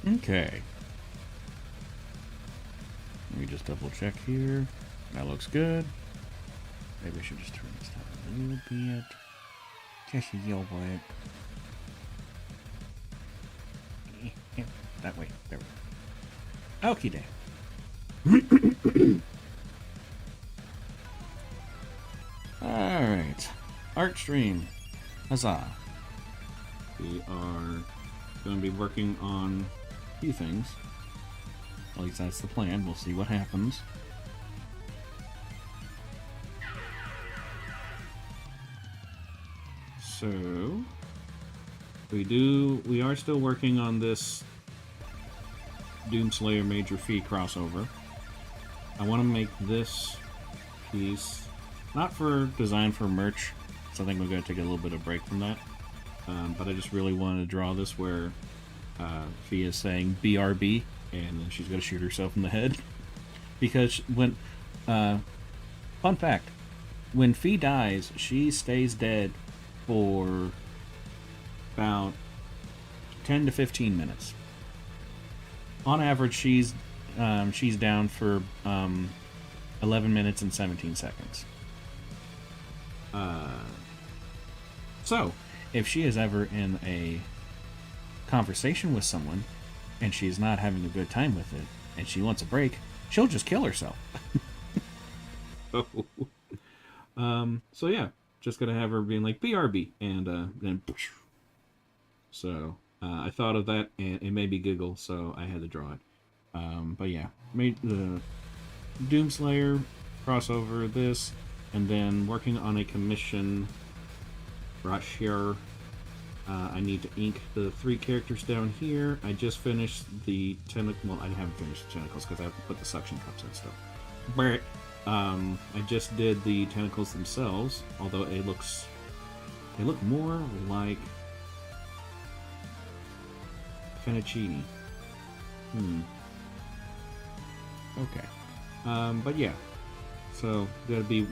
Okay. Let me just double check here. That looks good. Maybe I should just turn this down a little bit. Just a little bit. That way. There we go. Okie doke. Alright. Art stream. Huzzah. We are going to be working on a few things. At least that's the plan. We'll see what happens. So, we are still working on this Doomslayer Major Phee crossover. I want to make this piece, not for design for merch, so I think we're going to take a little bit of break from that. But I just really wanted to draw this where Phee is saying BRB, and then she's going to shoot herself in the head. Because when, fun fact, when Phee dies, she stays dead for about 10 to 15 minutes. On average, she's down for 11 minutes and 17 seconds. So, if she is ever in a conversation with someone and she's not having a good time with it and she wants a break, she'll just kill herself. So yeah, just gonna have her being like BRB and then so I thought of that and it made me giggle, so I had to draw it. But yeah, made the Doomslayer crossover, this, and then working on a commission brush here. I need to ink the 3 characters down here. I just finished the tentacle. Well, I haven't finished the tentacles because I have to put the suction cups and stuff. But I just did the tentacles themselves, although they look more like fettuccine. Okay. But yeah. So that'll be.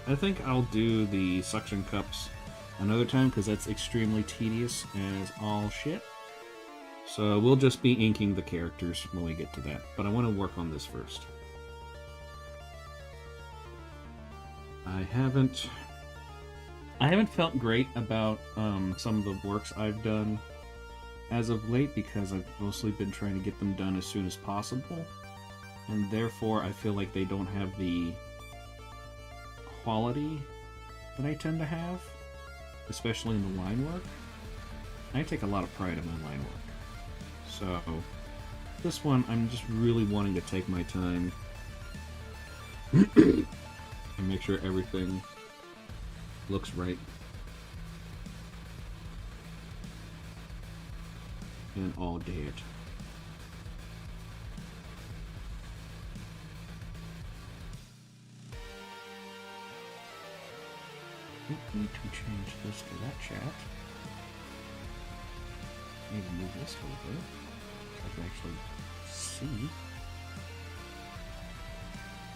I think I'll do the suction cups another time because that's extremely tedious as all shit. So we'll just be inking the characters when we get to that. But I want to work on this first. I haven't felt great about some of the works I've done as of late because I've mostly been trying to get them done as soon as possible, and therefore I feel like they don't have the quality that I tend to have, especially in the line work. I take a lot of pride in my line work. So this one I'm just really wanting to take my time and make sure everything looks right. And all dead. Need to change this to that chat. Maybe move this over so I can actually see.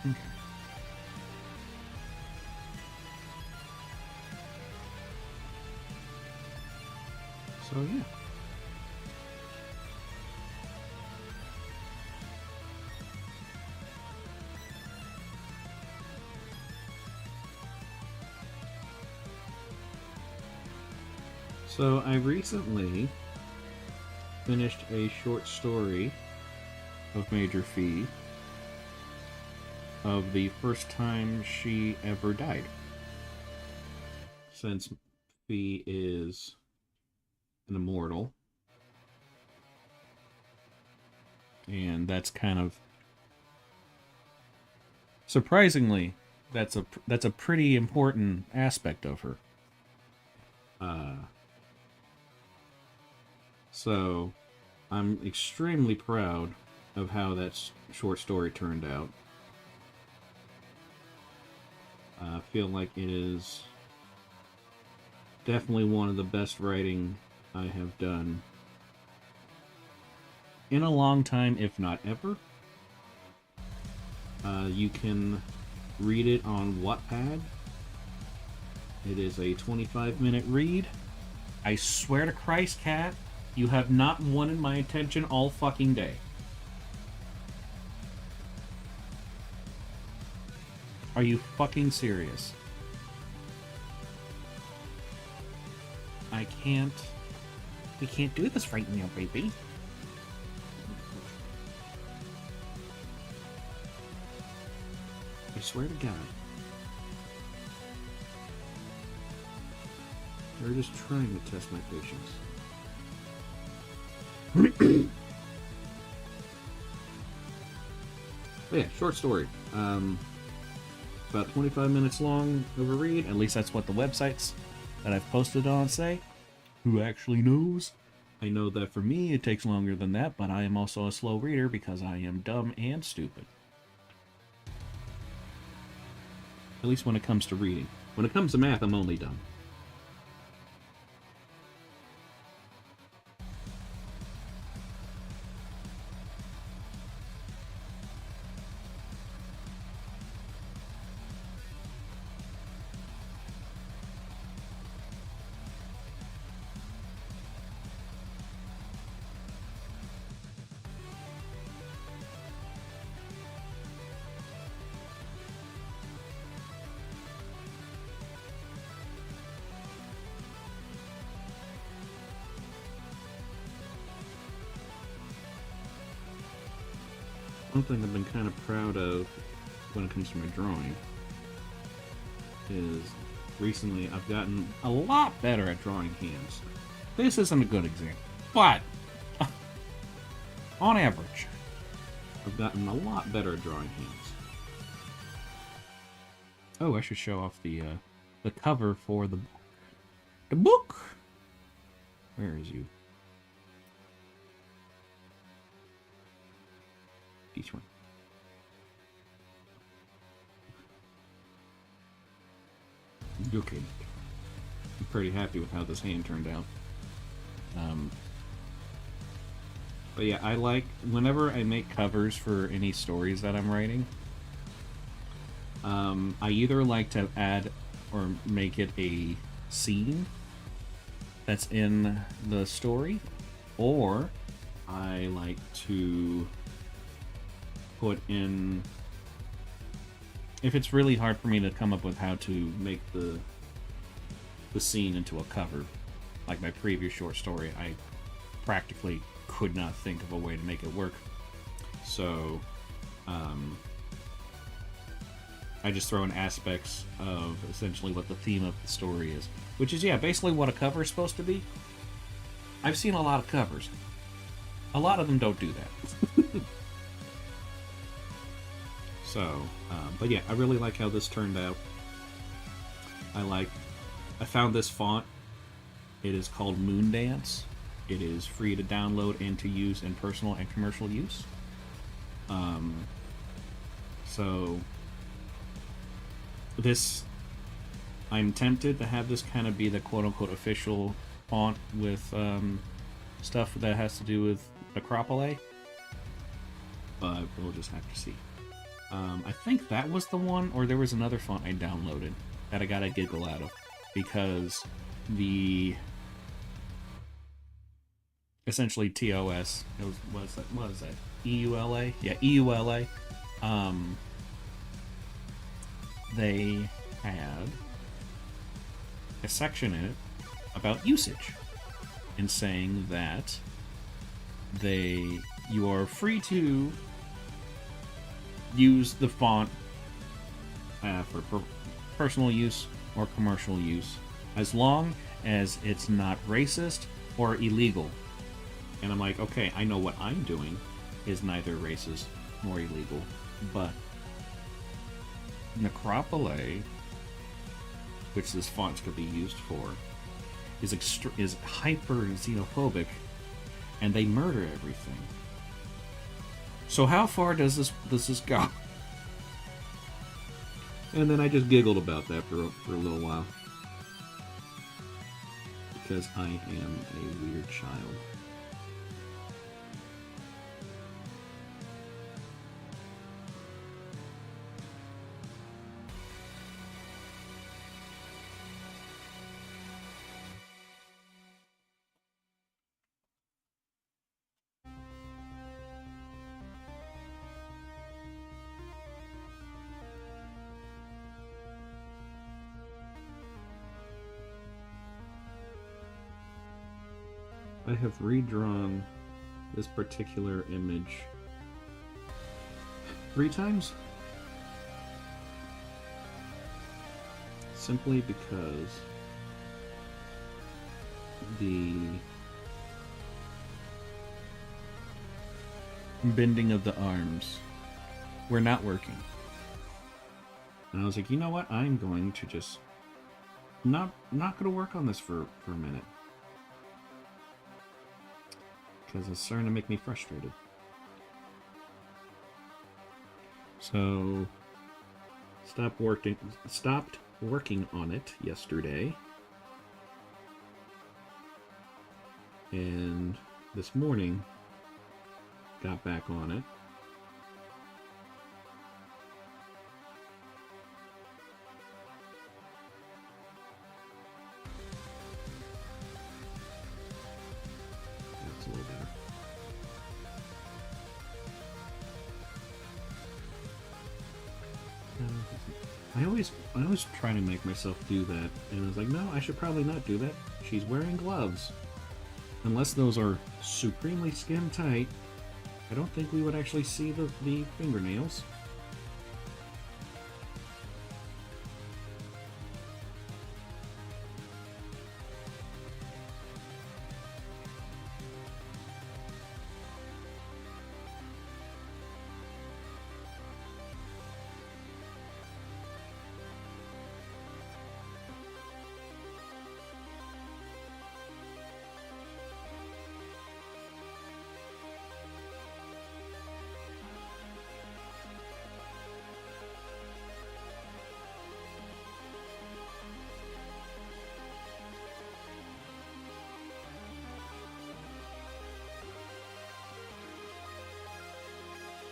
Okay. So yeah. So I recently finished a short story of Major Phee of the first time she ever died. Since Phee is an immortal, and that's kind of surprisingly that's a pretty important aspect of her. So I'm extremely proud of how that short story turned out. I feel like it is definitely one of the best writing I have done in a long time, if not ever. You can read it on Wattpad. It is a 25-minute read. I swear to Christ, Cat, You have not wanted my attention all fucking day. Are you fucking serious? I can't... We can't do this right now, baby. I swear to God. They're just trying to test my patience. But yeah, short story. About 25 minutes long of a read. At least that's what the websites that I've posted on say. Who actually knows? I know that for me it takes longer than that, but I am also a slow reader because I am dumb and stupid. At least when it comes to reading. When it comes to math, I'm only dumb. One thing I've been kind of proud of when it comes to my drawing is recently I've gotten a lot better at drawing hands. This isn't a good example, but on average, I've gotten a lot better at drawing hands. Oh, I should show off the cover for the book. The book! Where is you? Each one. Okay. I'm pretty happy with how this hand turned out. But yeah, I like, whenever I make covers for any stories that I'm writing, I either like to add or make it a scene that's in the story, or I like to put in, if it's really hard for me to come up with how to make the scene into a cover, like my previous short story, I practically could not think of a way to make it work. So I just throw in aspects of essentially what the theme of the story is, which is, yeah, basically what a cover is supposed to be. I've seen a lot of covers. A lot of them don't do that. So, but yeah, I really like how this turned out. I found this font. It is called Moondance. It is free to download and to use in personal and commercial use. So, this, I'm tempted to have this kind of be the quote-unquote official font with stuff that has to do with Acropole. But we'll just have to see. I think that was the one, or there was another font I downloaded that I got a giggle out of, because the essentially TOS, it was, what is that? EULA? Yeah, EULA. They had a section in it about usage, and saying that you are free to use the font for personal use or commercial use, as long as it's not racist or illegal. And I'm like, okay, I know what I'm doing is neither racist nor illegal, but Necropole, which this font could be used for, is hyper xenophobic, and they murder everything. So how far does this go? And then I just giggled about that for a little while, because I am a weird child. I have redrawn this particular image 3 times. Simply because the bending of the arms were not working. And I was like, you know what? I'm going to just not going to work on this for a minute. Because it's starting to make me frustrated. So stopped working on it yesterday. And this morning got back on it. That's a little better. I always try to make myself do that, and I was like, no, I should probably not do that. She's wearing gloves. Unless those are supremely skin tight, I don't think we would actually see the fingernails.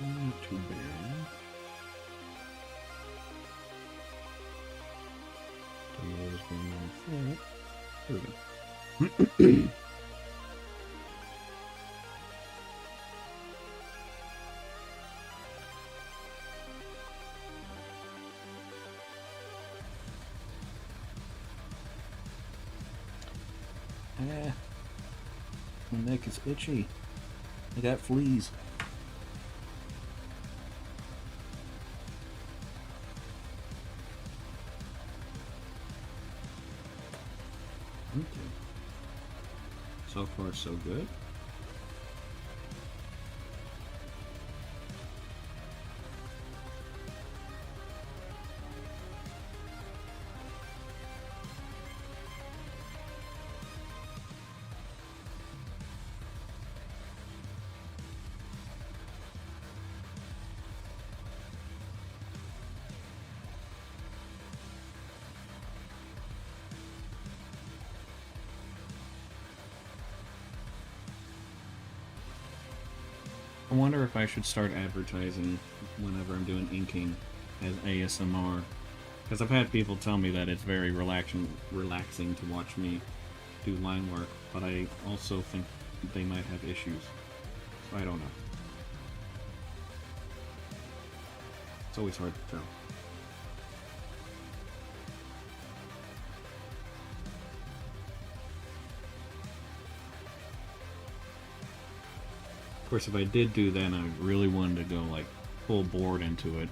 Not too bad. Don't know what's going on with that. There we go. My neck is itchy. I got fleas. Okay. So far, so good. I wonder if I should start advertising whenever I'm doing inking as ASMR. Because I've had people tell me that it's very relaxing to watch me do line work, but I also think they might have issues. So I don't know. It's always hard to tell. Of course, if I did do that and I really wanted to go like full board into it,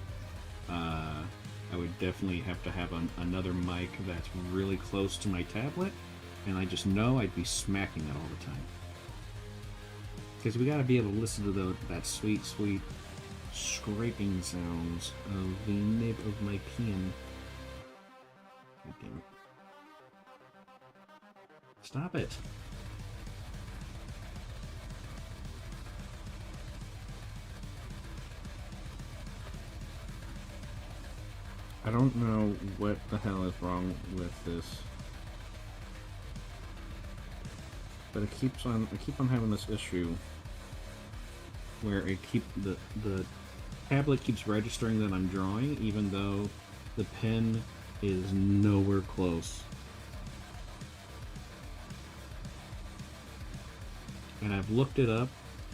I would definitely have to have another mic that's really close to my tablet, and I just know I'd be smacking it all the time. Because we gotta be able to listen to that sweet, sweet scraping sounds of the nib of my pen. God damn it. Stop it. I don't know what the hell is wrong with this, but I keep on having this issue where the tablet keeps registering that I'm drawing, even though the pen is nowhere close. And I've looked it up,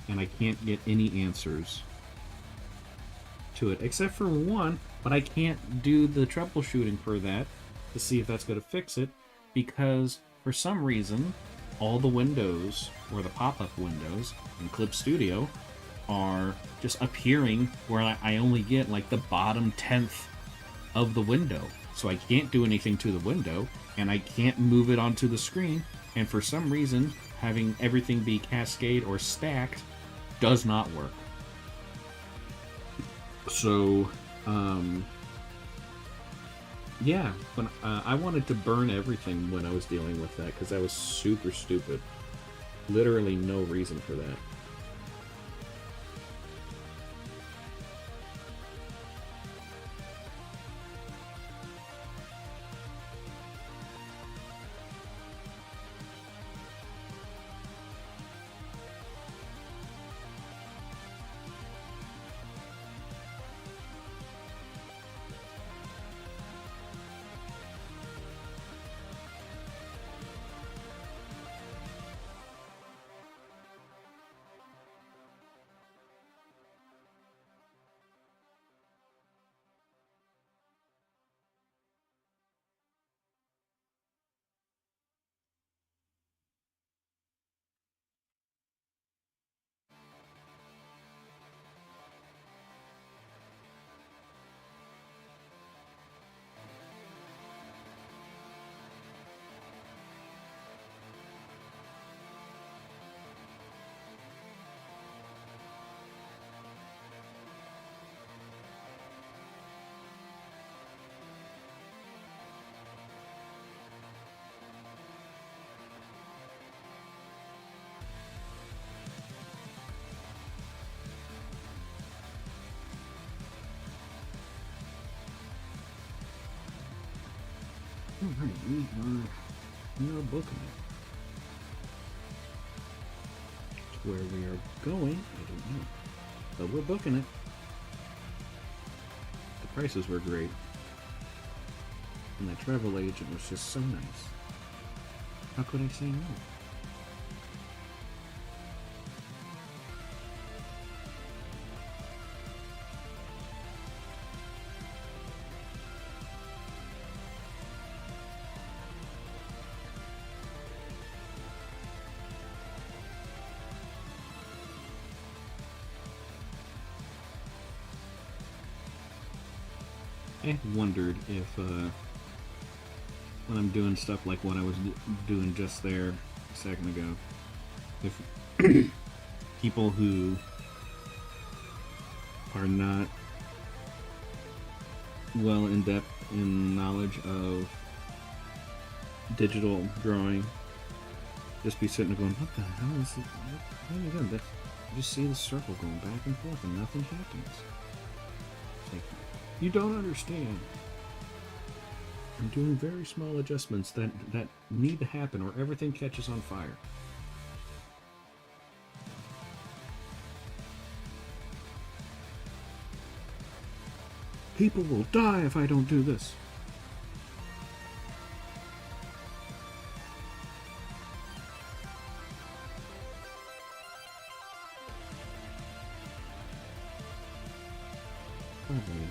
and I can't get any answers to it, except for one. But I can't do the troubleshooting for that to see if that's going to fix it, because for some reason all the windows, or the pop-up windows in Clip Studio, are just appearing where I only get like the bottom tenth of the window. So I can't do anything to the window, and I can't move it onto the screen, and for some reason, having everything be cascade or stacked does not work. So, yeah, but I wanted to burn everything when I was dealing with that, because that was super stupid. Literally no reason for that. Alright, we are booking it. To where we are going, I don't know. But we're booking it. The prices were great. And that travel agent was just so nice. How could I say no? I wondered if, when I'm doing stuff like what I was doing just there a second ago, if people who are not well in depth in knowledge of digital drawing just be sitting there going, what the hell is it? What are you doing? You just see the circle going back and forth and nothing happens. It's like, you don't understand. I'm doing very small adjustments that need to happen or everything catches on fire. People will die if I don't do this. Probably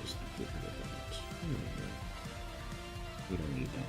just get rid of that. There we go. We don't need that there.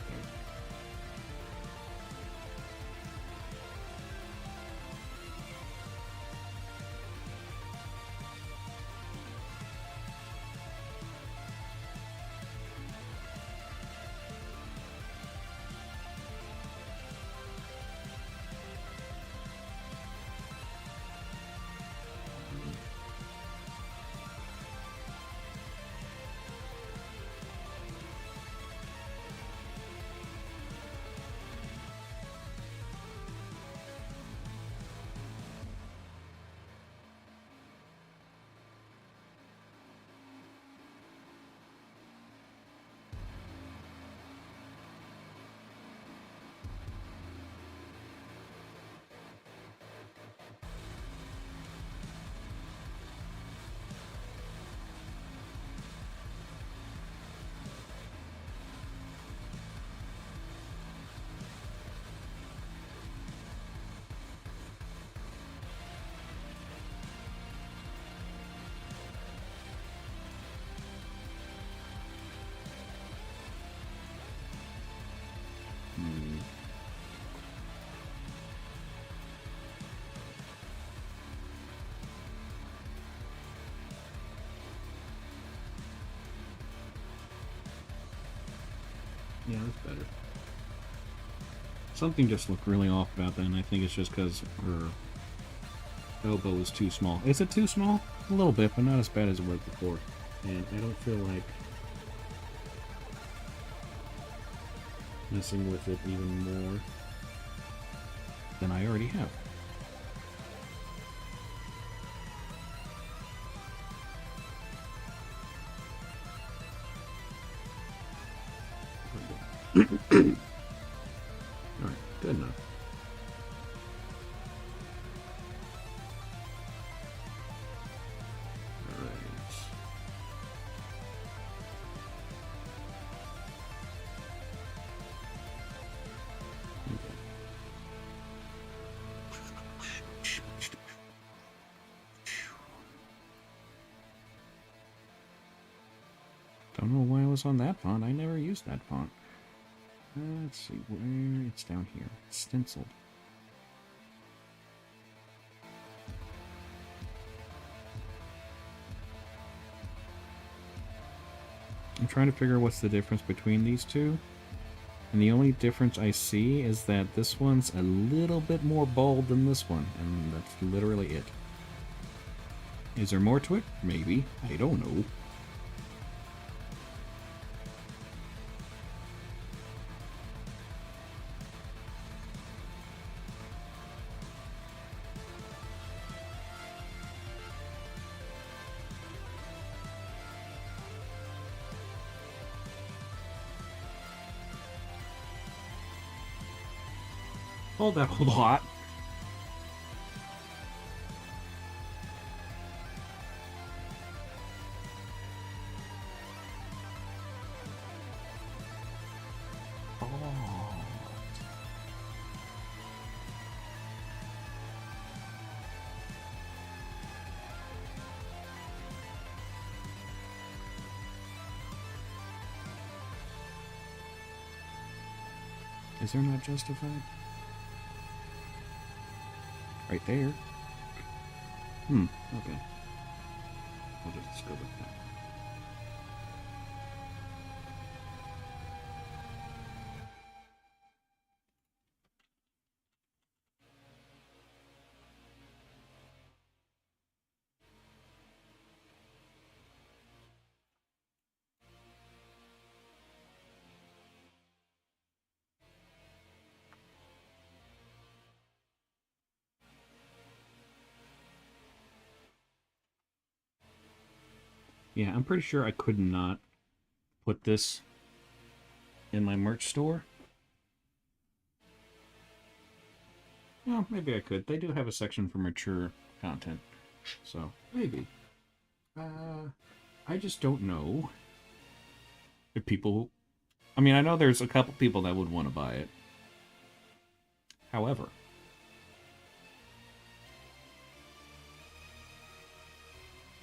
Yeah, that's better. Something just looked really off about that, and I think it's just because her elbow is too small. Is it too small? A little bit, but not as bad as it was before. And I don't feel like messing with it even more than I already have. Alright, good enough. Don't know why I was on that font. I never used that font. Let's see where it's down here. It's stenciled. I'm trying to figure out what's the difference between these two. And the only difference I see is that this one's a little bit more bold than this one. And that's literally it. Is there more to it? Maybe. I don't know. Hold that whole lot. Is there not justified? Right there. Okay. We'll just go with that. Yeah, I'm pretty sure I could not put this in my merch store. Well, maybe I could. They do have a section for mature content. So, maybe. I just don't know if people... I mean, I know there's a couple people that would want to buy it. However...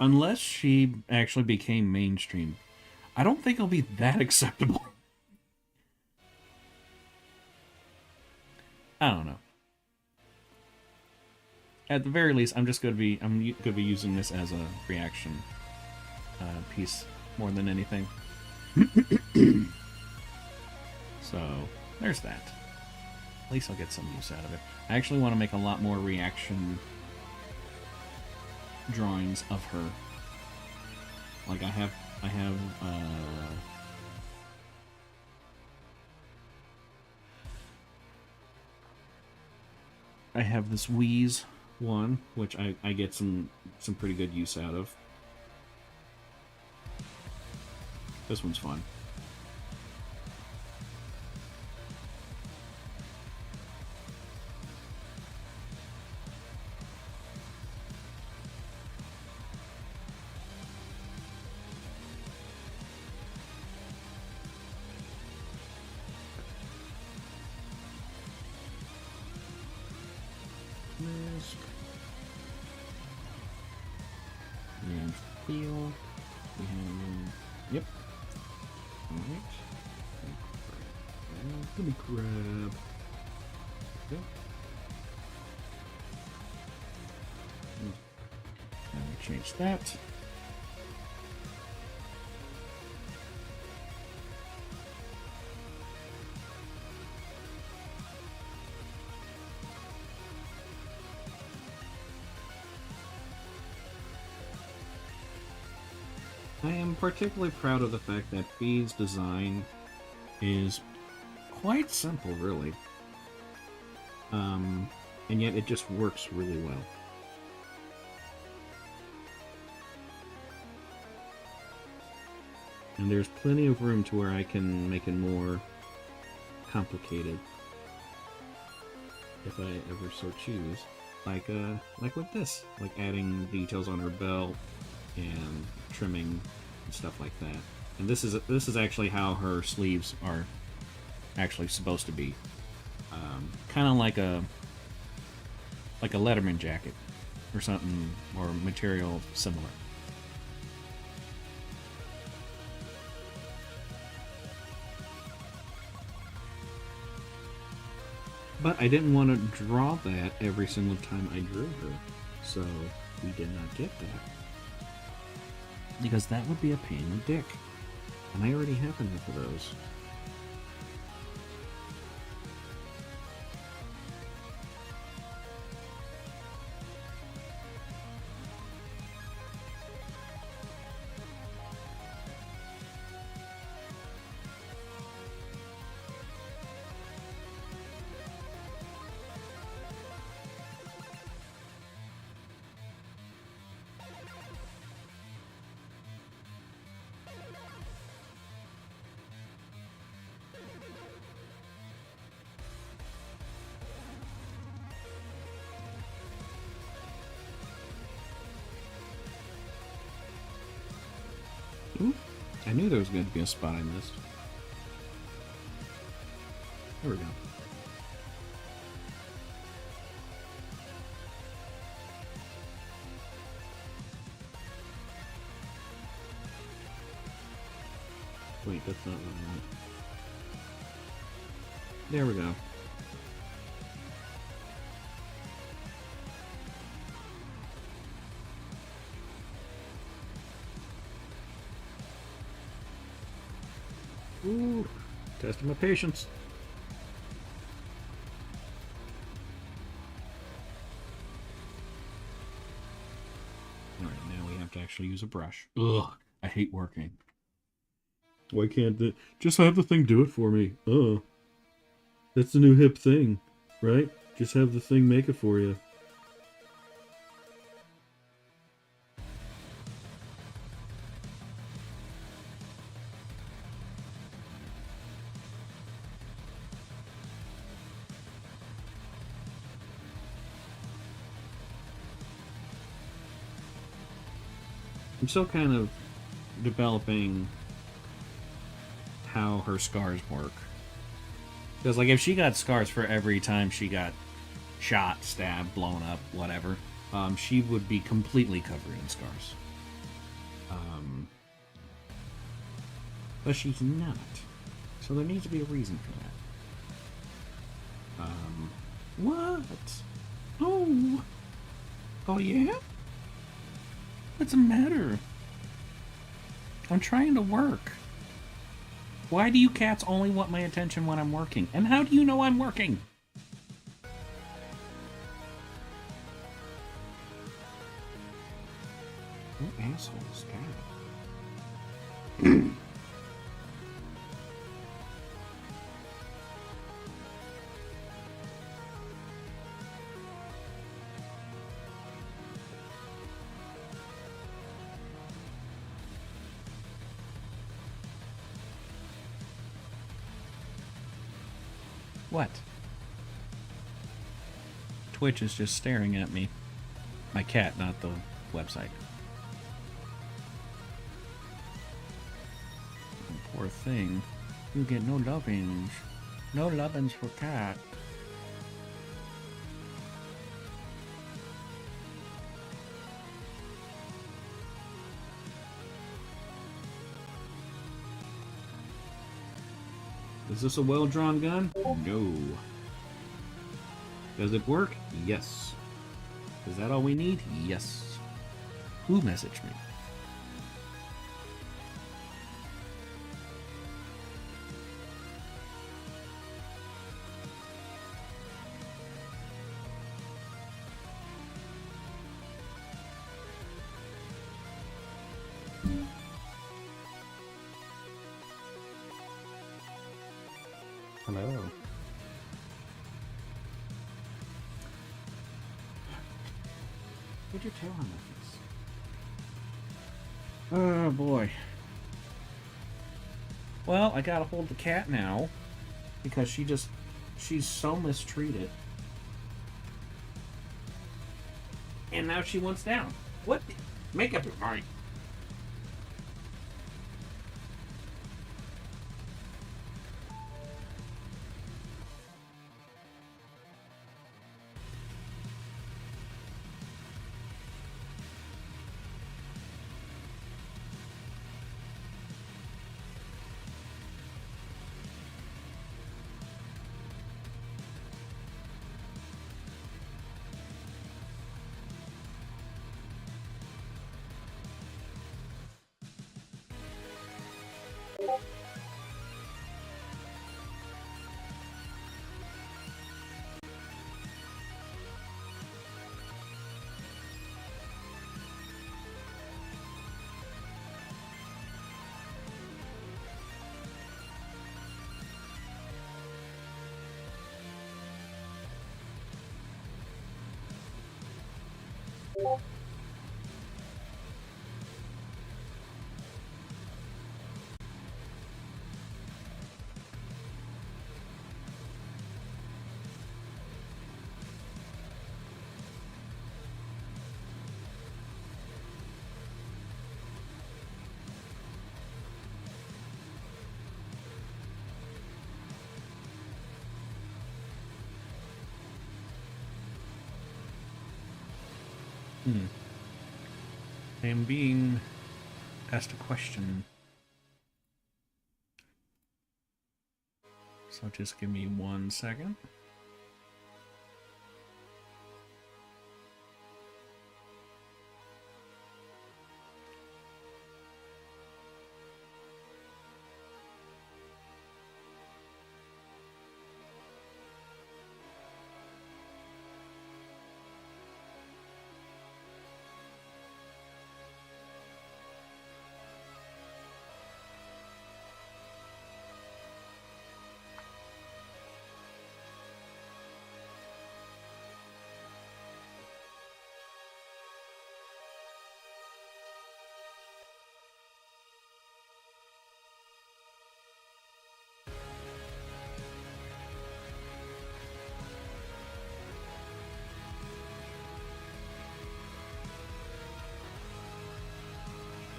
unless she actually became mainstream, I don't think it'll be that acceptable. I don't know. At the very least, I'm going to be using this as a reaction piece more than anything. So there's that. At least I'll get some use out of it. I actually want to make a lot more reaction drawings of her. Like I have this Wheeze one, which I get some pretty good use out of. This one's fun. And feel. We have. Yep. Alright. Let me grab. Go. And we change that. I am particularly proud of the fact that Fee's design is quite simple, really. And yet it just works really well. And there's plenty of room to where I can make it more complicated if I ever so choose. Like with this, like adding details on her belt and trimming and stuff like that. And this is actually how her sleeves are actually supposed to be. Kind of like a Letterman jacket or something, or material similar. But I didn't want to draw that every single time I drew her, so we did not get that. Because that would be a pain in the dick. And I already have enough of those. Ooh, I knew there was going to be a spot I missed. There we go. Wait, that's not what I want. There we go. Ooh, testing my patience. Alright, now we have to actually use a brush. Ugh, I hate working. Why can't the... Just have the thing do it for me. That's the new hip thing, right? Just have the thing make it for you. I'm still kind of developing how her scars work. Because, like, if she got scars for every time she got shot, stabbed, blown up, whatever, she would be completely covered in scars. But she's not. So there needs to be a reason for that. What? Oh. Oh, yeah? What's the matter? I'm trying to work. Why do you cats only want my attention when I'm working? And how do you know I'm working? What asshole is that? What? Twitch is just staring at me. My cat, not the website. Oh, poor thing. You get no lovings. No lovings for cat. Is this a well-drawn gun? No. Does it work? Yes. Is that all we need? Yes. Who messaged me? Hello. Put your tail on my face. Oh boy. Well, I gotta hold the cat now because she's so mistreated. And now she wants down. What? Make up your mind. I am being asked a question. So just give me 1 second.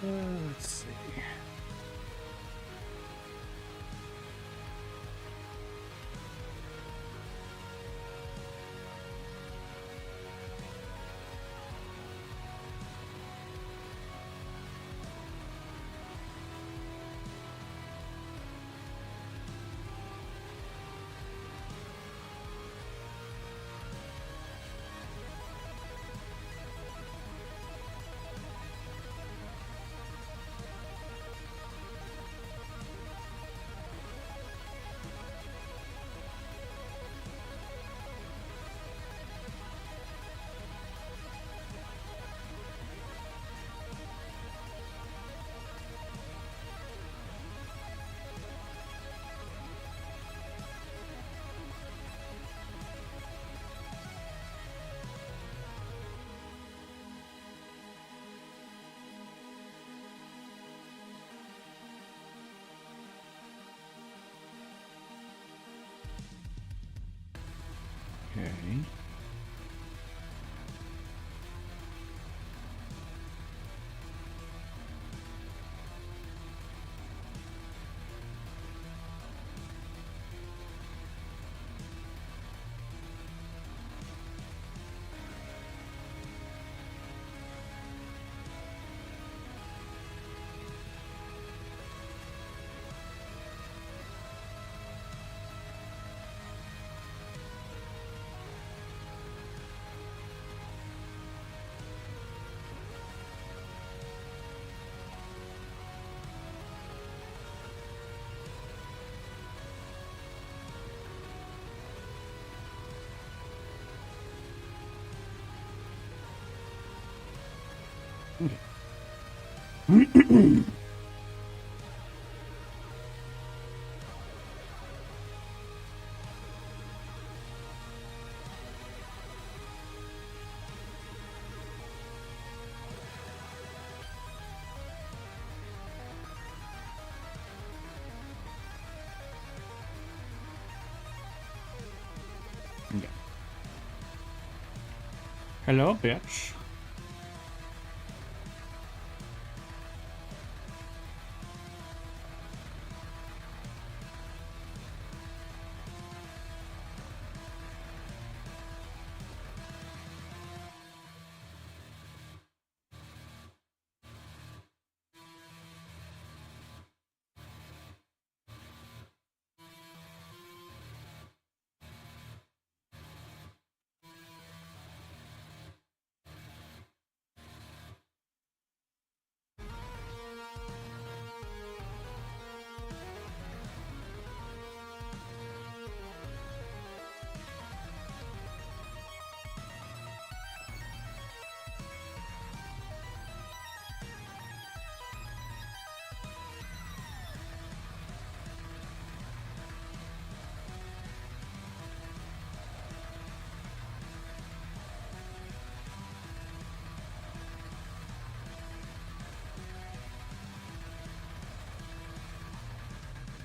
Let's see. Okay. Hello, bitch.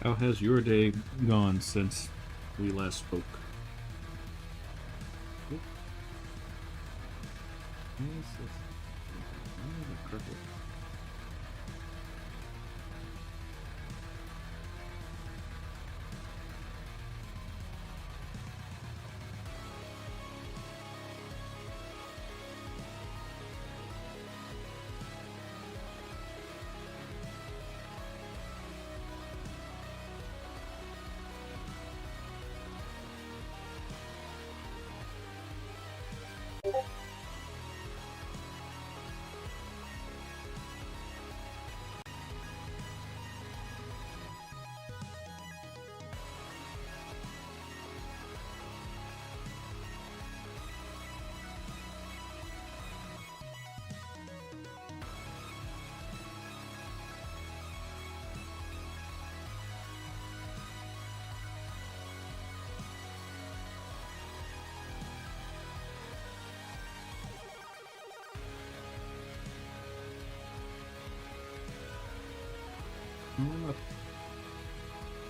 How has your day gone since we last spoke?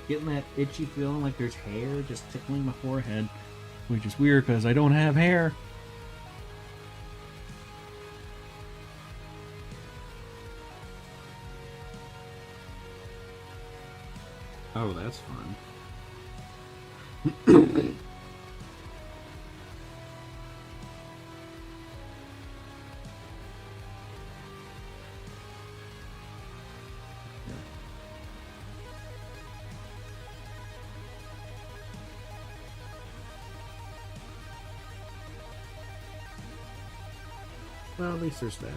Getting that itchy feeling like there's hair just tickling my forehead, which is weird because I don't have hair. Oh, that's fun. Well, at least there's that.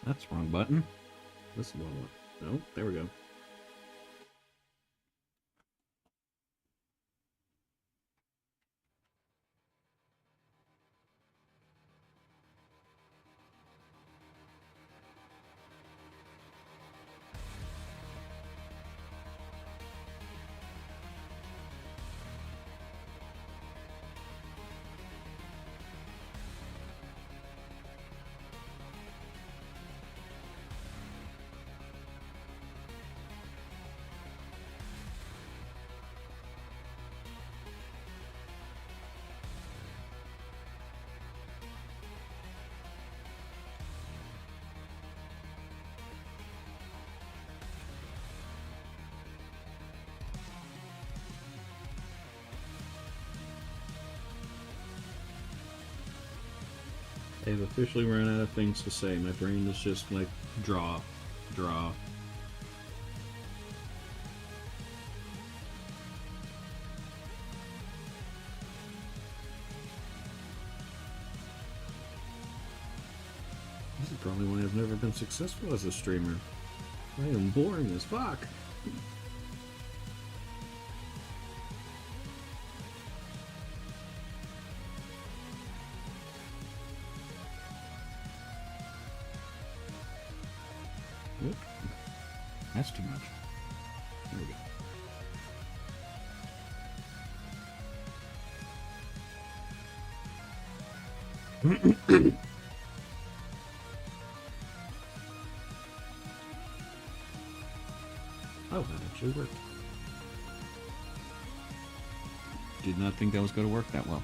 That's the wrong button. This is the wrong one. No, there we go. I've officially run out of things to say. My brain is just like, draw, draw. Probably why I've never been successful as a streamer. I am boring as fuck. Oop. That's too much. There we go. Oh, that actually worked. Did not think that was going to work that well.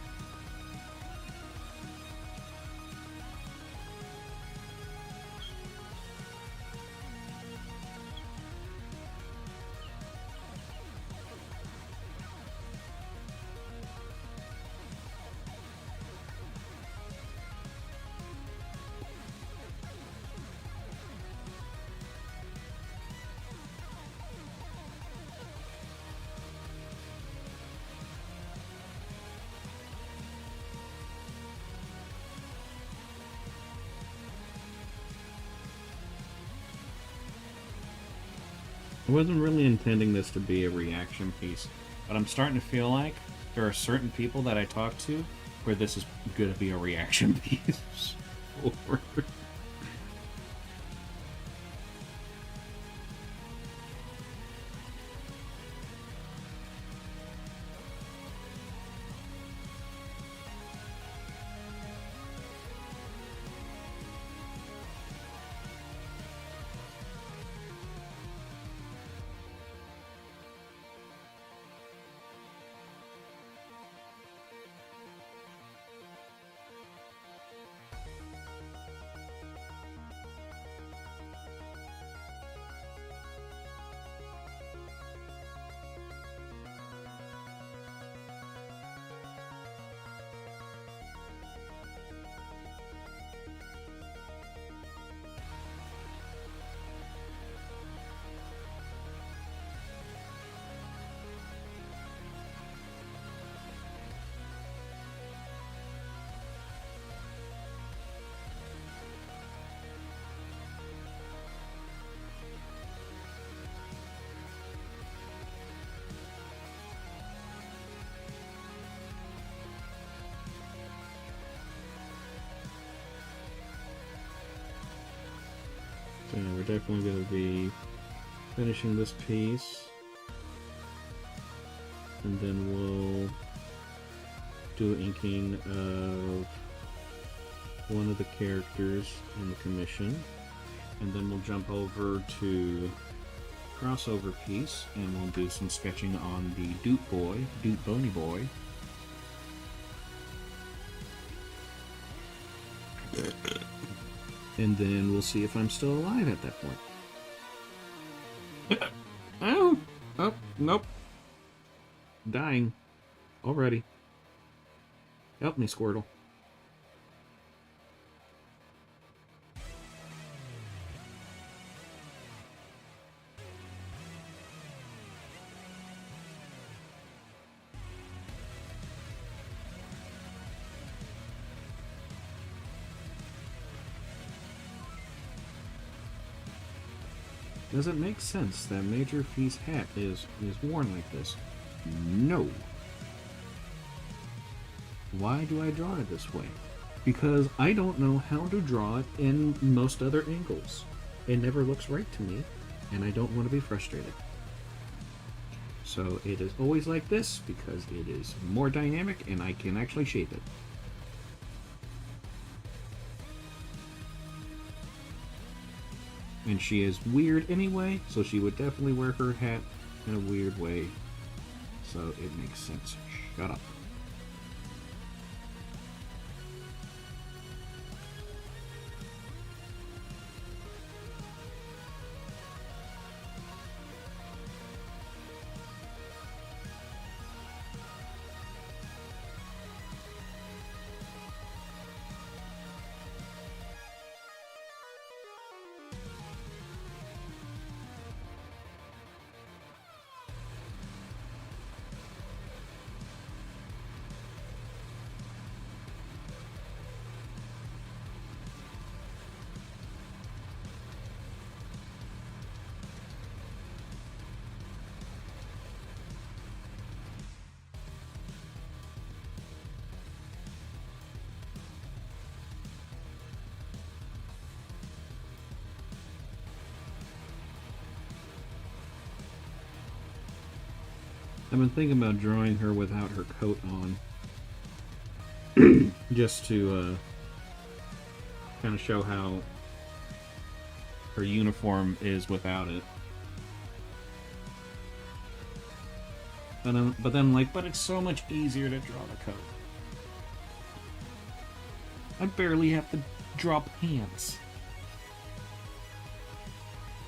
I wasn't really intending this to be a reaction piece, but I'm starting to feel like there are certain people that I talk to where this is going to be a reaction piece. So yeah, we're definitely going to be finishing this piece, and then we'll do inking of one of the characters in the commission, and then we'll jump over to crossover piece, and we'll do some sketching on the Doot Bony Boy. And then we'll see if I'm still alive at that point. Oh! Oh, nope. Dying. Already. Help me, Squirtle. Does it make sense that Major Phee's hat is worn like this? No. Why do I draw it this way? Because I don't know how to draw it in most other angles. It never looks right to me, and I don't want to be frustrated. So it is always like this because it is more dynamic and I can actually shape it. And she is weird anyway, so she would definitely wear her hat in a weird way. So it makes sense. Shut up. I've been thinking about drawing her without her coat on. Just to kind of show how her uniform is without it. But then, like, but it's so much easier to draw the coat. I barely have to draw pants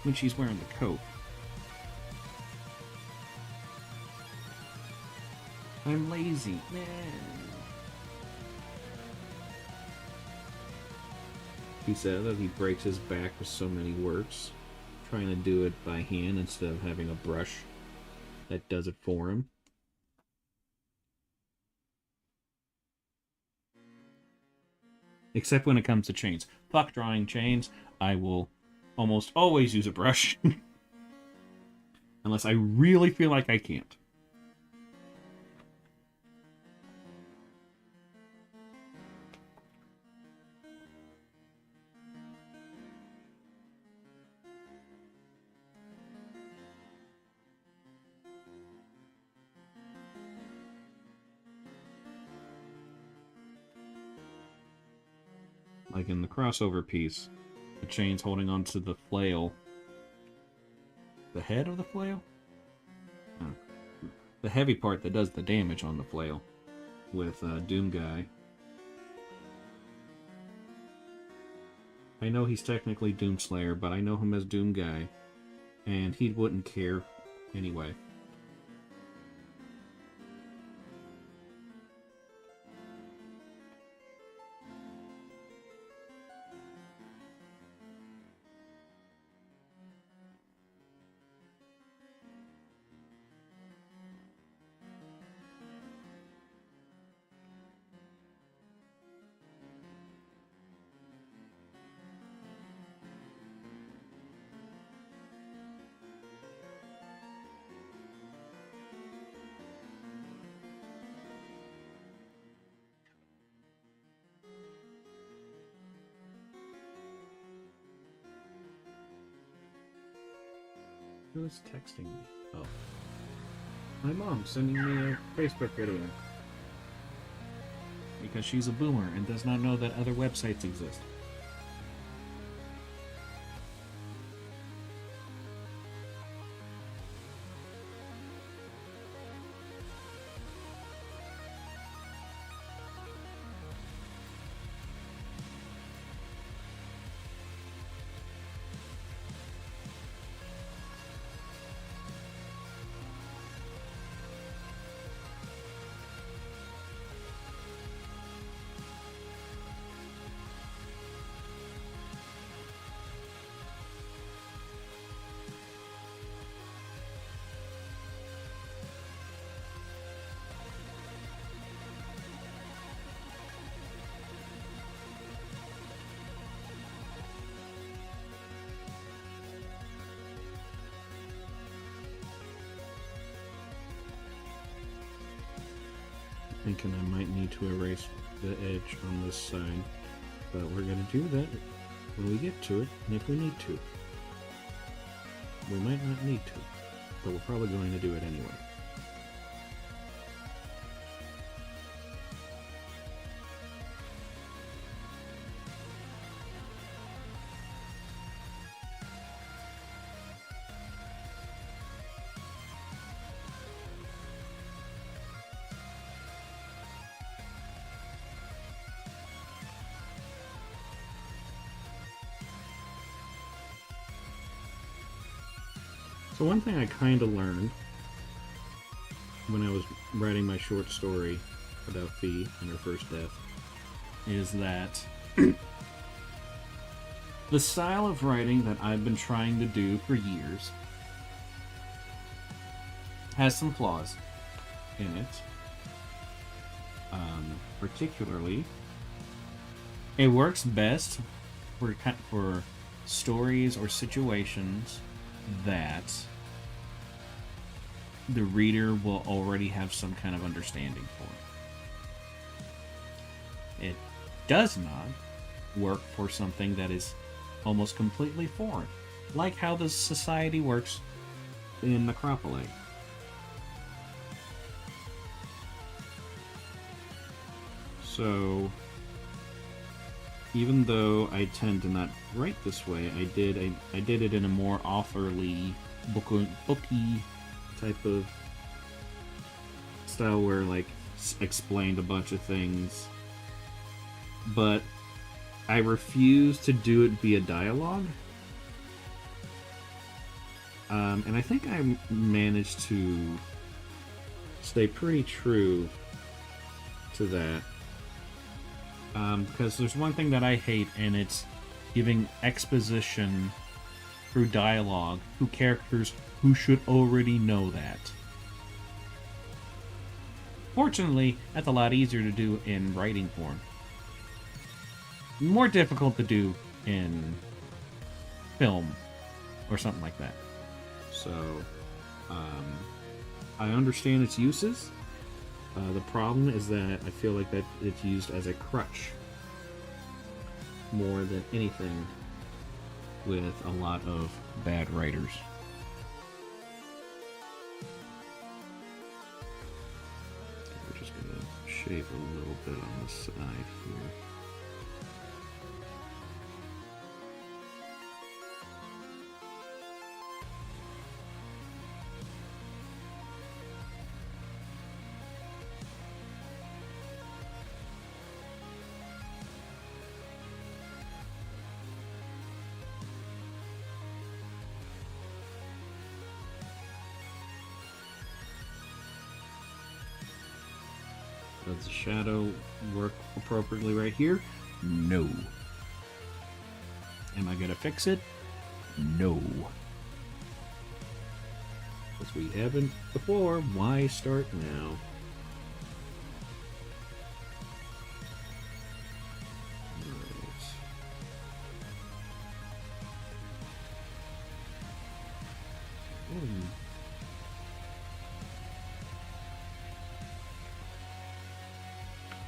when she's wearing the coat. I'm lazy. He said that he breaks his back with so many works, trying to do it by hand instead of having a brush that does it for him. Except when it comes to chains. Fuck drawing chains. I will almost always use a brush. Unless I really feel like I can't. Like in the crossover piece, the chain's holding onto the flail. The head of the flail? Oh. The heavy part that does the damage on the flail with Doom Guy. I know he's technically Doomslayer, but I know him as Doom Guy, and he wouldn't care anyway. Who is texting me? Oh. My mom sending me a Facebook video. Because she's a boomer and does not know that other websites exist. Thinking I might need to erase the edge on this side, but we're going to do that when we get to it, and if we need to. We might not need to, but we're probably going to do it anyway. So one thing I kind of learned when I was writing my short story about Phee and her first death is that the style of writing that I've been trying to do for years has some flaws in it. Particularly, it works best for stories or situations that the reader will already have some kind of understanding for. It does not work for something that is almost completely foreign, like how the society works in Necropolis. So, even though I tend to not write this way, I did it in a more authorly, booky type of style where like explained a bunch of things, but I refuse to do it via dialogue. And I think I managed to stay pretty true to that. Because there's one thing that I hate, and it's giving exposition through dialogue to characters who should already know that. Fortunately, that's a lot easier to do in writing form. More difficult to do in film or something like that. So, I understand its uses. The problem is that I feel like that it's used as a crutch more than anything with a lot of bad writers. We're just gonna shave a little bit on the side here. Does the shadow work appropriately right here? No. Am I gonna fix it? No. Because we haven't before, why start now?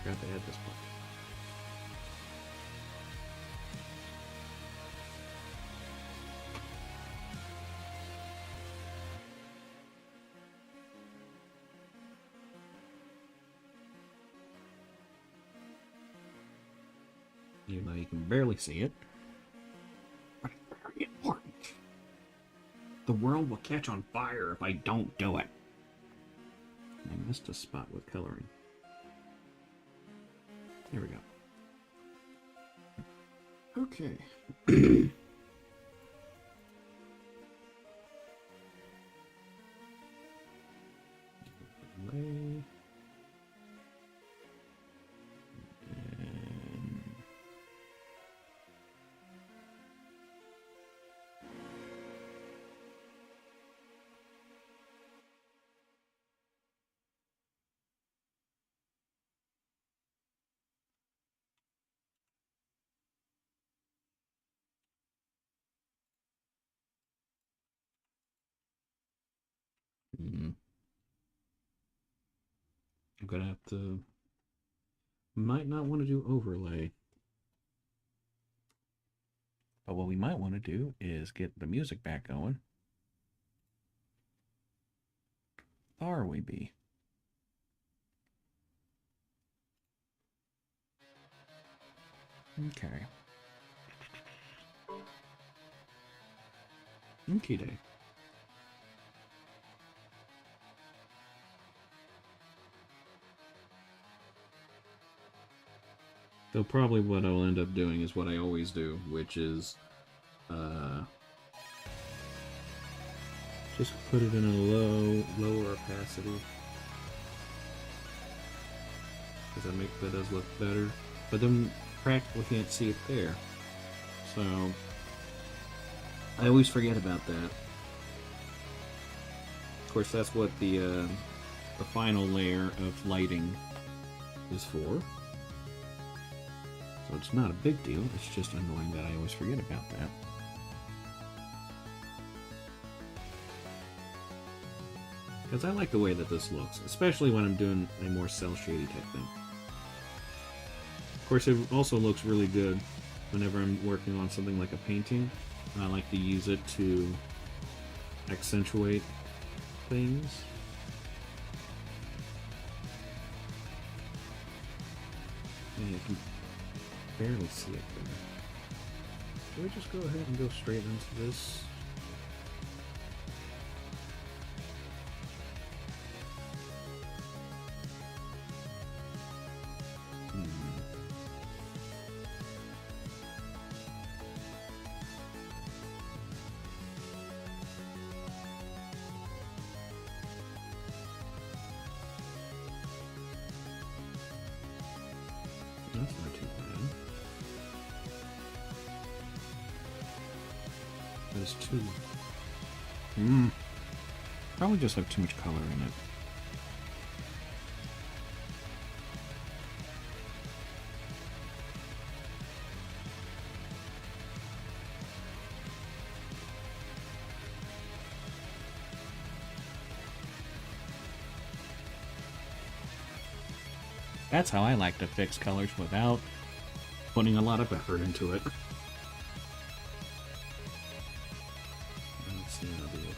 Forgot to add this part. Even though you can barely see it. But it's very important. The world will catch on fire if I don't do it. I missed a spot with coloring. There we go. Okay. And... I'm gonna have to... Might not want to do overlay. But what we might want to do is get the music back going. Far we be. Okay. Okay day. So probably what I'll end up doing is what I always do, which is just put it in a lower opacity, because that does look better. But then practically can't see it there, so I always forget about that. Of course, that's what the final layer of lighting is for. So it's not a big deal, it's just annoying that I always forget about that. Because I like the way that this looks, especially when I'm doing a more cel shady type thing. Of course, it also looks really good whenever I'm working on something like a painting. I like to use it to accentuate things. you can barely see it there. Should we just go ahead and go straight into this? That's not too bad. There's two. Probably just have too much color in it. That's how I like to fix colors without putting a lot of effort into it. Let's see how the overlay.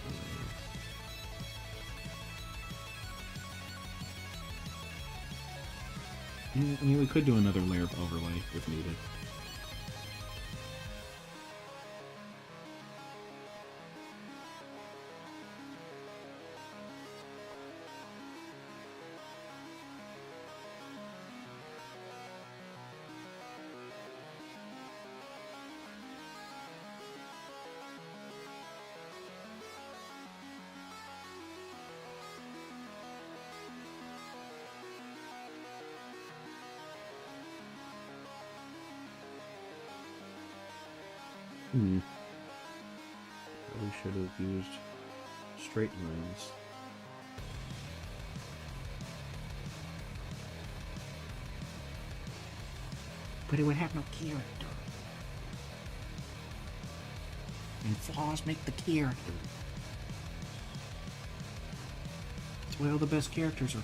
Yeah, I mean, we could do another layer of overlay if needed. Probably should have used straight lines. But it would have no character. And flaws make the character. That's why all the best characters are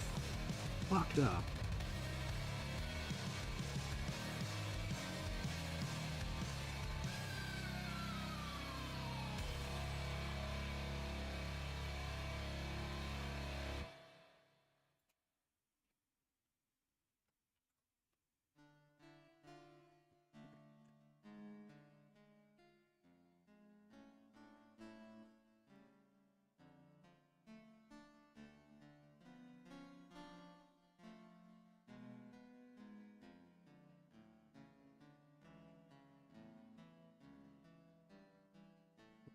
fucked up.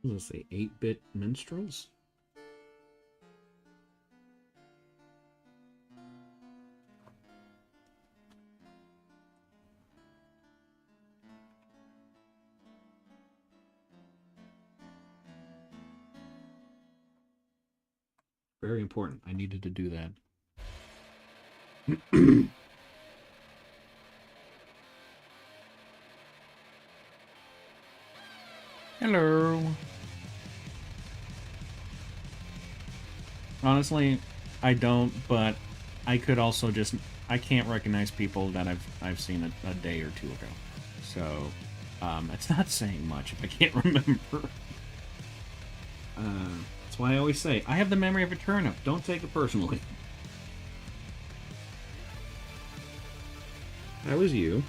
What does it say? 8-bit minstrels? Very important. I needed to do that. Hello. Honestly, I don't, but I could also just... I can't recognize people that I've seen a day or two ago. So, it's not saying much if I can't remember. That's why I always say, I have the memory of a turnip. Don't take it personally. That was you.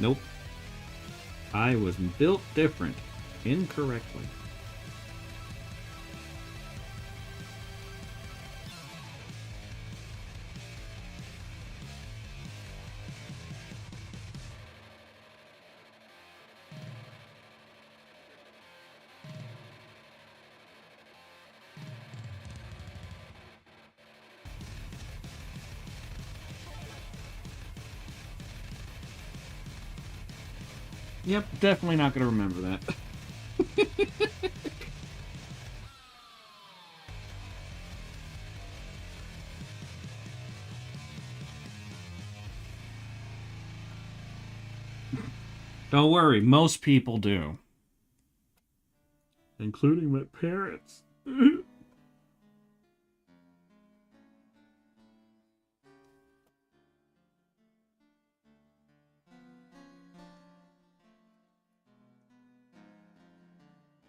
Nope. I was built different. Incorrectly. Yep, definitely not going to remember that. Don't worry, most people do. Including my parents.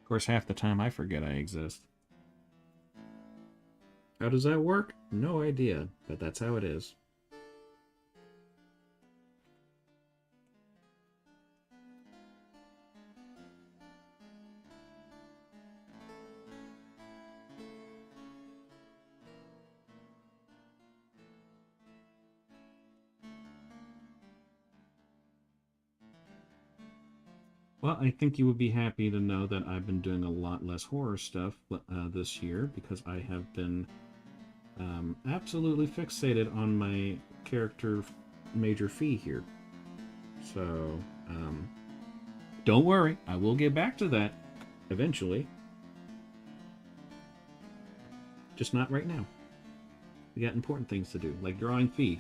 Of course, half the time I forget I exist. How does that work? No idea, but that's how it is. Well, I think you would be happy to know that I've been doing a lot less horror stuff this year because I have been absolutely fixated on my character, Major Phee here. So, don't worry, I will get back to that eventually. Just not right now. We got important things to do, like drawing Phee.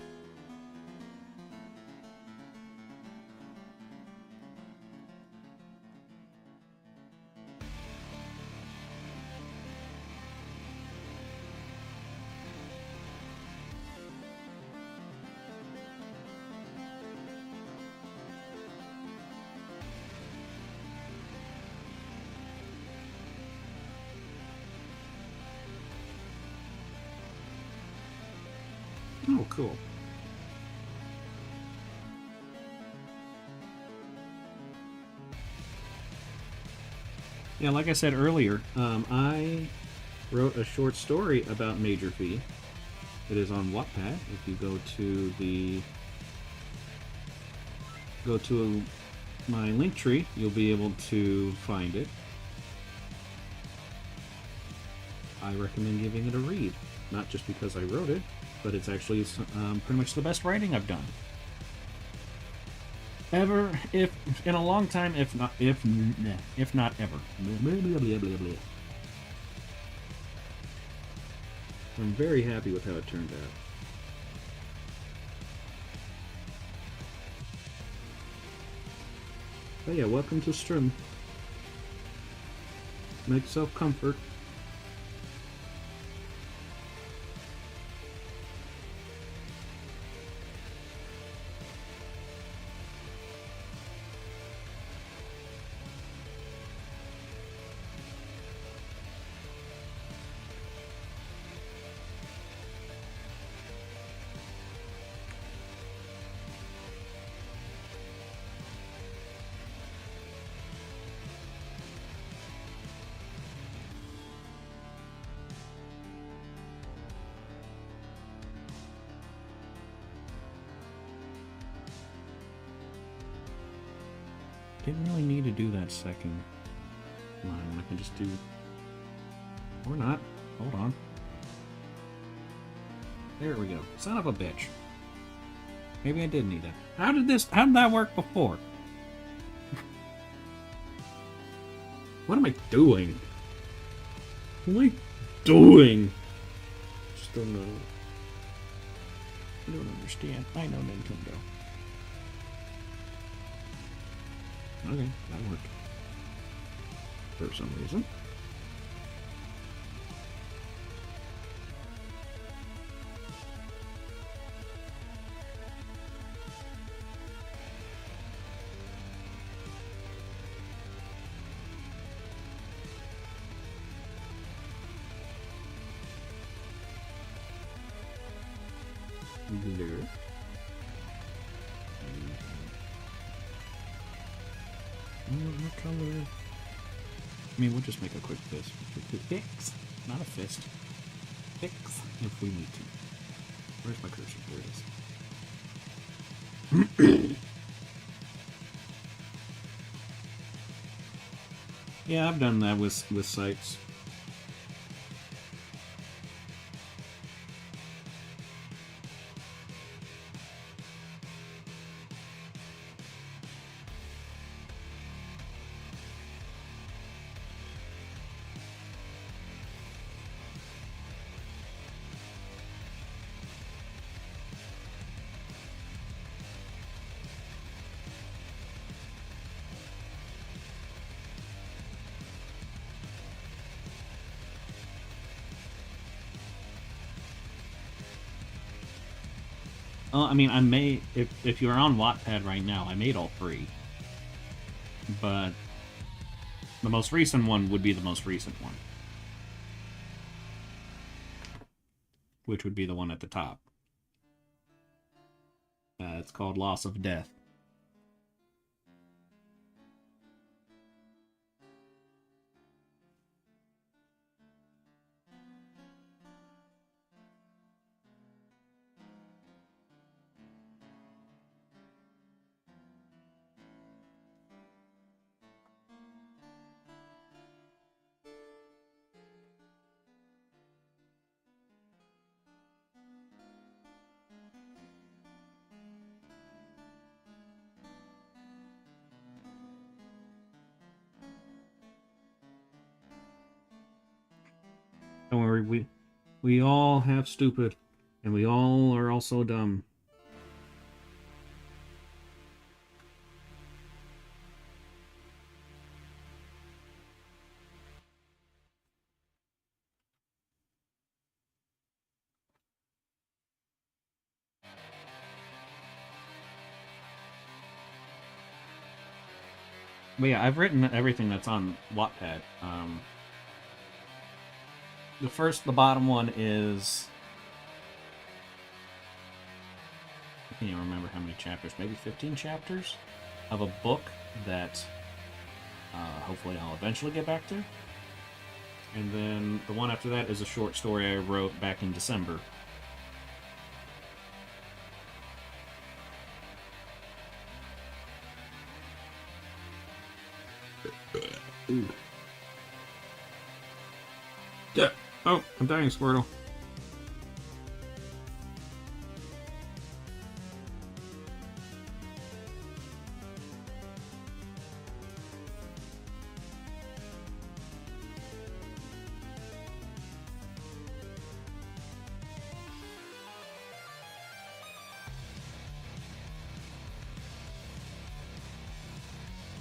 Oh, cool. Yeah, like I said earlier, I wrote a short story about Major Phee. It is on Wattpad. If you go to my link tree, you'll be able to find it. I recommend giving it a read, not just because I wrote it, but it's actually pretty much the best writing I've done ever, if in a long time, if not ever. I'm very happy with how it turned out. But yeah, welcome to Strum. Make yourself comfort. Didn't really need to do that second line. I can just do... Or not. Hold on. There we go. Son of a bitch. Maybe I did need that. How did that work before? What am I doing? What am I doing? Just don't know. I don't understand. I know Nintendo. Okay, that worked. For some reason. Blur. What color? I mean, we'll just make a quick fist. Fix, not a fist. Fix if we need to. Where's my cursor? There it is. Yeah, I've done that with sites. I mean, I may, if you're on Wattpad right now, I made all three. But The most recent one would be the most recent one, which would be the one at the top. It's called Loss of Death. Don't worry, we all have stupid, and we all are also dumb. But yeah, I've written everything that's on Wattpad. The bottom one is... I can't even remember how many chapters. Maybe 15 chapters of a book that hopefully I'll eventually get back to. And then the one after that is a short story I wrote back in December. Ooh. Yeah. Oh, I'm dying, Squirtle.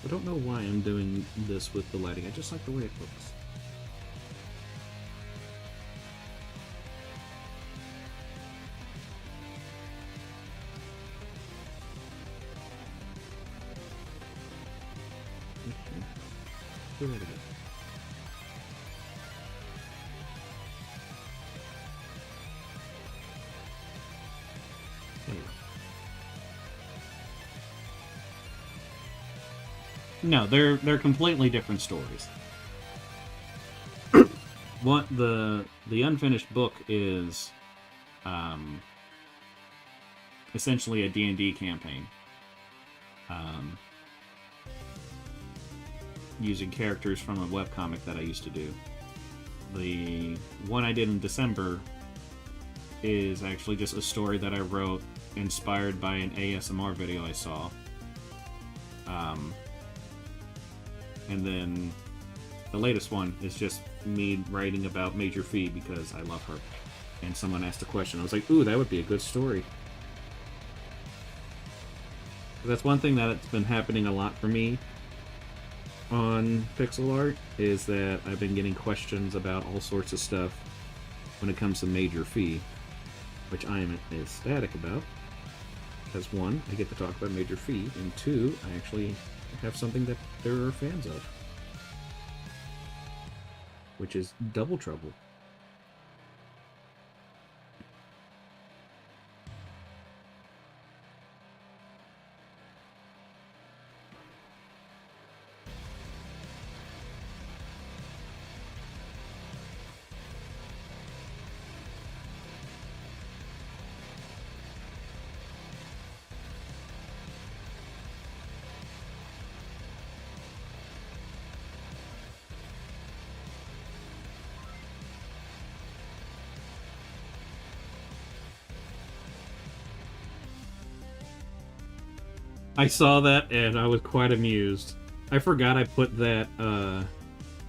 I don't know why I'm doing this with the lighting. I just like the way it looks. Give it a go. No, they're completely different stories. What the unfinished book is essentially a D&D campaign. Using characters from a webcomic that I used to do. The one I did in December is actually just a story that I wrote inspired by an ASMR video I saw. And then the latest one is just me writing about Major Phee because I love her. And someone asked a question. I was like, ooh, that would be a good story. That's one thing that's been happening a lot for me on pixel art, is that I've been getting questions about all sorts of stuff when it comes to Major Phee, which I am ecstatic about. Because one, I get to talk about Major Phee, and two, I actually have something that there are fans of, which is double trouble. I saw that and I was quite amused. I forgot I put that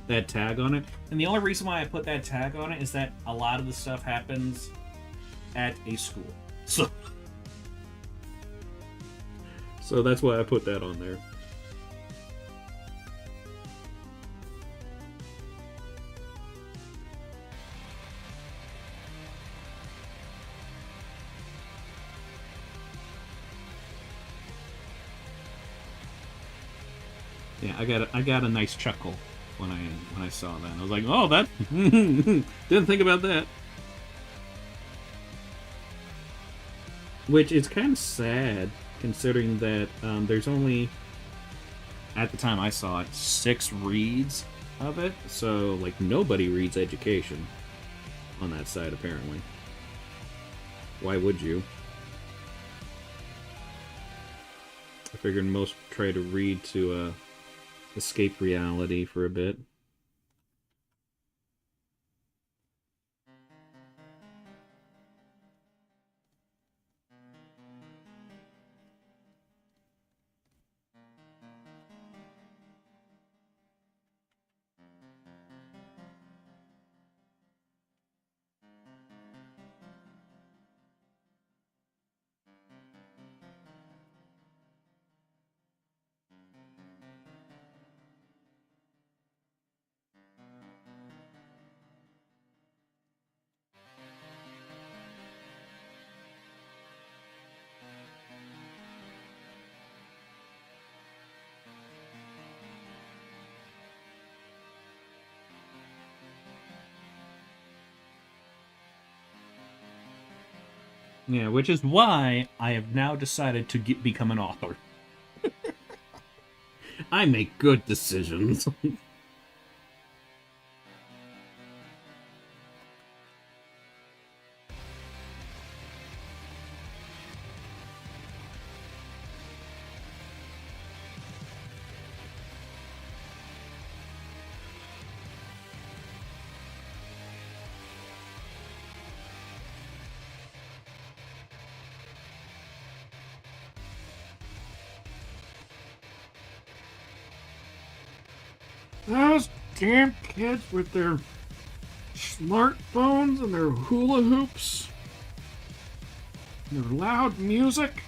that tag on it. And the only reason why I put that tag on it is that a lot of the stuff happens at a school. So that's why I put that on there. Yeah, I got a nice chuckle when I saw that. I was like, oh, that didn't think about that. Which is kind of sad, considering that there's only, at the time I saw it, 6 reads of it. So, like, nobody reads education on that side, apparently. Why would you? I figured most try to read to escape reality for a bit. Yeah, which is why I have now decided to become an author. I make good decisions. Those damn kids with their smartphones and their hula hoops and their loud music.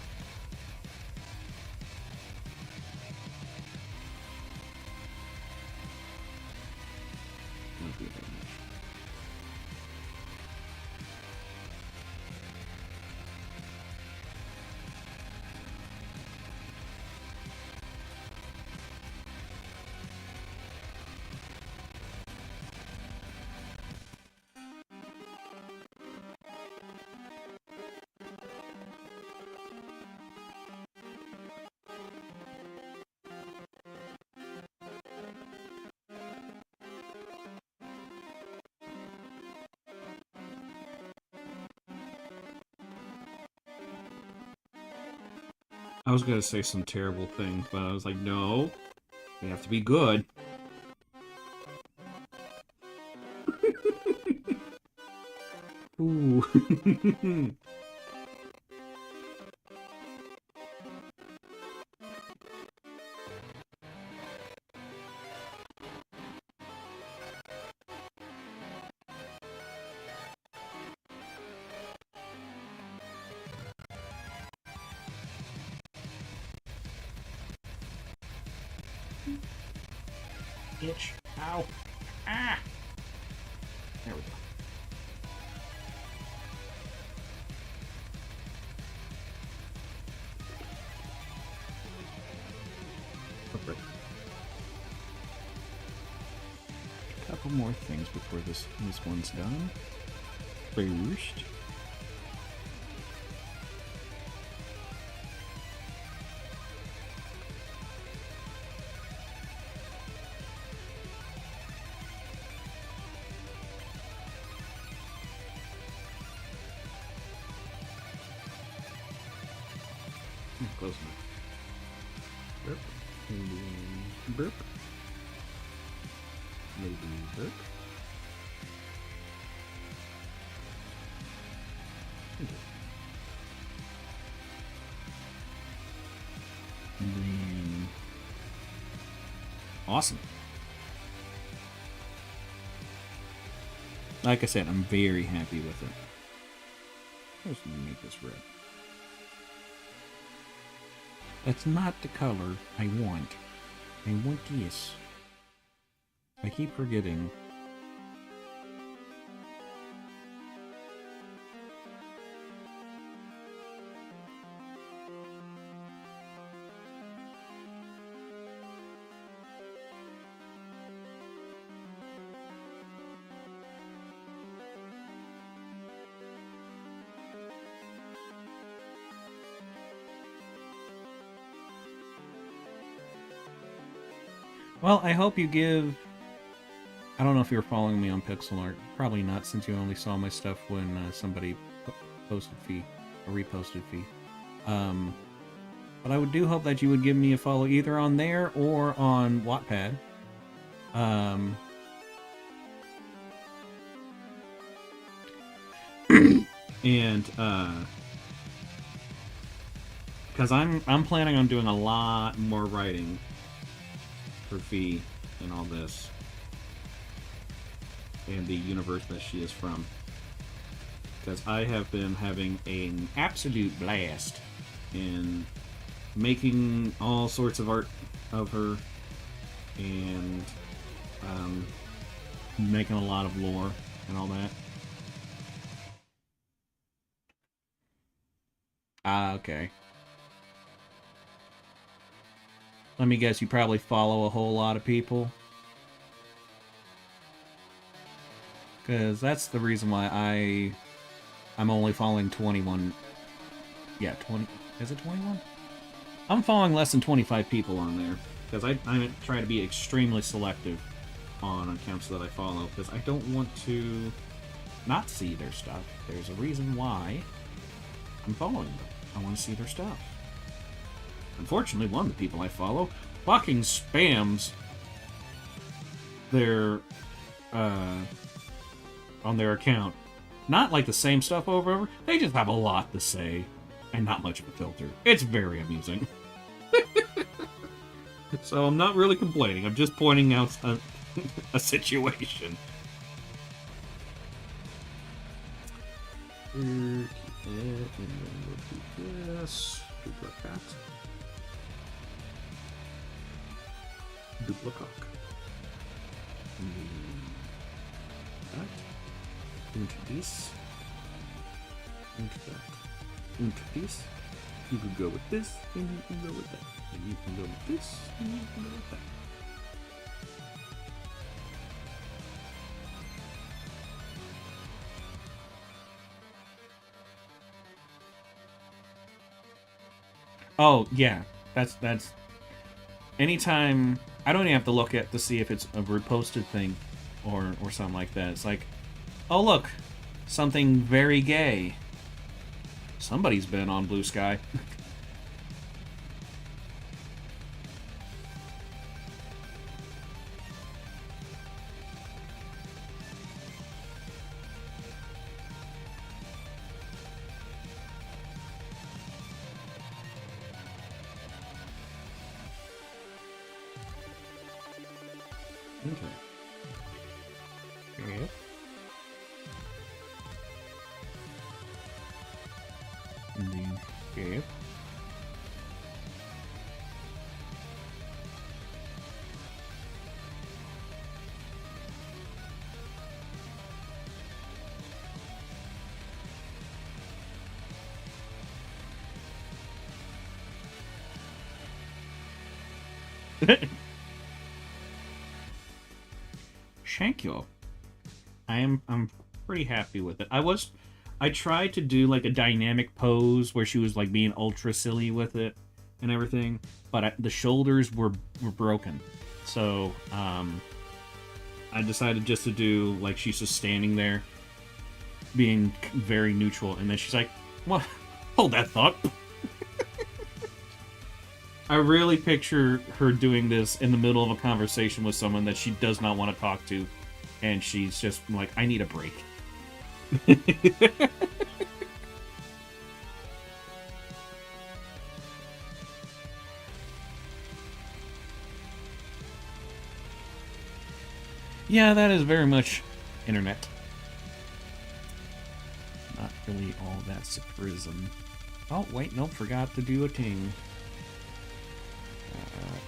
I was gonna say some terrible thing, but I was like, no, we have to be good. Ooh. Itch. Ow. Ah! There we go. Perfect. A couple more things before this one's done. First. Close enough. Burp. Maybe burp. Maybe burp. Okay. And then... Awesome. Like I said, I'm very happy with it. Let's make this red. That's not the color I want. I want this. I keep forgetting. Well, I hope you give... I don't know if you were following me on Pixel Art. Probably not, since you only saw my stuff when somebody posted Phee, or reposted Phee. But I do hope that you would give me a follow either on there or on Wattpad. And because I'm planning on doing a lot more writing for Phee and all this, and the universe that she is from. Because I have been having an absolute blast in making all sorts of art of her, and making a lot of lore and all that. Ah, okay. Let me guess, you probably follow a whole lot of people. Because that's the reason why I'm only following 21. Yeah, 20. Is it 21? I'm following less than 25 people on there. Because I try to be extremely selective on accounts that I follow. Because I don't want to not see their stuff. There's a reason why I'm following them. I want to see their stuff. Unfortunately, one of the people I follow fucking spams their on their account. Not like the same stuff over and over. They just have a lot to say and not much of a filter. It's very amusing. So I'm not really complaining. I'm just pointing out a situation. Keep it, and then we'll do this. Duplicate. Duplicock. That. Und dies. Und that. Und dies. You can go with this, and you can go with that. And you can go with this, and you can go with that. Oh, yeah. That's... Anytime... I don't even have to look at to see if it's a reposted thing or something like that. It's like, oh, look. Something very gay. Somebody's been on Blue Sky. Okay. Yep. Indeed. Yep. Thank you. I'm pretty happy with it. I tried to do like a dynamic pose where she was like being ultra silly with it and everything, but the shoulders were broken. So I decided just to do like she's just standing there being very neutral, and then she's like, "What? Hold that thought." I really picture her doing this in the middle of a conversation with someone that she does not want to talk to, and she's just like, I need a break. Yeah, that is very much internet. Not really all that surprising. Oh, wait, nope, forgot to do a thing.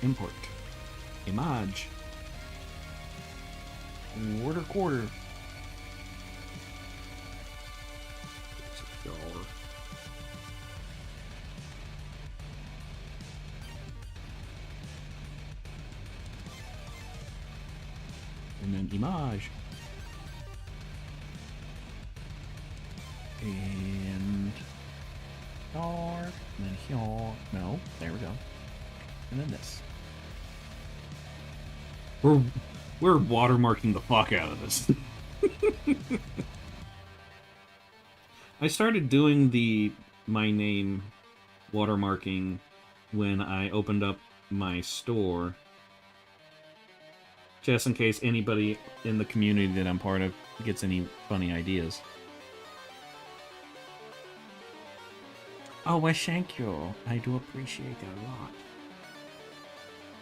Import. Image. Quarter. And then image. And here. And then here. No, there we go. And then this. We're we're watermarking the fuck out of this. I started doing the my name watermarking when I opened up my store, just in case anybody in the community that I'm part of gets any funny ideas. Oh, well, thank you. I do appreciate that a lot.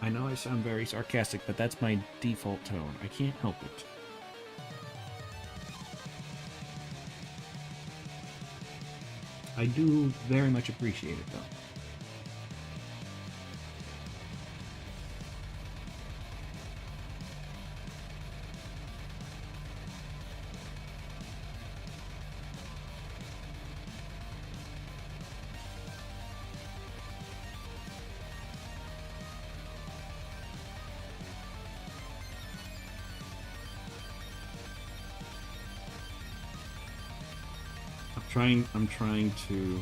I know I sound very sarcastic, but that's my default tone. I can't help it. I do very much appreciate it, though. I'm trying to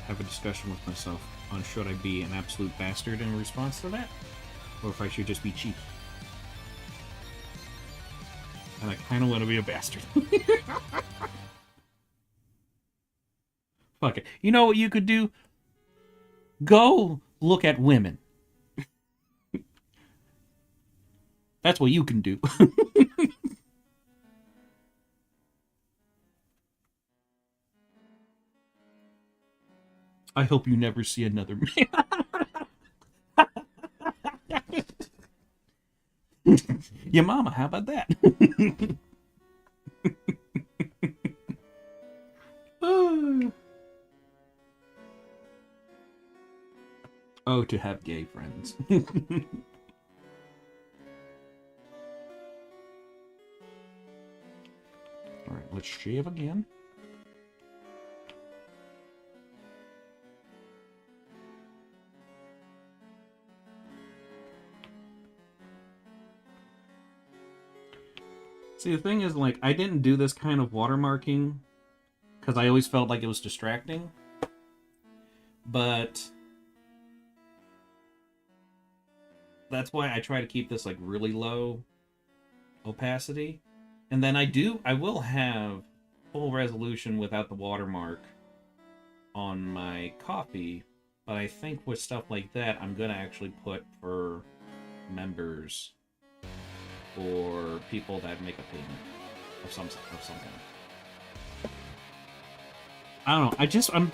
have a discussion with myself on should I be an absolute bastard in response to that, or if I should just be cheap. And I kind of want to be a bastard. Fuck it. You know what you could do? Go look at women. That's what you can do. I hope you never see another man. Your mama, how about that? Oh, to have gay friends. Alright, let's shave again. See, the thing is, like, I didn't do this kind of watermarking because I always felt like it was distracting. But that's why I try to keep this, like, really low opacity. And then I will have full resolution without the watermark on my copy. But I think with stuff like that, I'm going to actually put for members or people that make a payment of some kind. I don't know. I'm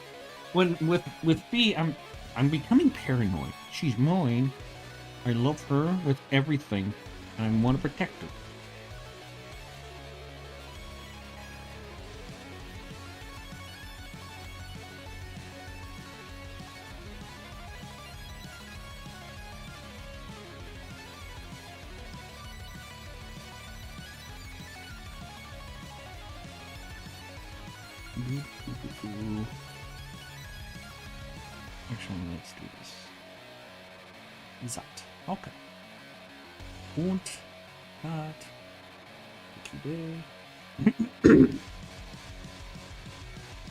when with Phee, I'm becoming paranoid. She's mine. I love her with everything, and I want to protect her. Actually, let's do this. That. Okay. Und hat.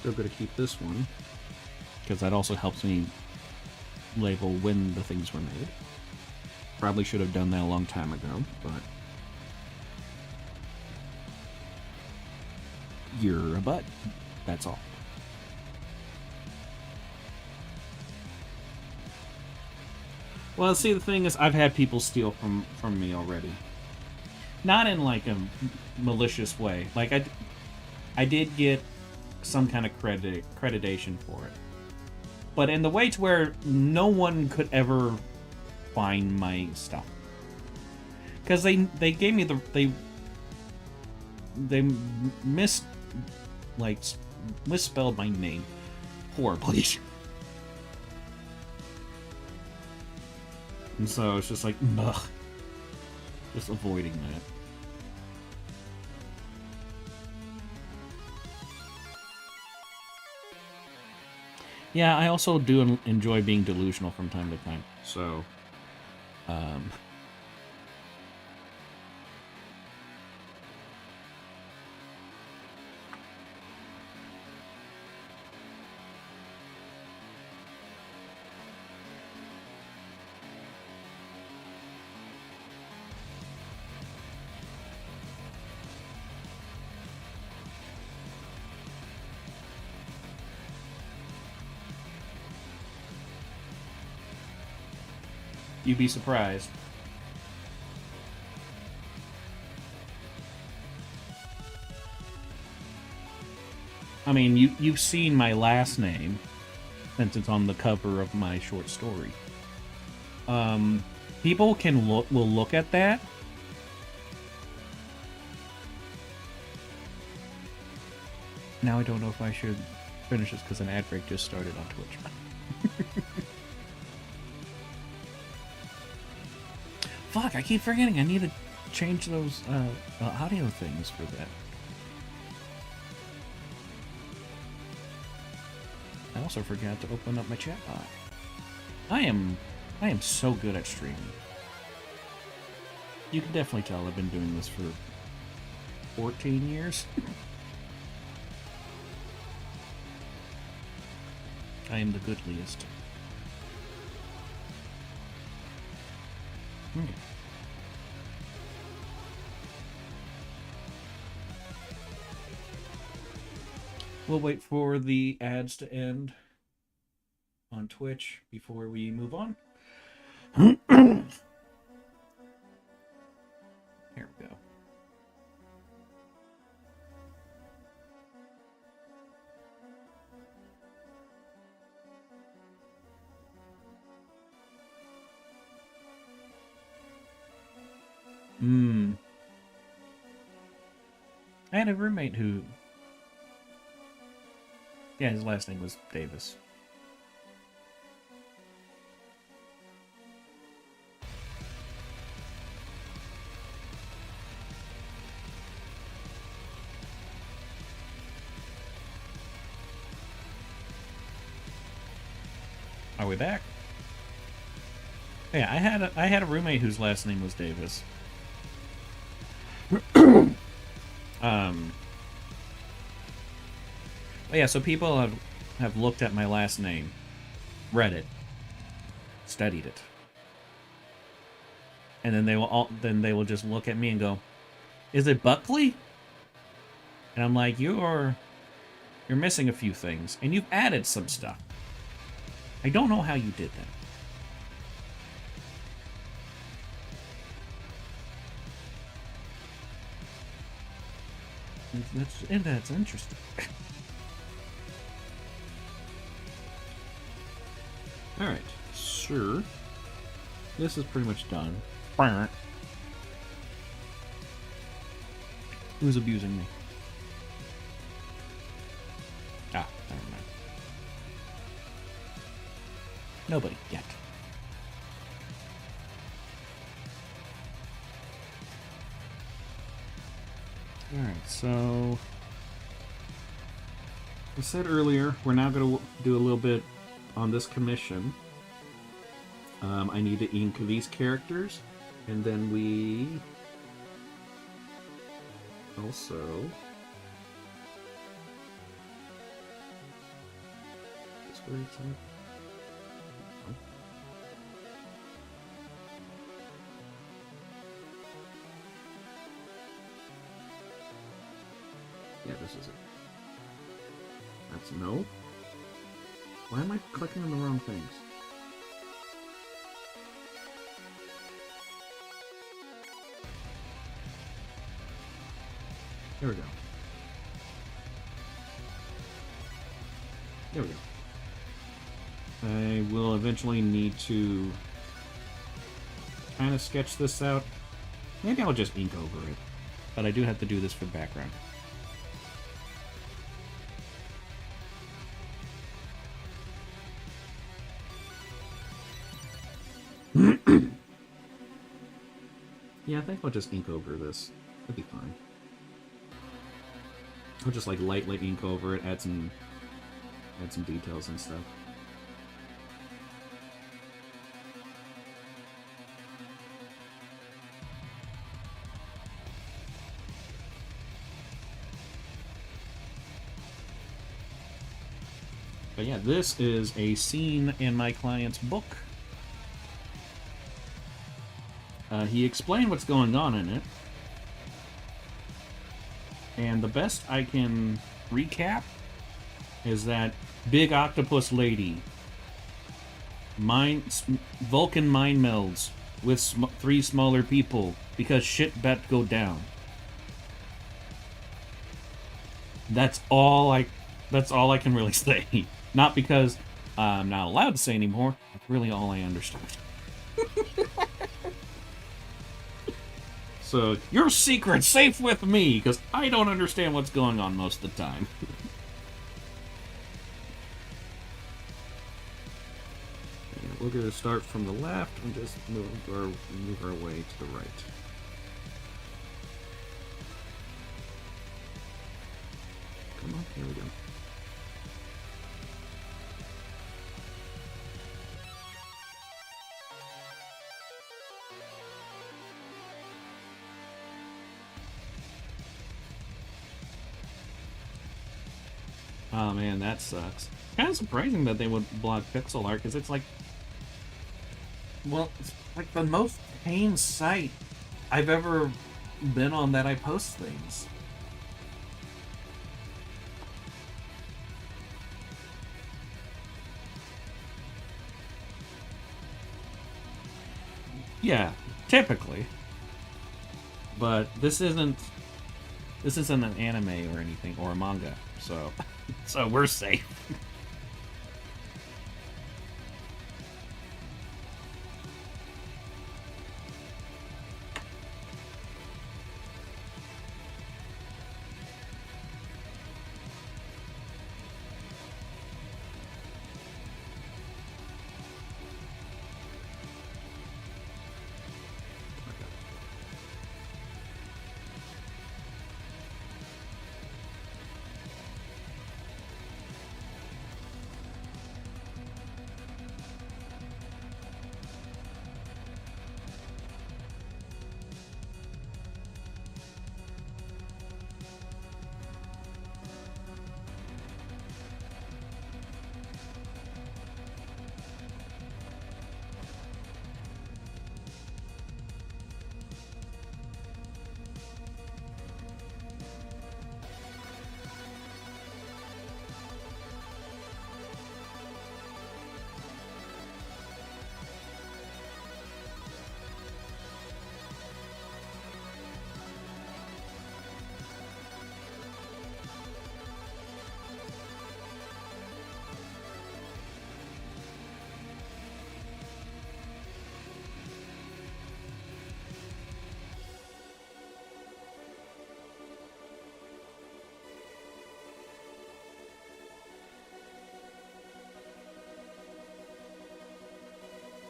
Still gonna keep this one because that also helps me label when the things were made. Probably should have done that a long time ago, but you're a butt. That's all. Well, see, the thing is, I've had people steal from me already. Not in like a malicious way. Like I did get some kind of creditation for it, but in the way to where no one could ever find my stuff because they gave me they misspelled my name horribly. And so it's just like, ugh. Just avoiding that. Yeah, I also do enjoy being delusional from time to time. So, You'd be surprised. I mean, you've seen my last name, since it's on the cover of my short story. People will look at that. Now I don't know if I should finish this because an ad break just started on Twitch. Fuck, I keep forgetting. I need to change those audio things for that. I also forgot to open up my chat bot. I am so good at streaming. You can definitely tell I've been doing this for 14 years. I am the goodliest. We'll wait for the ads to end on Twitch before we move on. Here we go. I had a roommate who... Yeah, his last name was Davis. Are we back? Yeah, I had a roommate whose last name was Davis. Yeah, so people have looked at my last name, read it, studied it, and then they will just look at me and go, "Is it Buckley?" And I'm like, "You're missing a few things, and you've added some stuff. I don't know how you did that." That's interesting. Alright, sure. This is pretty much done. Who's abusing me? Ah, never mind. Nobody yet. Alright, so... I said earlier, we're now going to do a little bit on this commission. I need to ink these characters, and then we also is where it's at. Oh. Yeah, this is it. That's no. Why am I clicking on the wrong things? There we go. There we go. I will eventually need to kind of sketch this out. Maybe I'll just ink over it. But I do have to do this for the background. Yeah, I think I'll just ink over this. That'd be fine. I'll just like lightly ink over it, add some details and stuff. But yeah, this is a scene in my client's book. He explained what's going on in it. And the best I can recap is that big octopus lady Vulcan mind melds with three smaller people because shit bet go down. That's all I. That's all I can really say. Not because I'm not allowed to say anymore. That's really all I understood. So your secret's safe with me because I don't understand what's going on most of the time. And we're gonna start from the left and just move our way to the right. Come on, here we go. Oh man, that sucks. Kind of surprising that they would block pixel art because it's like, well, it's like the most tame site I've ever been on that I post things. Yeah, typically. But this isn't an anime or anything or a manga, so so we're safe.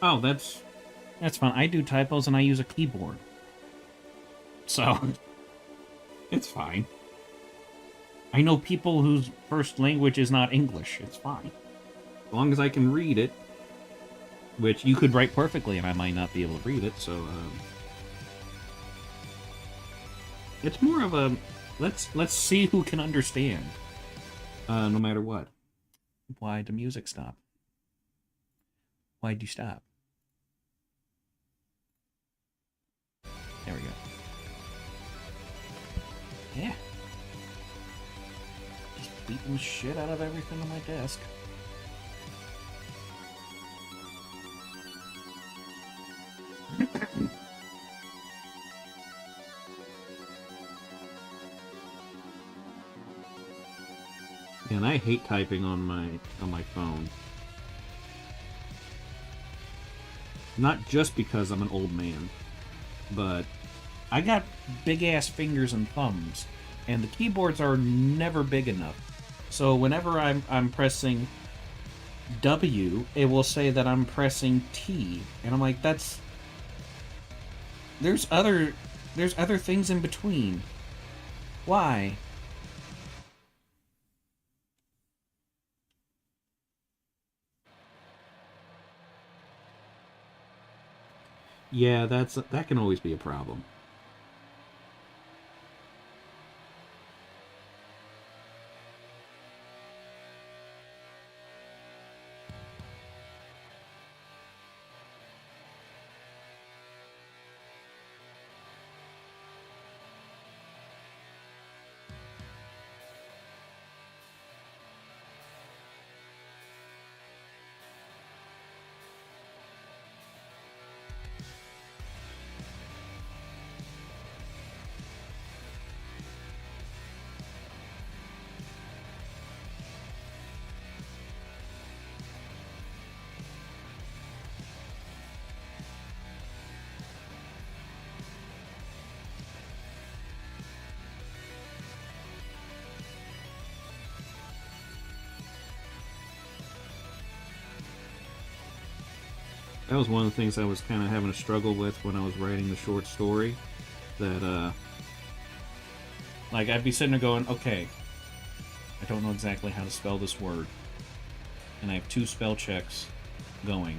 Oh, that's fine. I do typos and I use a keyboard. So it's fine. I know people whose first language is not English. It's fine. As long as I can read it, which you could write perfectly and I might not be able to read it, so it's more of a let's see who can understand. No matter what. Why'd the music stop? Why'd you stop? There we go. Yeah. Just beating the shit out of everything on my desk. And I hate typing on my phone. Not just because I'm an old man, but I got big ass fingers and thumbs, and the keyboards are never big enough. So whenever I'm pressing W, it will say that I'm pressing T, and I'm like, there's other things in between. Why? Yeah, that can always be a problem. That was one of the things I was kind of having a struggle with when I was writing the short story. That, like, I'd be sitting there going, okay, I don't know exactly how to spell this word. And I have 2 spell checks going,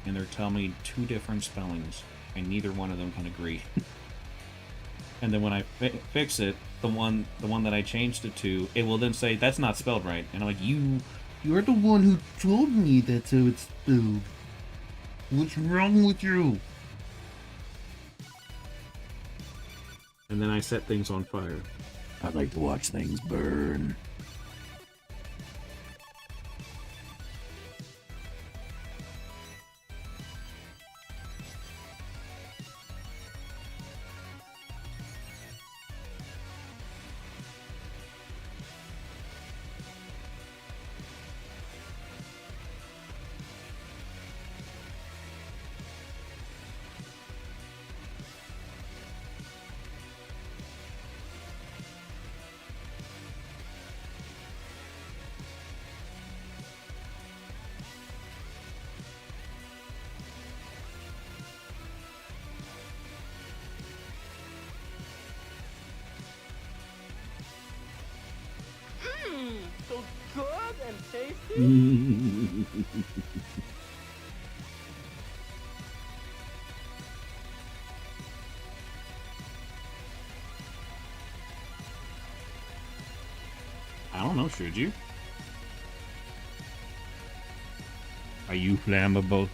and they're telling me 2 different spellings, and neither one of them can agree. And then when I fix it, the one that I changed it to, it will then say, that's not spelled right. And I'm like, you're the one who told me that's how it's spelled. What's wrong with you? And then I set things on fire. I like to watch things burn. So good and tasty. I don't know, should you? Are you flammable?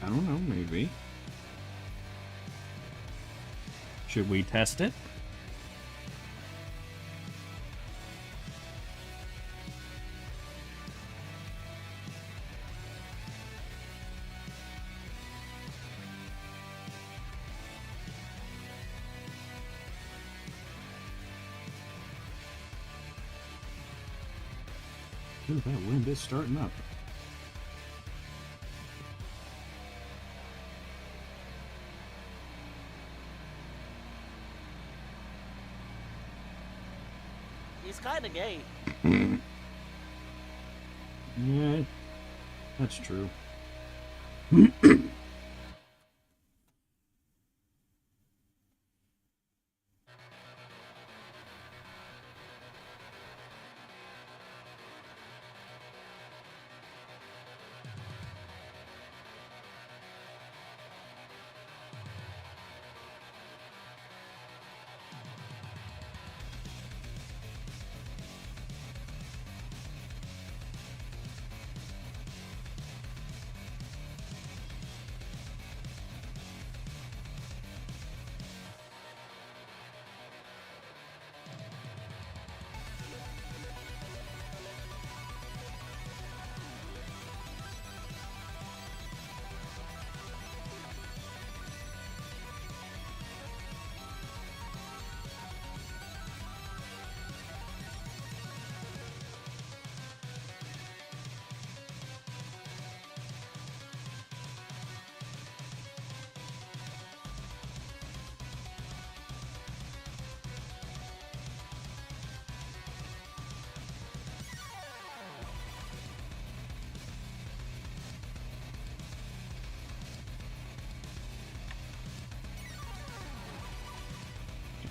I don't know, maybe. Should we test it? Ooh, that wind is starting up. He's kinda gay. Yeah, that's true.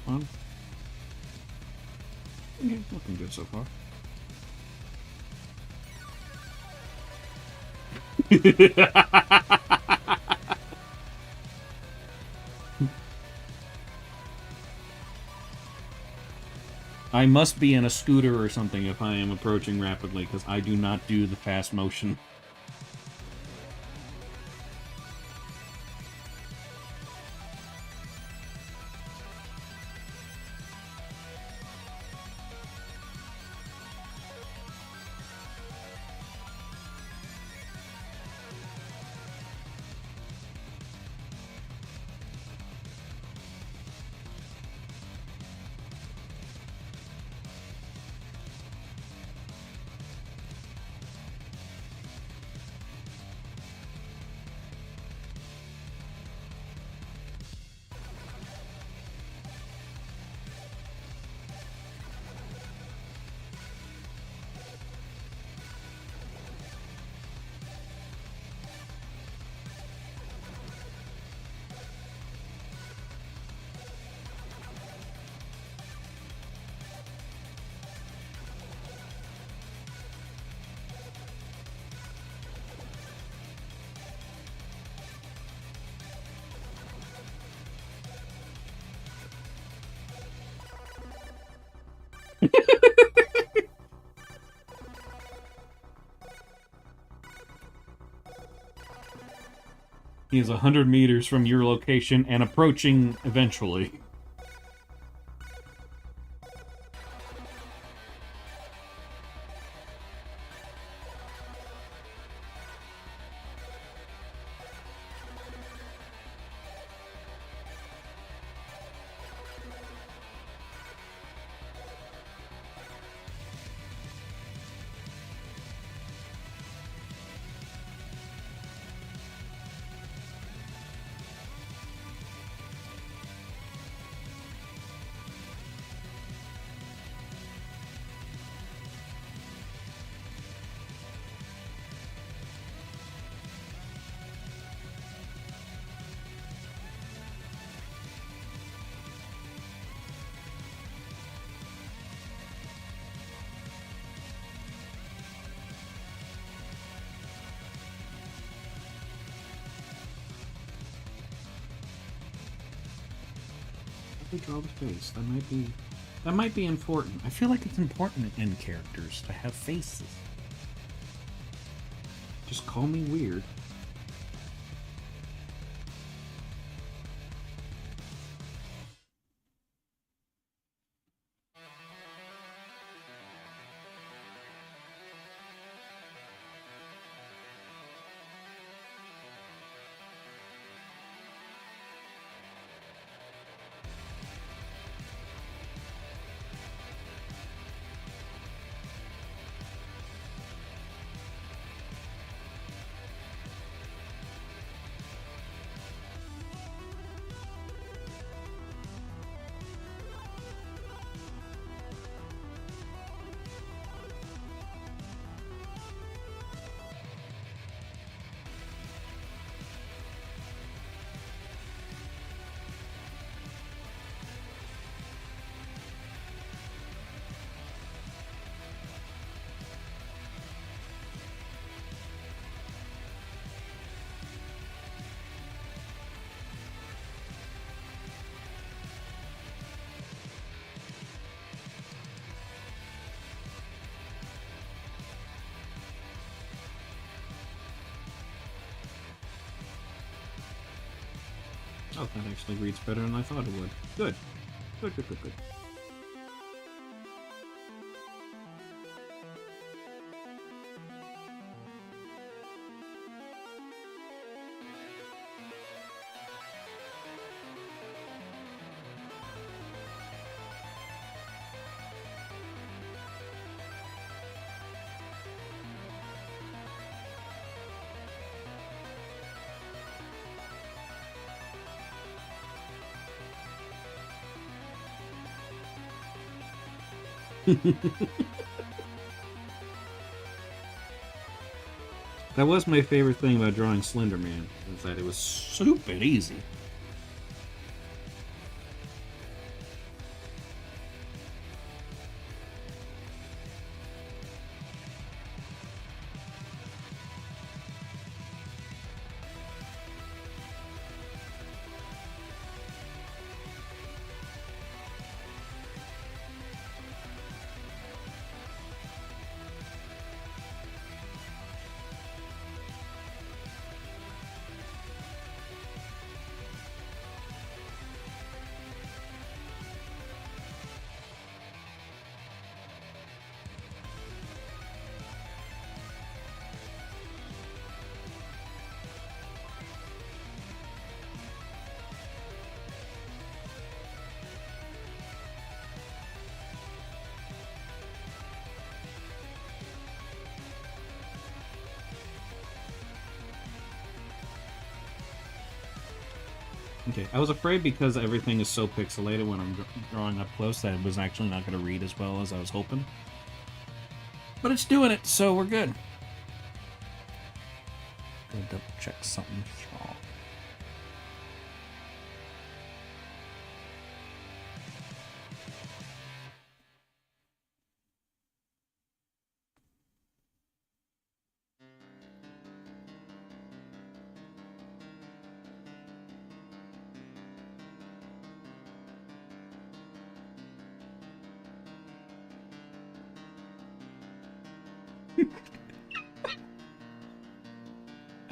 Fun. Yeah, looking good so far. I must be in a scooter or something if I am approaching rapidly, because I do not do the fast motion. He is 100 meters from your location and approaching eventually. They draw the face. That might be important. I feel like it's important in characters to have faces. Just call me weird. Oh, that actually reads better than I thought it would. Good. Good, good, good, good. That was my favorite thing about drawing Slender Man, is that it was stupid easy. Okay, I was afraid because everything is so pixelated when I'm drawing up close that it was actually not going to read as well as I was hoping. But it's doing it, so we're good. Gotta double check something wrong.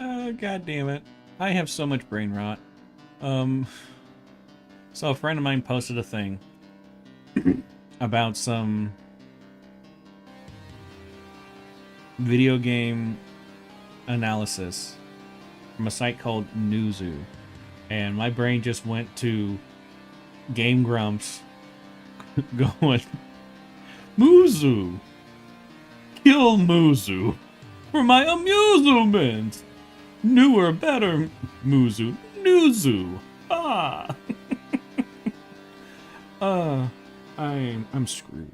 Oh, God damn it. I have so much brain rot. So a friend of mine posted a thing about some video game analysis from a site called Newzoo. And my brain just went to Game Grumps going, Muzu! Kill Muzu! For my amusement! Newer, better Muzu. Newzoo! Ah! I'm screwed.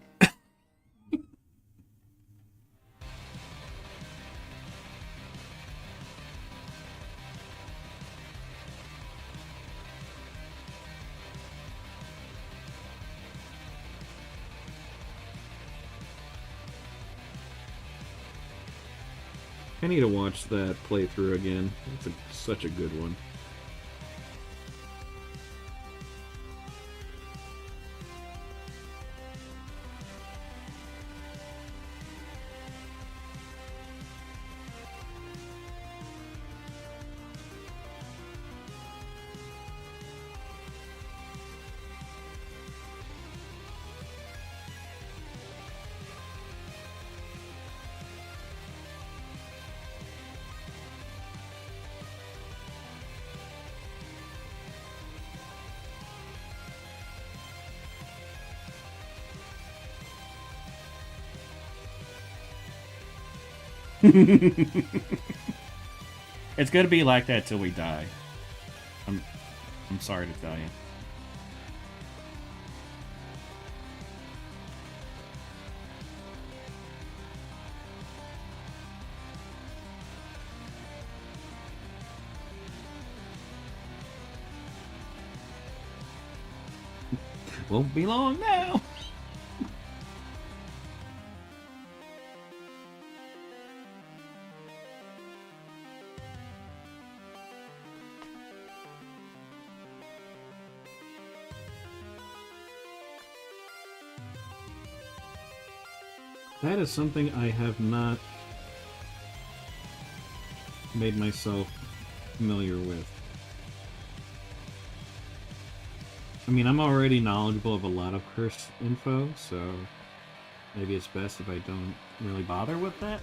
I need to watch that playthrough again. It's such a good one. It's gonna be like that till we die. I'm sorry to tell you. Won't be long now. That is something I have not made myself familiar with. I mean, I'm already knowledgeable of a lot of curse info, so maybe it's best if I don't really bother with that.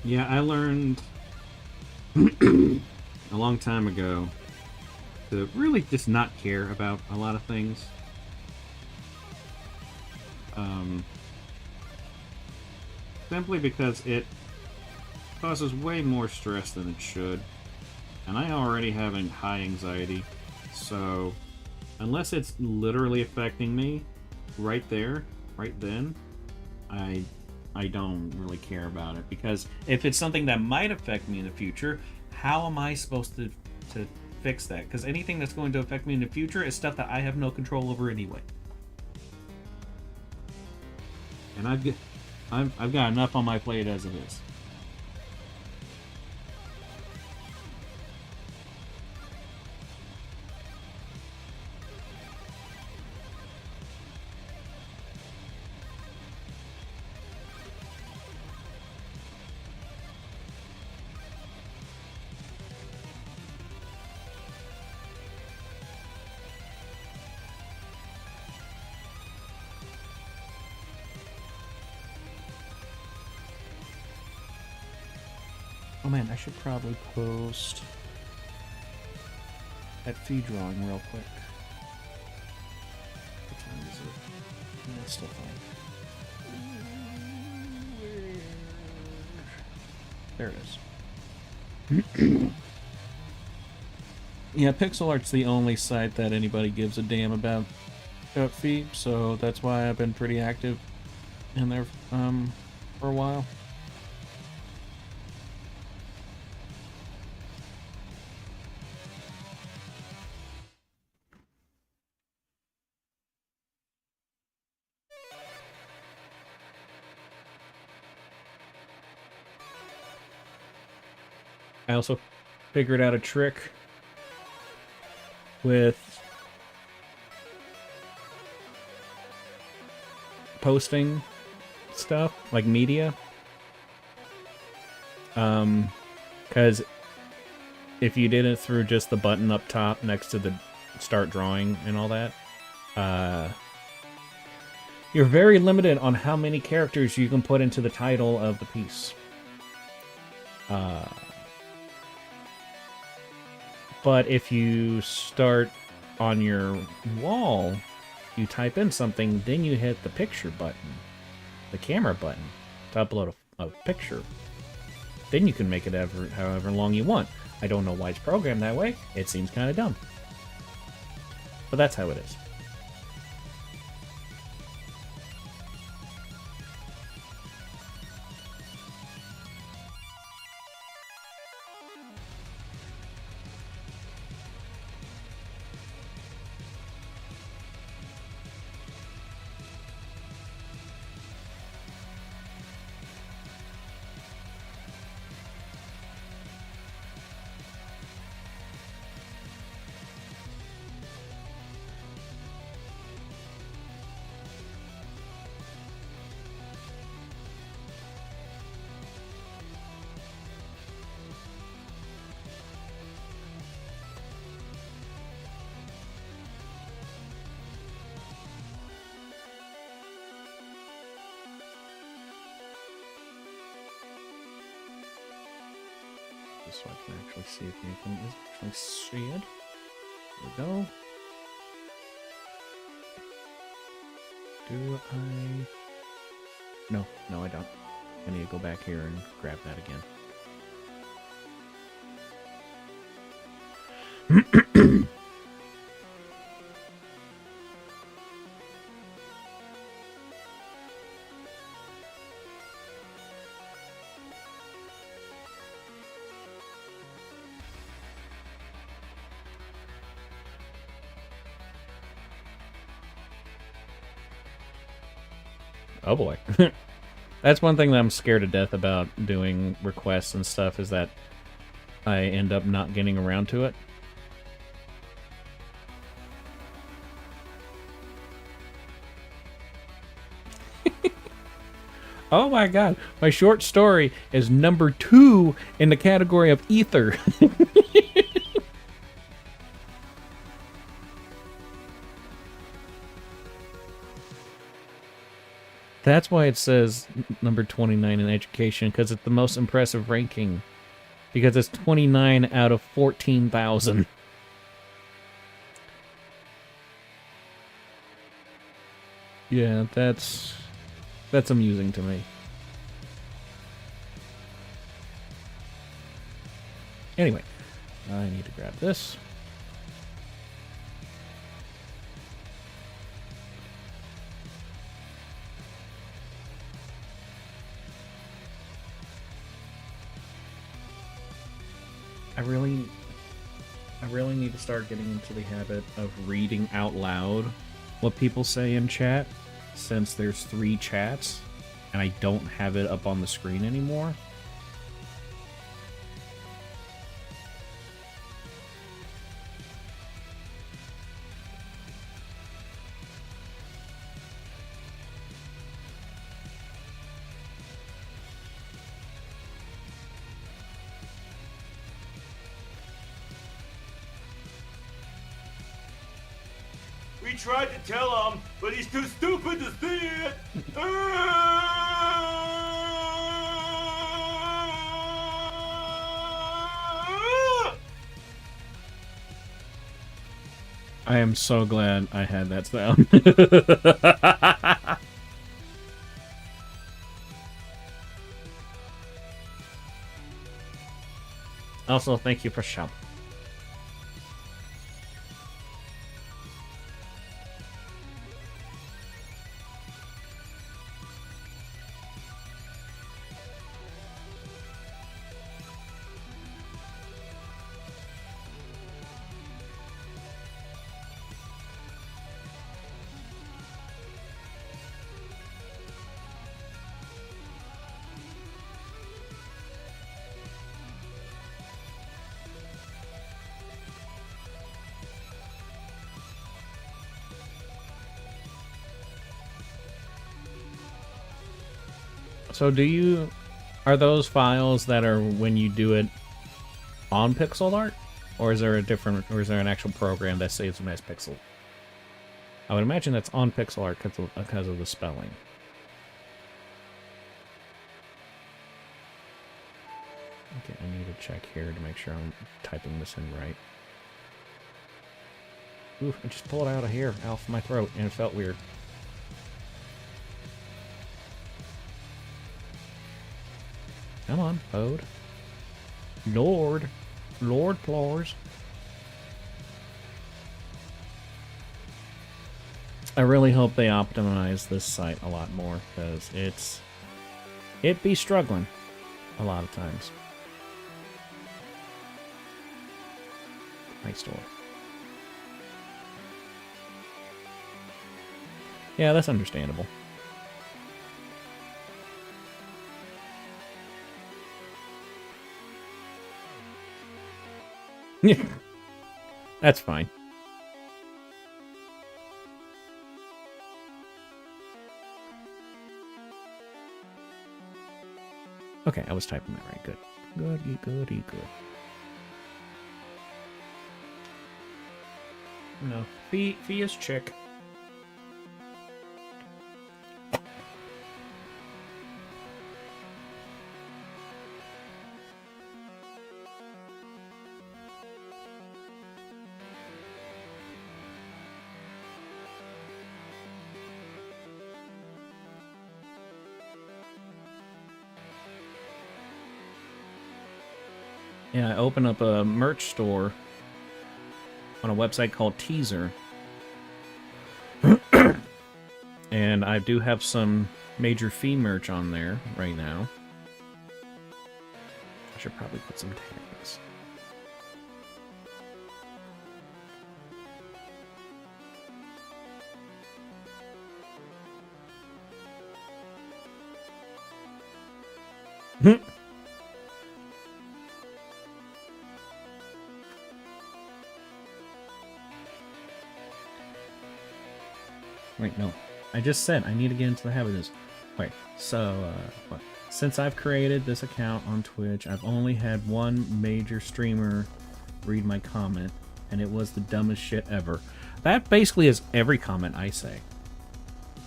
Yeah, I learned a long time ago to really just not care about a lot of things. Simply because it causes way more stress than it should. And I already have a high anxiety, so unless it's literally affecting me right there, right then, I don't really care about it. Because if it's something that might affect me in the future, how am I supposed to fix that? Because anything that's going to affect me in the future is stuff that I have no control over anyway. And I've got enough on my plate as it is. Oh man, I should probably post that Phee drawing real quick. What time is it? Yeah, it's still fine. There it is. Yeah, Pixel Art's the only site that anybody gives a damn about Phee, so that's why I've been pretty active in there for a while. I also figured out a trick with posting stuff, like media. Because if you did it through just the button up top next to the start drawing and all that, you're very limited on how many characters you can put into the title of the piece. But if you start on your wall, you type in something, then you hit the picture button, the camera button, to upload a picture. Then you can make it however long you want. I don't know why it's programmed that way. It seems kind of dumb. But that's how it is. So I can actually see if anything is actually shared. There we go. Do I... No, I don't. I need to go back here and grab that again. Oh boy. That's one thing that I'm scared to death about doing requests and stuff, is that I end up not getting around to it. Oh my god, my short story is number 2 in the category of Ether. That's why it says number 29 in education, because it's the most impressive ranking. Because it's 29 out of 14,000. Yeah, that's amusing to me. Anyway, I need to grab this. I really need to start getting into the habit of reading out loud what people say in chat, since there's 3 chats and I don't have it up on the screen anymore. We tried to tell him, but he's too stupid to see it. I am so glad I had that sound. Also, thank you for shouting. So are those files that are when you do it on pixel art? Or is there an actual program that saves them as pixel? I would imagine that's on pixel art because of the spelling. Okay, I need to check here to make sure I'm typing this in right. Ooh, I just pulled it out of here, off my throat, and it felt weird. Come on, Ode. Lord Plars. I really hope they optimize this site a lot more, because it be struggling a lot of times. Nice door. Yeah, that's understandable. That's fine. Okay, I was typing that right. Good. Goody. No. Phee is chick. Yeah, I opened up a merch store on a website called Teaser. And I do have some major Phee merch on there right now. I should probably put some tags. Wait, no. I just said I need to get into the habit of this. Wait, so, what? Since I've created this account on Twitch, I've only had one major streamer read my comment, and it was the dumbest shit ever. That basically is every comment I say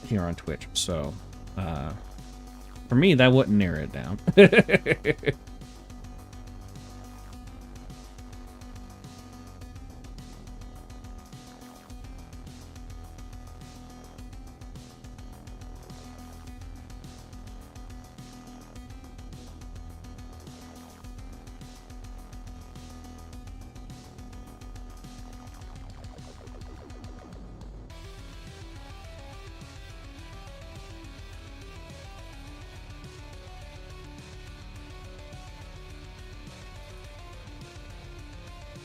here on Twitch, so, for me, that wouldn't narrow it down.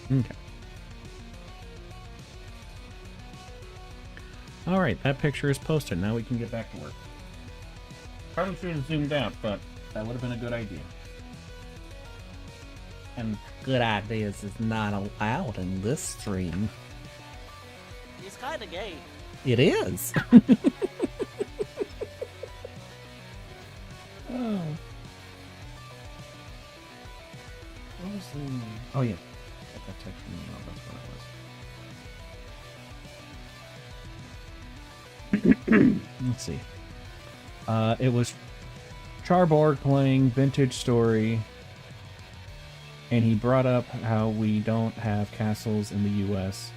Okay. Alright, that picture is posted. Now we can get back to work. Probably should have zoomed out, but that would have been a good idea. And good ideas is not allowed in this stream. He's kinda gay. It is. Oh. What was the... Oh, yeah. That text from email, that's what it was. Let's see. It was Charborg playing Vintage Story, and he brought up how we don't have castles in the U.S.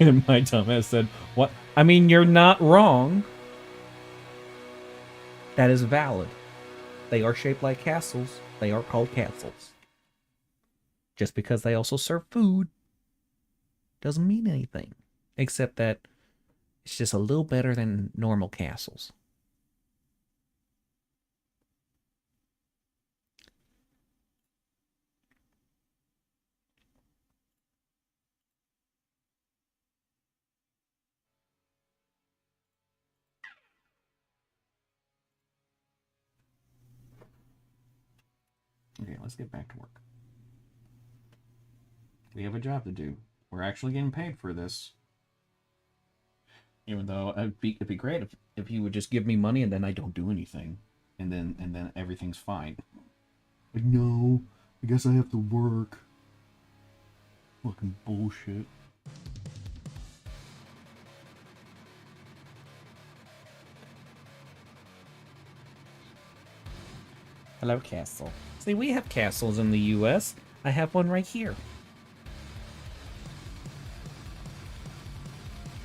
And my dumbass said, "What? I mean, you're not wrong. That is valid. They are shaped like castles. They are called castles. Just because they also serve food doesn't mean anything. Except that it's just a little better than normal castles." Okay, let's get back to work. We have a job to do. We're actually getting paid for this. Even though it'd be great if you would just give me money and then I don't do anything. And then everything's fine. Like, no, I guess I have to work. Fucking bullshit. Hello, castle. See, we have castles in the US. I have one right here.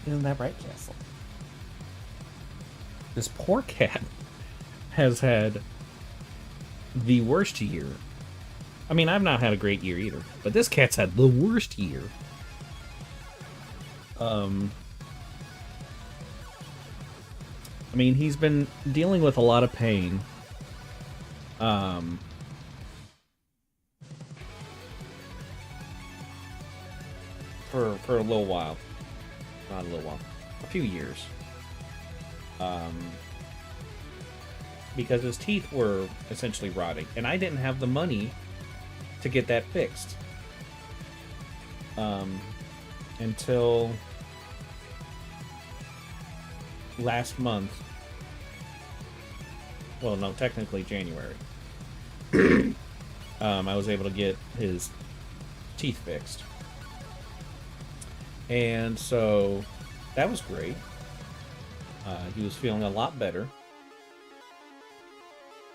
Isn't that right, castle? This poor cat has had the worst year. I mean, I've not had a great year either, but this cat's had the worst year. I mean, he's been dealing with a lot of pain. For a little while. Not a little while. A few years. Because his teeth were essentially rotting, and I didn't have the money to get that fixed. Until last month. Well, no, technically January. I was able to get his teeth fixed. And so that was great. He was feeling a lot better.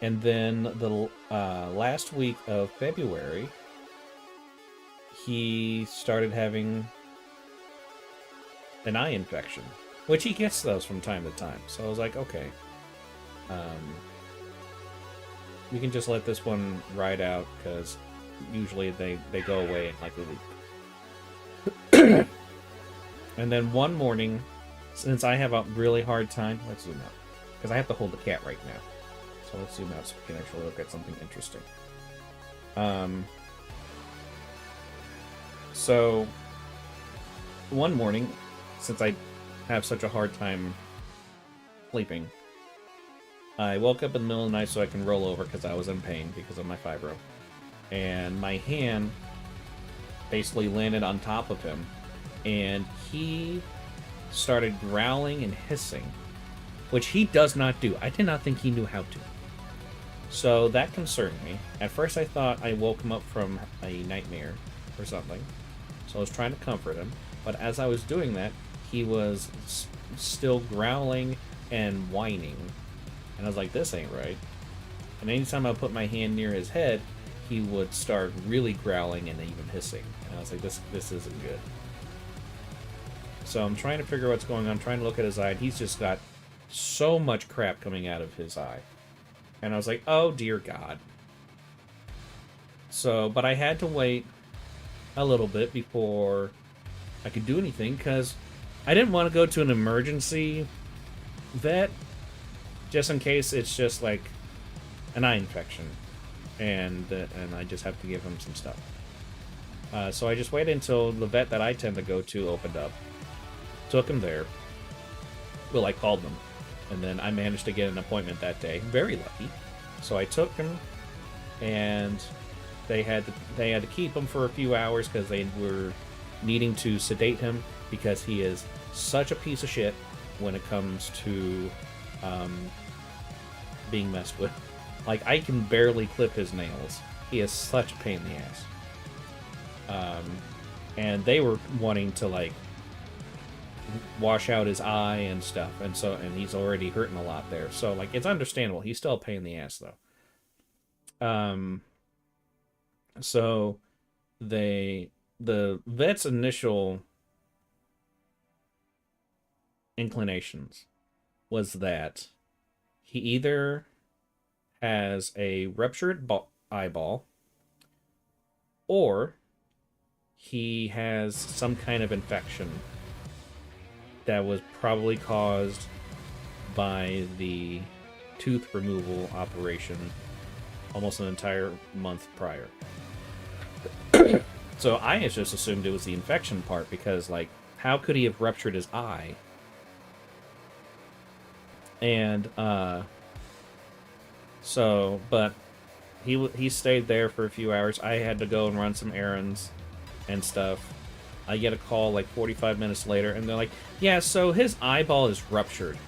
And then the last week of February, he started having an eye infection, which he gets those from time to time. So I was like, okay, we can just let this one ride out, because usually they go away in like a week. And then one morning, since I have a really hard time, let's zoom out, because I have to hold the cat right now. So let's zoom out so we can actually look at something interesting. So one morning, since I have such a hard time sleeping, I woke up in the middle of the night so I can roll over because I was in pain because of my fibro. And my hand basically landed on top of him, and he started growling and hissing, which he does not do. I did not think he knew how to. So that concerned me. At first I thought I woke him up from a nightmare or something. So I was trying to comfort him. But as I was doing that, he was still growling and whining. And I was like, this ain't right. And anytime I put my hand near his head, he would start really growling and even hissing. And I was like, this isn't good. So I'm trying to figure out what's going on. I'm trying to look at his eye, and he's just got so much crap coming out of his eye. And I was like, oh dear God. So, but I had to wait a little bit before I could do anything, because I didn't want to go to an emergency vet just in case it's just like an eye infection, and I just have to give him some stuff. So I just waited until the vet that I tend to go to opened up, took him there. Well, I called them, and then I managed to get an appointment that day. Very lucky. So I took him, and they had to keep him for a few hours because they were needing to sedate him, because he is such a piece of shit when it comes to being messed with. Like, I can barely clip his nails. He is such a pain in the ass. And they were wanting to, like, wash out his eye and stuff, and he's already hurting a lot there. So, like, it's understandable. He's still a pain in the ass, though. So the vet's initial inclinations was that he either has a ruptured eyeball, or he has some kind of infection that was probably caused by the tooth removal operation almost an entire month prior. So I just assumed it was the infection part, because, like, how could he have ruptured his eye? And, but he stayed there for a few hours. I had to go and run some errands and stuff. I get a call like 45 minutes later, and they're like, yeah, so his eyeball is ruptured.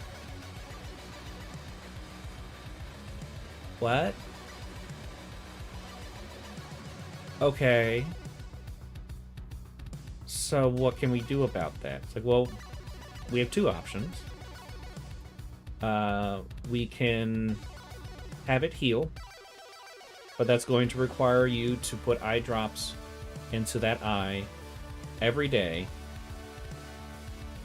What? Okay. So what can we do about that? It's like, well, we have two options. We can have it heal, but that's going to require you to put eye drops into that eye every day,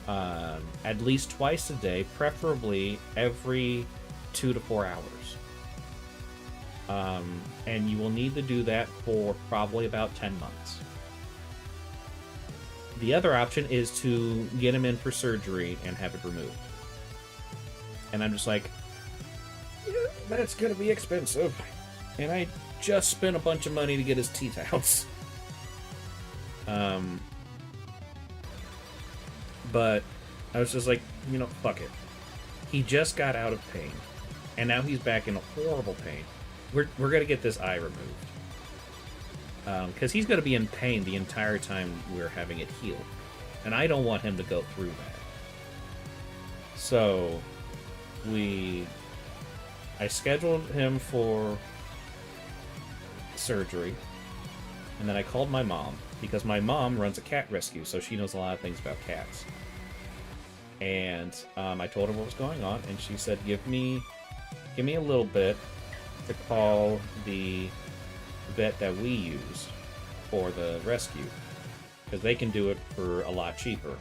at least twice a day, preferably every 2 to 4 hours. And you will need to do that for probably about 10 months. The other option is to get him in for surgery and have it removed. And I'm just like, yeah, that's gonna be expensive. And I just spent a bunch of money to get his teeth out. But I was just like, fuck it. He just got out of pain, and now he's back in a horrible pain. We're gonna get this eye removed, because he's gonna be in pain the entire time we're having it healed, and I don't want him to go through that. So I scheduled him for surgery, and then I called my mom, because my mom runs a cat rescue, so she knows a lot of things about cats. And I told her what was going on, and she said, give me a little bit to call the vet that we use for the rescue, because they can do it for a lot cheaper.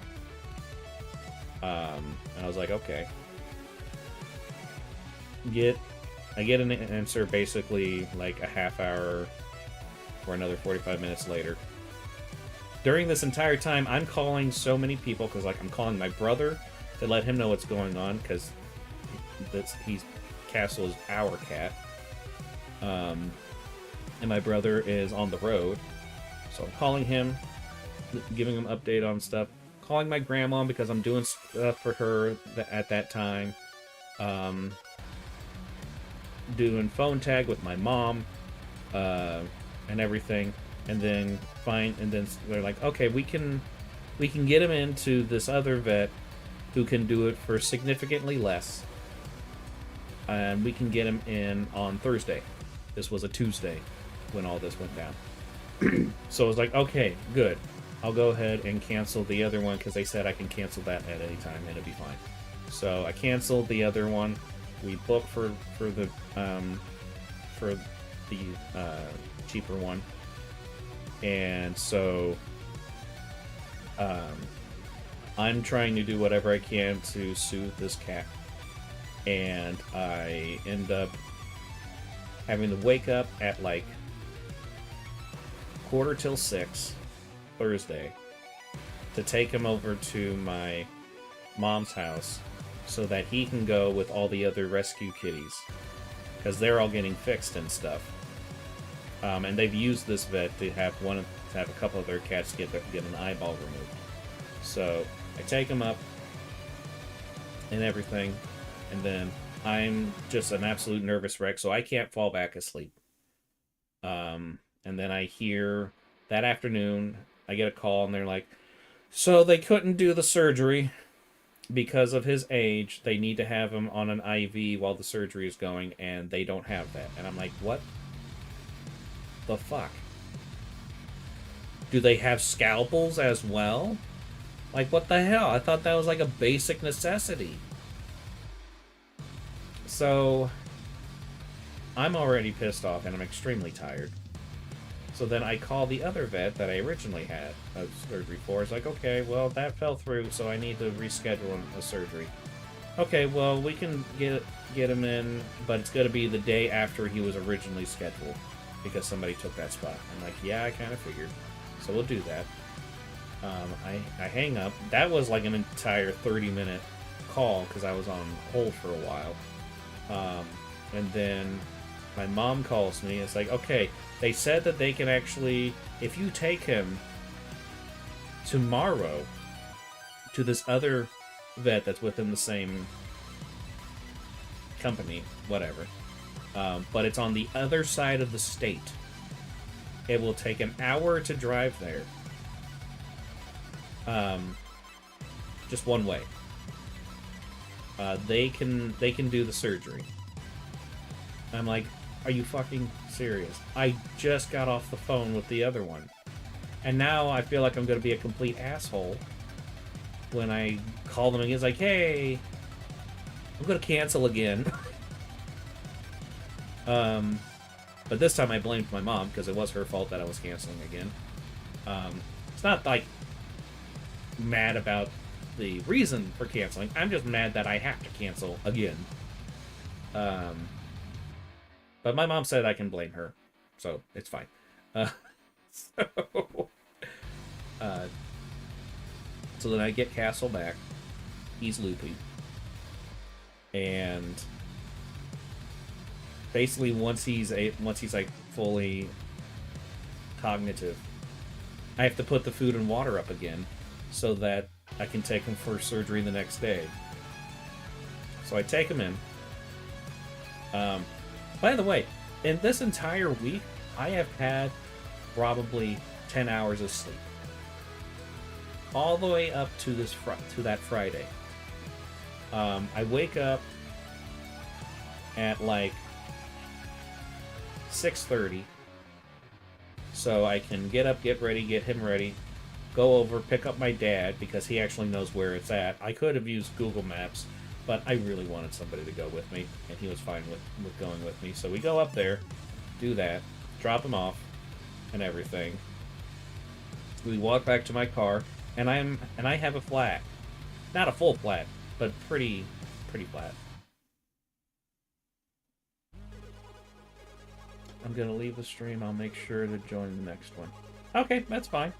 And I was like, okay. I get an answer basically like a half hour or another 45 minutes later. During this entire time, I'm calling so many people, because I'm calling my brother to let him know what's going on, because Castle is our cat. And my brother is on the road, so I'm calling him, giving him update on stuff. Calling my grandma, because I'm doing stuff for her at that time. Doing phone tag with my mom, and everything. And then they're like, okay, we can get him into this other vet who can do it for significantly less, and we can get him in on Thursday. This was a Tuesday when all this went down. So I was like, okay, good. I'll go ahead and cancel the other one, because they said I can cancel that at any time and it'll be fine. So I canceled the other one. We booked for the cheaper one. And so I'm trying to do whatever I can to soothe this cat. And I end up having to wake up at like 5:45 Thursday to take him over to my mom's house so that he can go with all the other rescue kitties, because they're all getting fixed and stuff. And they've used this vet to have a couple of their cats get an eyeball removed. So I take him up and everything, and then I'm just an absolute nervous wreck, so I can't fall back asleep. And then I hear that afternoon, I get a call, and they're like, so they couldn't do the surgery because of his age. They need to have him on an IV while the surgery is going, and they don't have that. And I'm like, what the fuck? Do they have scalpels as well? Like, what the hell? I thought that was like a basic necessity. So I'm already pissed off, and I'm extremely tired. So then I call the other vet that I originally had a surgery for. It's like, okay, well, that fell through, so I need to reschedule a surgery. Okay, well, we can get him in, but it's going to be the day after he was originally scheduled because somebody took that spot. I'm like, yeah, I kind of figured. So we'll do that. I hang up. That was like an entire 30-minute call because I was on hold for a while. And then my mom calls me. It's like, okay, they said that they can actually, if you take him tomorrow to this other vet that's within the same company, whatever, but it's on the other side of the state. It will take an hour to drive there. Just one way. They can do the surgery. I'm like, are you fucking serious? I just got off the phone with the other one. And now I feel like I'm going to be a complete asshole when I call them again. It's like, hey, I'm going to cancel again. But this time I blamed my mom because it was her fault that I was canceling again. It's not like mad about the reason for canceling. I'm just mad that I have to cancel again. But my mom said I can blame her, so it's fine. So then I get Castle back. He's loopy. And basically once he's like fully cognitive, I have to put the food and water up again so that I can take him for surgery the next day. So I take him in. By the way, in this entire week, I have had probably 10 hours of sleep. All the way up to that Friday. I wake up at like 6:30, so I can get up, get ready, get him ready, go over, pick up my dad because he actually knows where it's at. I could have used Google Maps, but I really wanted somebody to go with me, and he was fine with going with me. So we go up there, do that, drop him off, and everything. We walk back to my car, and I have a flat, not a full flat, but pretty flat. I'm gonna leave the stream. I'll make sure to join the next one. Okay, that's fine.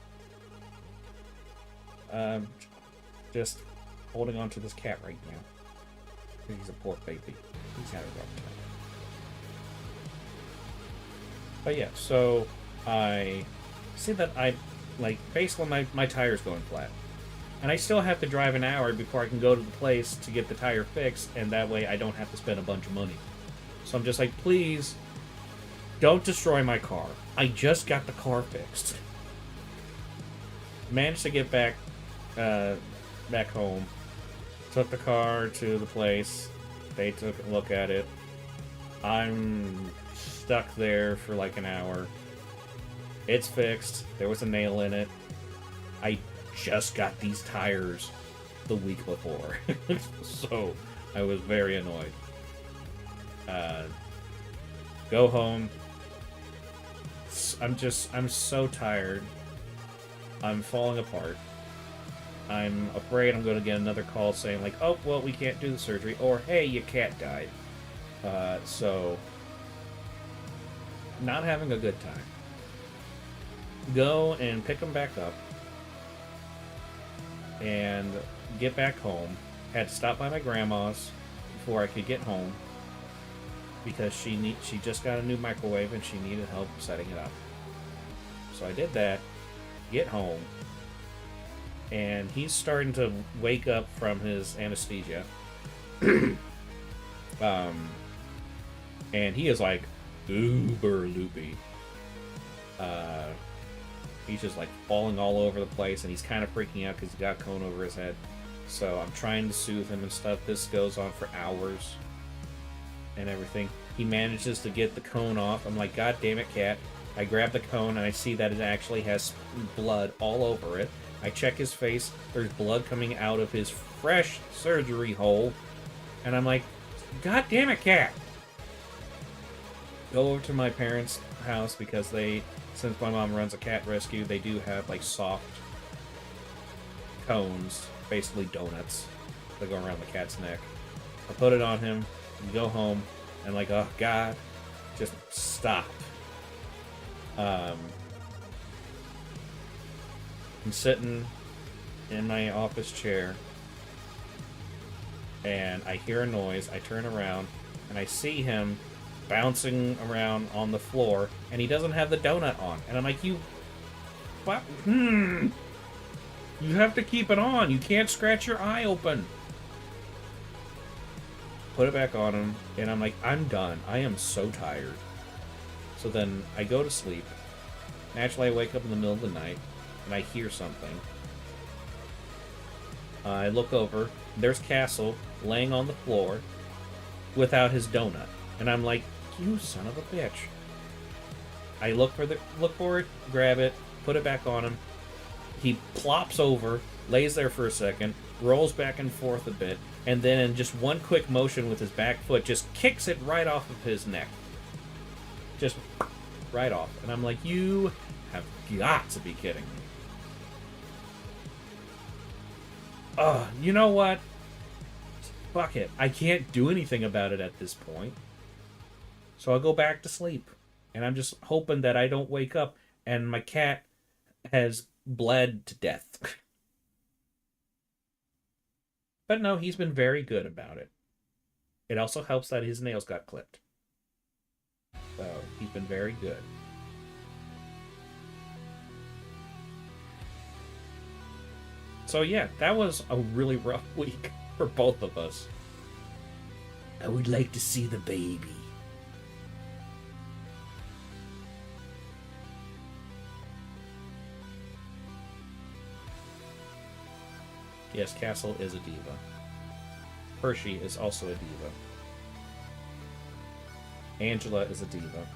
Just holding on to this cat right now. He's a poor baby. He's had a rough time. But yeah, so I see that basically my tire's going flat. And I still have to drive an hour before I can go to the place to get the tire fixed, and that way I don't have to spend a bunch of money. So I'm just like, please, don't destroy my car. I just got the car fixed. Managed to get back home. Took the car to the place. They took a look at it. I'm stuck there for like an hour. It's fixed. There was a nail in it. I just got these tires the week before. So I was very annoyed. Go home. I'm so tired. I'm falling apart. I'm afraid I'm going to get another call saying like, oh, well, we can't do the surgery, or hey, your cat died. So not having a good time. Go and pick them back up and get back home. Had to stop by my grandma's before I could get home because she just got a new microwave and she needed help setting it up. So I did that, get home, and he's starting to wake up from his anesthesia. And he is like uber loopy. He's just like falling all over the place, and he's kind of freaking out because he's got a cone over his head. So I'm trying to soothe him and stuff. This goes on for hours and everything. He manages to get the cone off. I'm like, God damn it, cat. I grab the cone and I see that it actually has blood all over it. I check his face. There's blood coming out of his fresh surgery hole. And I'm like, God damn it, cat. Go over to my parents' house because they since my mom runs a cat rescue, they do have like soft cones, basically donuts, that go around the cat's neck. I put it on him, and go home, and like, oh god, just stop. I'm sitting in my office chair, and I hear a noise. I turn around, and I see him bouncing around on the floor, and he doesn't have the donut on. And I'm like, you... what? You have to keep it on. You can't scratch your eye open. Put it back on him, and I'm like, I'm done. I am so tired. So then I go to sleep. Naturally, I wake up in the middle of the night, and I hear something. I look over. There's Castle laying on the floor without his donut. And I'm like, you son of a bitch. I look for it, grab it, put it back on him. He plops over, lays there for a second, rolls back and forth a bit, and then in just one quick motion with his back foot, just kicks it right off of his neck. Just right off. And I'm like, you have got to be kidding me. You know what? Fuck it. I can't do anything about it at this point. So I'll go back to sleep. And I'm just hoping that I don't wake up and my cat has bled to death. But no, he's been very good about it. It also helps that his nails got clipped. So he's been very good. So yeah, that was a really rough week for both of us. I would like to see the baby. Yes, Castle is a diva. Hershey is also a diva. Angela is a diva.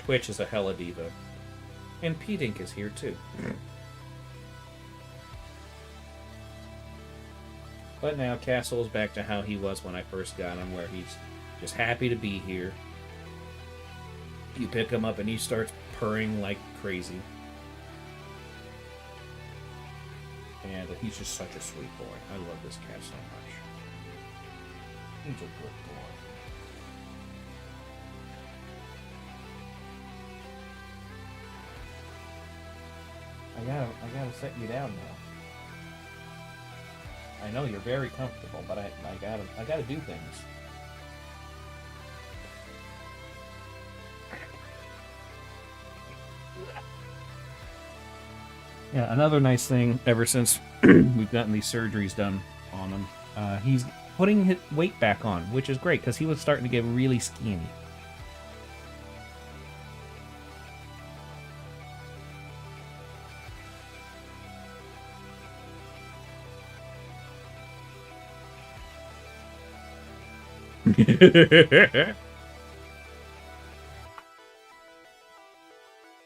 Twitch is a hella diva. And P-Dink is here too. But now Castle is back to how he was when I first got him, where he's just happy to be here. You pick him up and he starts purring like crazy. And he's just such a sweet boy. I love this cat so much. He's a good boy. I gotta set you down now. I know you're very comfortable, but I gotta do things. Yeah, another nice thing ever since we've gotten these surgeries done on him, he's putting his weight back on, which is great because he was starting to get really skinny.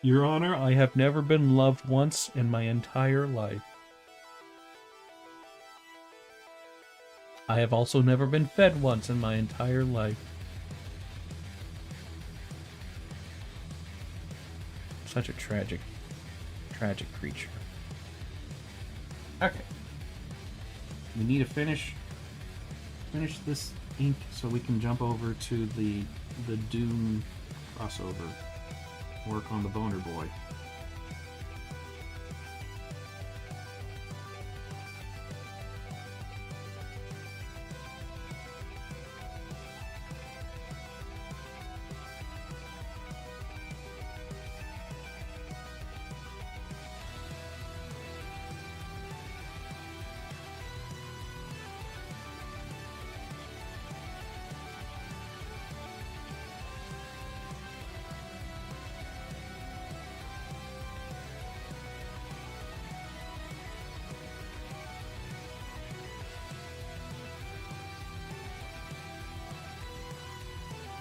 Your Honor, I have never been loved once in my entire life. I have also never been fed once in my entire life. Such a tragic creature. Okay. We need to finish this ink so we can jump over to the Doom crossover. Work on the Boner Boy.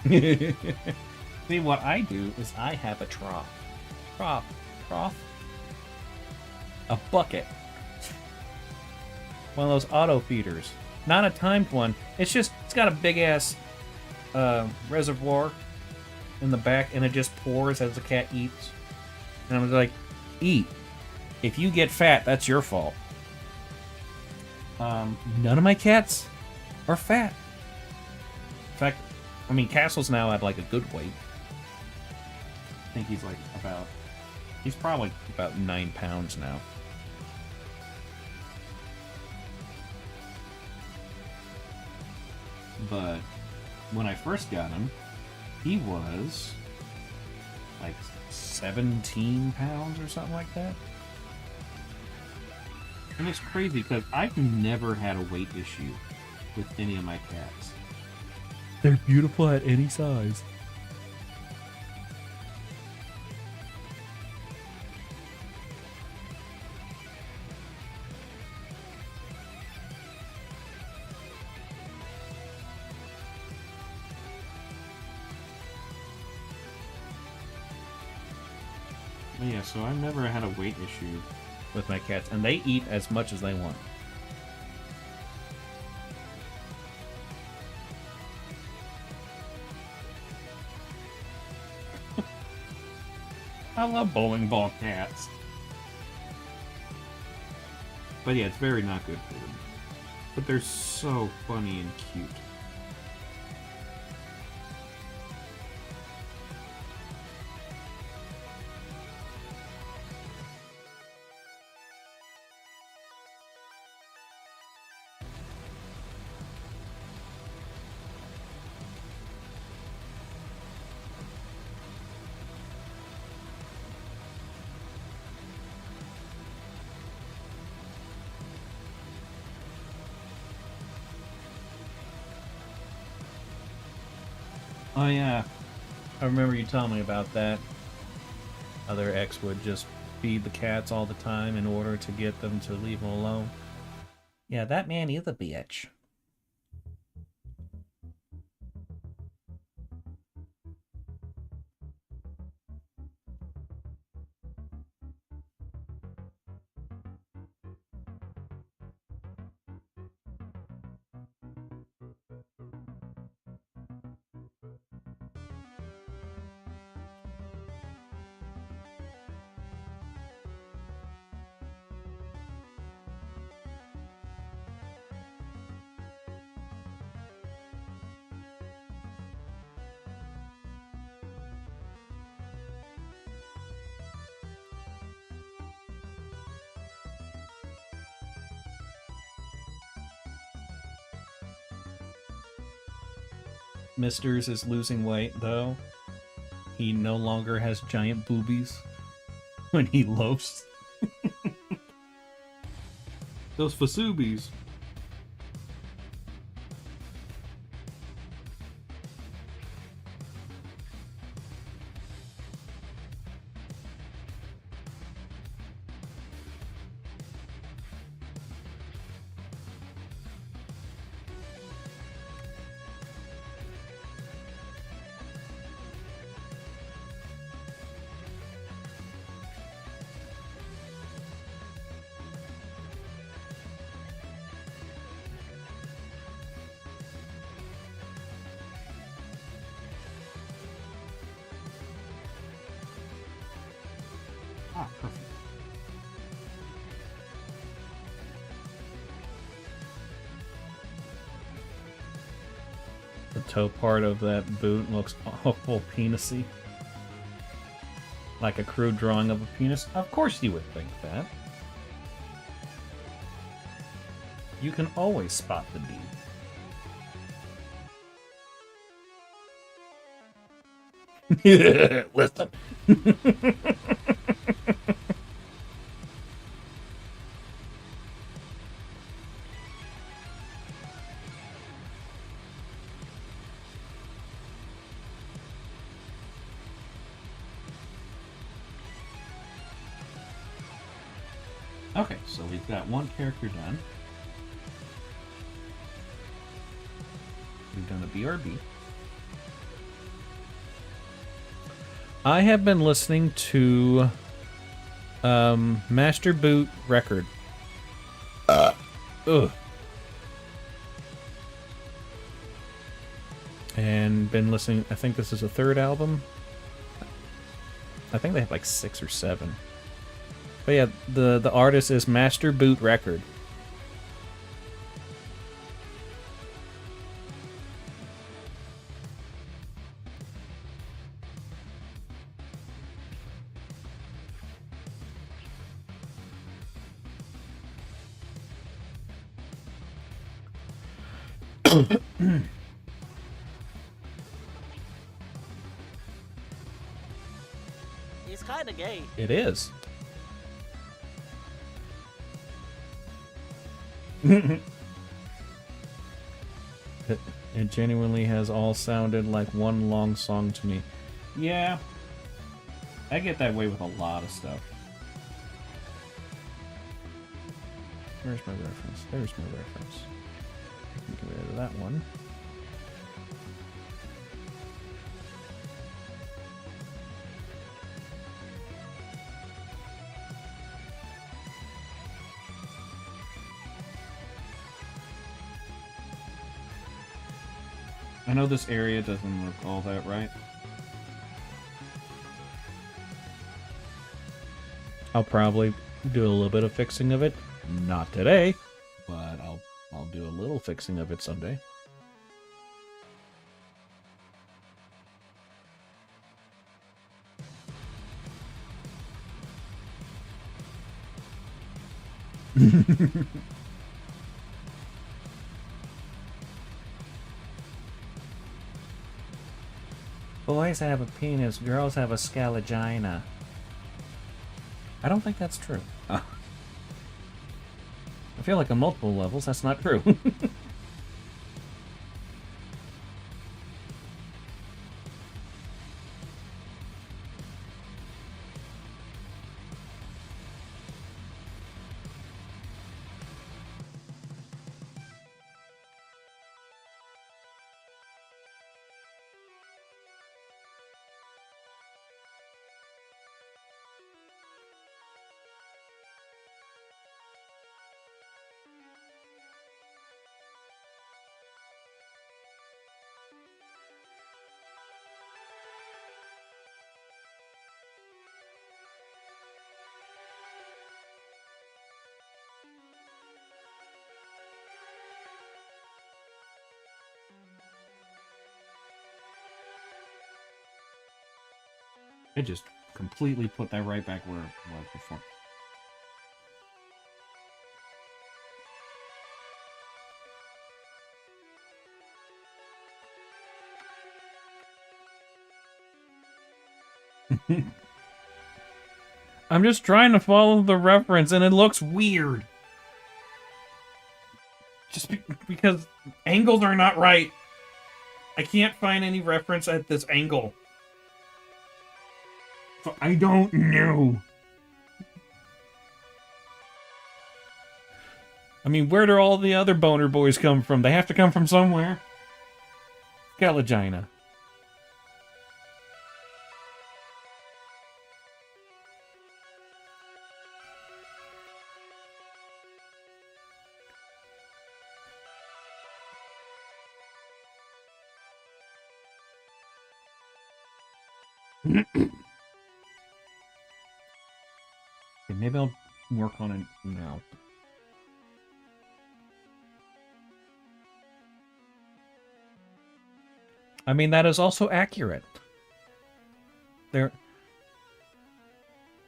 See, what I do is I have a trough. Trough? A bucket. One of those auto feeders. Not a timed one. It's got a big ass reservoir in the back, and it just pours as the cat eats. And I'm like, eat. If you get fat, that's your fault. None of my cats are fat. In fact, I mean, Castle's now at like a good weight. I think he's like about... He's probably about 9 pounds now. But when I first got him, he was like 17 pounds or something like that. And it's crazy because I've never had a weight issue with any of my cats. They're beautiful at any size. Yeah, so I've never had a weight issue with my cats, and they eat as much as they want. I love bowling ball cats. But yeah, it's very not good for them. But they're so funny and cute. Oh yeah, I remember you telling me about that. Other ex would just feed the cats all the time in order to get them to leave them alone. Yeah, that man is a bitch. Misters is losing weight, though. He no longer has giant boobies when he loafs. Those fasubies. Ah, perfect. The toe part of that boot looks awful penisy. Like a crude drawing of a penis. Of course you would think that. You can always spot the deed. Listen. Okay, so we've got one character done. We've done a BRB. I have been listening to Master Boot Record. Ugh. and been listening. I think this is the third album. I think they have like 6 or 7. But yeah, the artist is Master Boot Record. He's kinda gay. It is. It genuinely has all sounded like one long song to me. Yeah. I get that way with a lot of stuff. Where's my reference? There's my reference. I can get rid of that one. I know this area doesn't look all that right. I'll probably do a little bit of fixing of it. Not today, but I'll do a little fixing of it someday. Boys have a penis, girls have a scalagina. I don't think that's true. I feel like on multiple levels, that's not true. It just completely put that right back where it was before. I'm just trying to follow the reference and it looks weird. Just because angles are not right. I can't find any reference at this angle. So I don't know. I mean, where do all the other boner boys come from? They have to come from somewhere. Galagina. Okay, maybe I'll work on it now. I mean, that is also accurate.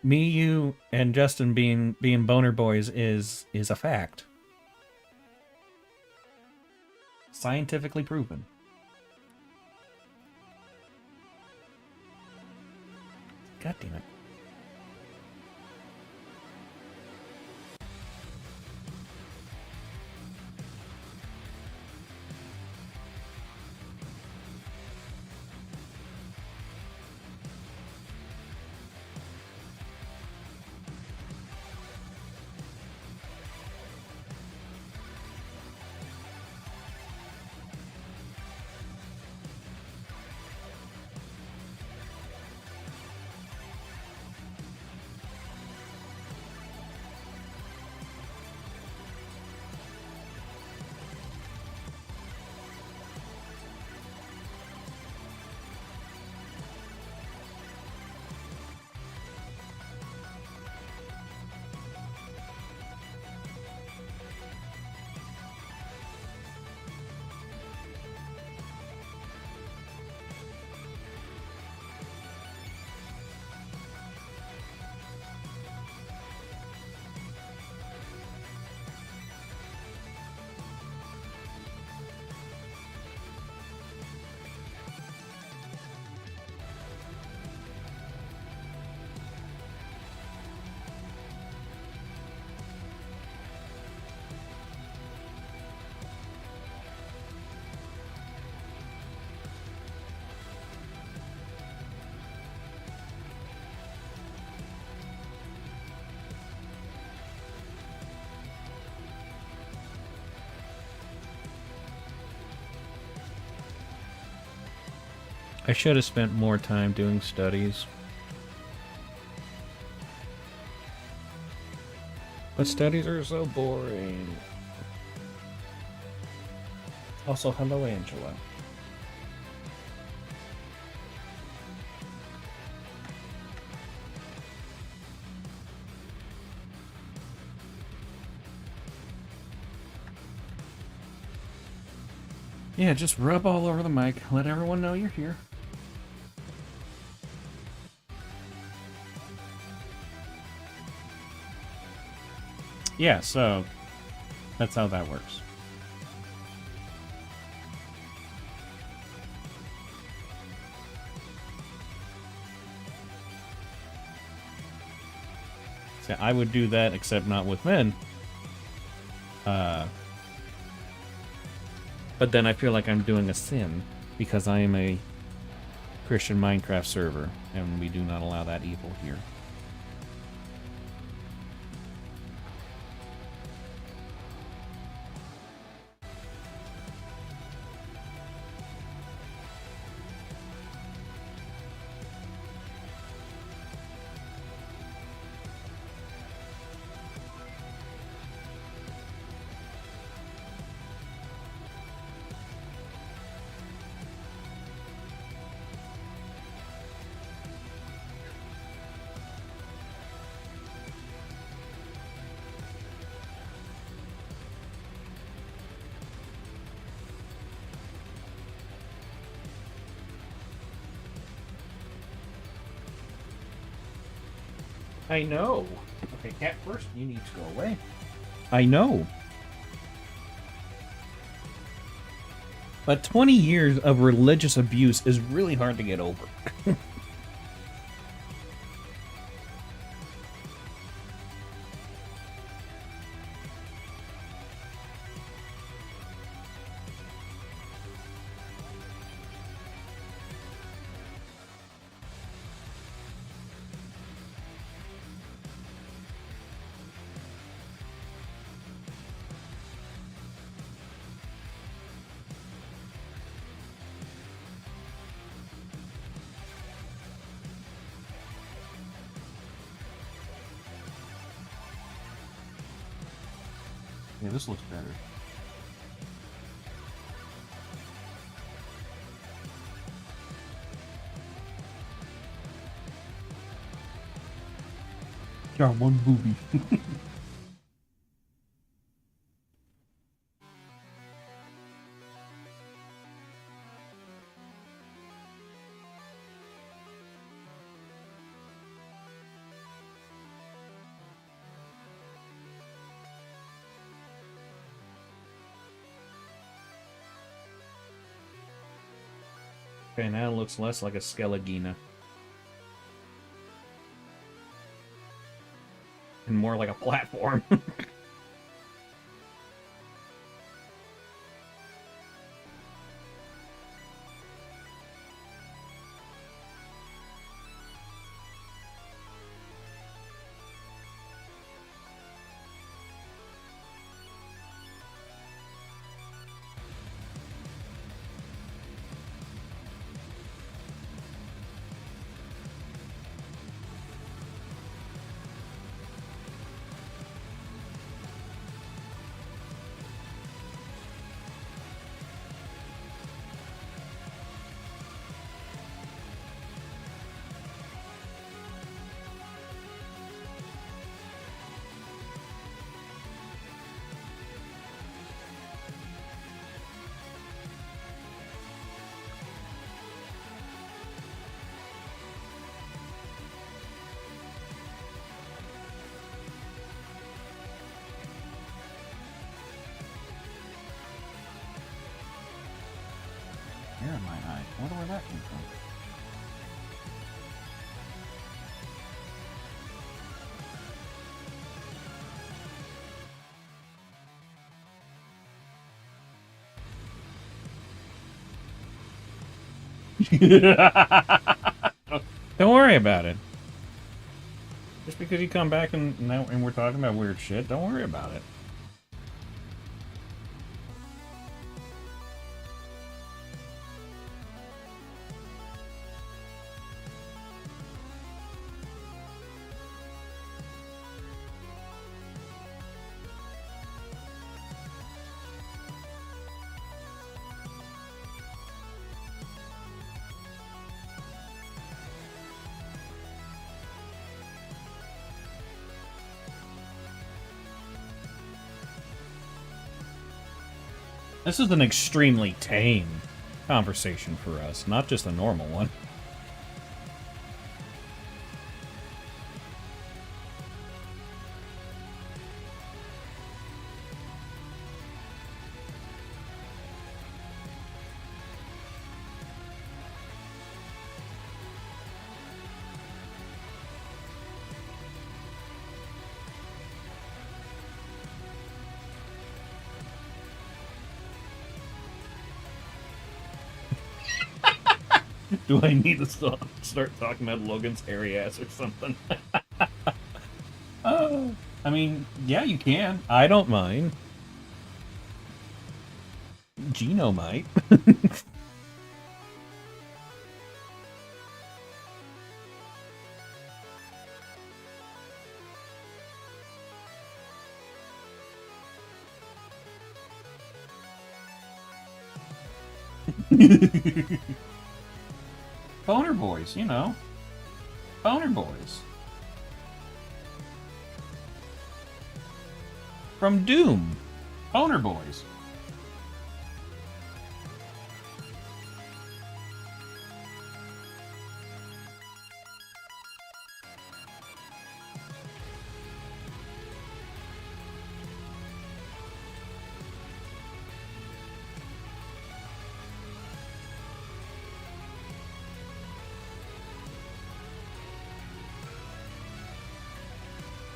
Me, you, and Justin being boner boys is a fact. Scientifically proven. God damn it. I should have spent more time doing studies. But studies are so boring. Also, hello, Angela. Yeah, just rub all over the mic. Let everyone know you're here. Yeah, so that's how that works. See, I would do that, except not with men. But then I feel like I'm doing a sin, because I am a Christian Minecraft server, and we do not allow that evil here. I know. Okay, cat first, you need to go away. I know. But 20 years of religious abuse is really hard to get over. Yeah, this looks better. Got one booby. Okay, now it looks less like a Skelegina. And more like a platform. Hair in my eye. I wonder where that came from. Don't worry about it. Just because you come back and we're talking about weird shit, don't worry about it. This is an extremely tame conversation for us, not just a normal one. Do I need to start talking about Logan's hairy ass or something? I mean, yeah, you can. I don't mind. Gino might. Boner boys, you know. Boner boys. From Doom. Boner boys.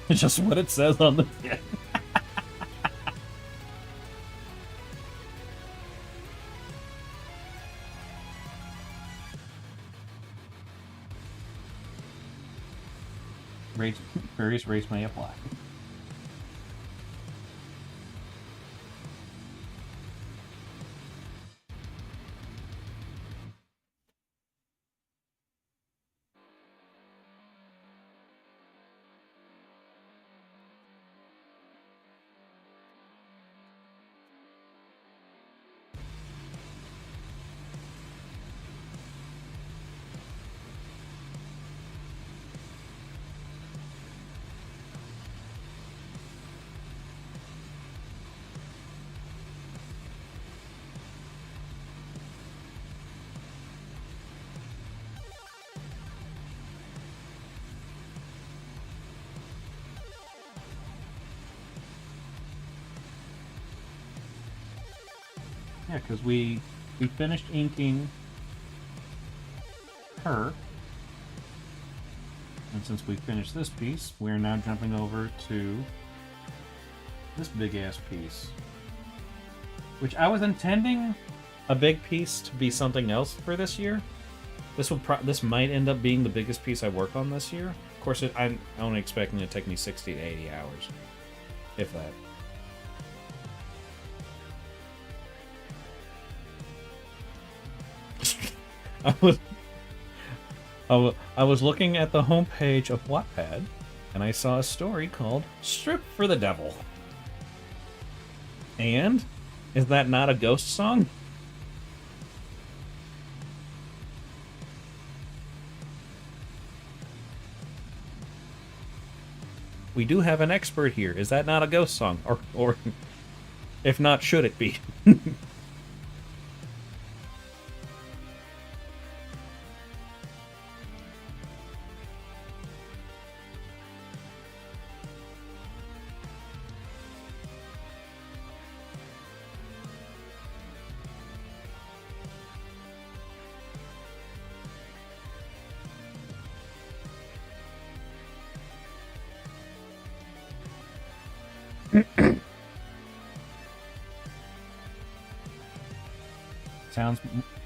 It's just what it says on the tin. Various rates may apply. Yeah, because we finished inking her, and since we finished this piece, we're now jumping over to this big ass piece, which I was intending a big piece to be something else for this year. This might end up being the biggest piece I work on this year. Of course, I'm only expecting it to take me 60 to 80 hours, if that. I was looking at the homepage of Wattpad, and I saw a story called "Strip for the Devil." And is that not a ghost song? We do have an expert here. Is that not a ghost song? Or if not, should it be?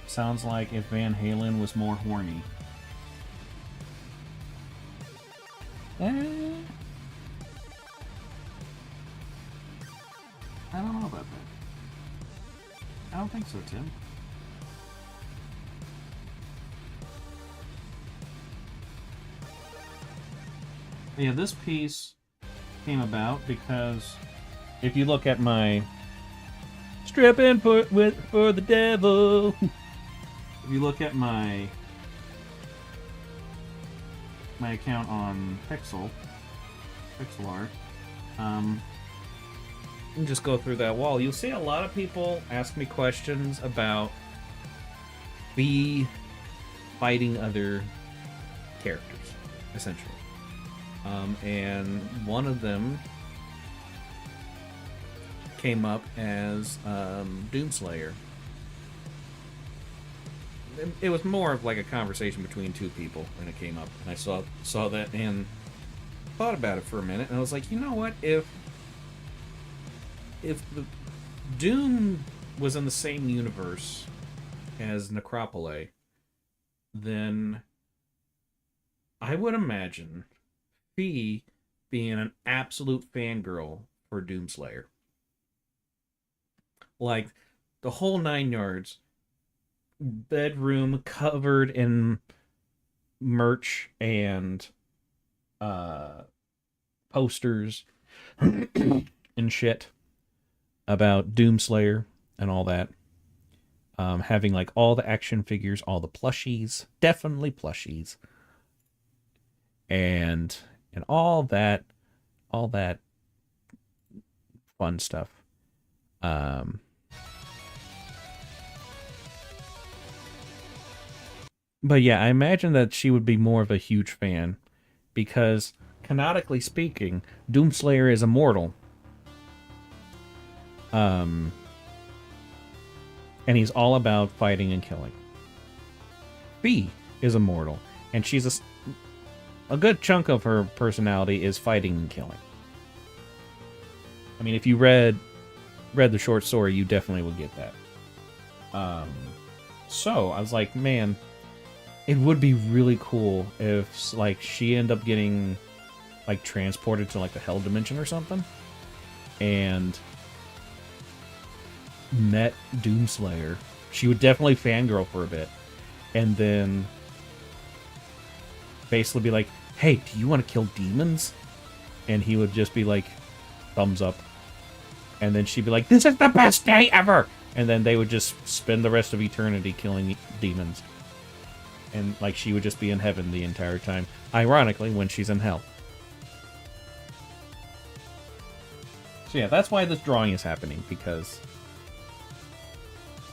Sounds like if Van Halen was more horny. I don't know about that. I don't think so, Tim. Yeah, this piece came about because if you look at my stripping for the devil, if you look at my account on Pixel Art, and just go through that wall, you'll see a lot of people ask me questions about Phee fighting other characters, essentially. And one of them came up as Doomslayer. It was more of like a conversation between two people when it came up, and I saw that and thought about it for a minute, and I was like, you know what? If the Doom was in the same universe as Necropole, then I would imagine Phee being an absolute fangirl for Doomslayer. Like, the whole 9 yards. Bedroom covered in merch and posters and shit about Doomslayer and all that. Having like all the action figures, all the plushies, definitely plushies, and all that fun stuff. But yeah, I imagine that she would be more of a huge fan because, canonically speaking, Doomslayer is immortal. And he's all about fighting and killing. Phee is immortal, and she's a good chunk of her personality is fighting and killing. I mean, if you read the short story, you definitely would get that. So I was like, man, it would be really cool if, like, she ended up getting, like, transported to, like, the Hell Dimension or something, and met Doomslayer. She would definitely fangirl for a bit, and then basically be like, hey, do you want to kill demons? And he would just be like, thumbs up. And then she'd be like, this is the best day ever! And then they would just spend the rest of eternity killing demons. And, like, she would just be in heaven the entire time. Ironically, when she's in hell. So yeah, that's why this drawing is happening, because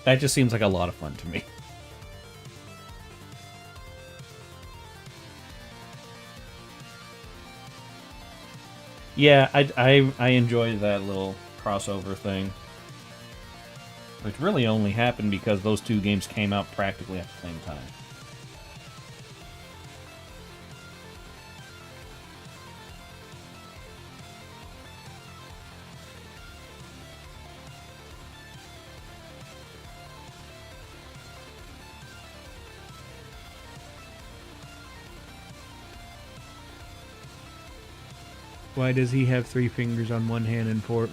that just seems like a lot of fun to me. Yeah, I enjoy that little crossover thing. Which really only happened because those two games came out practically at the same time. Why does he have 3 fingers on one hand and 4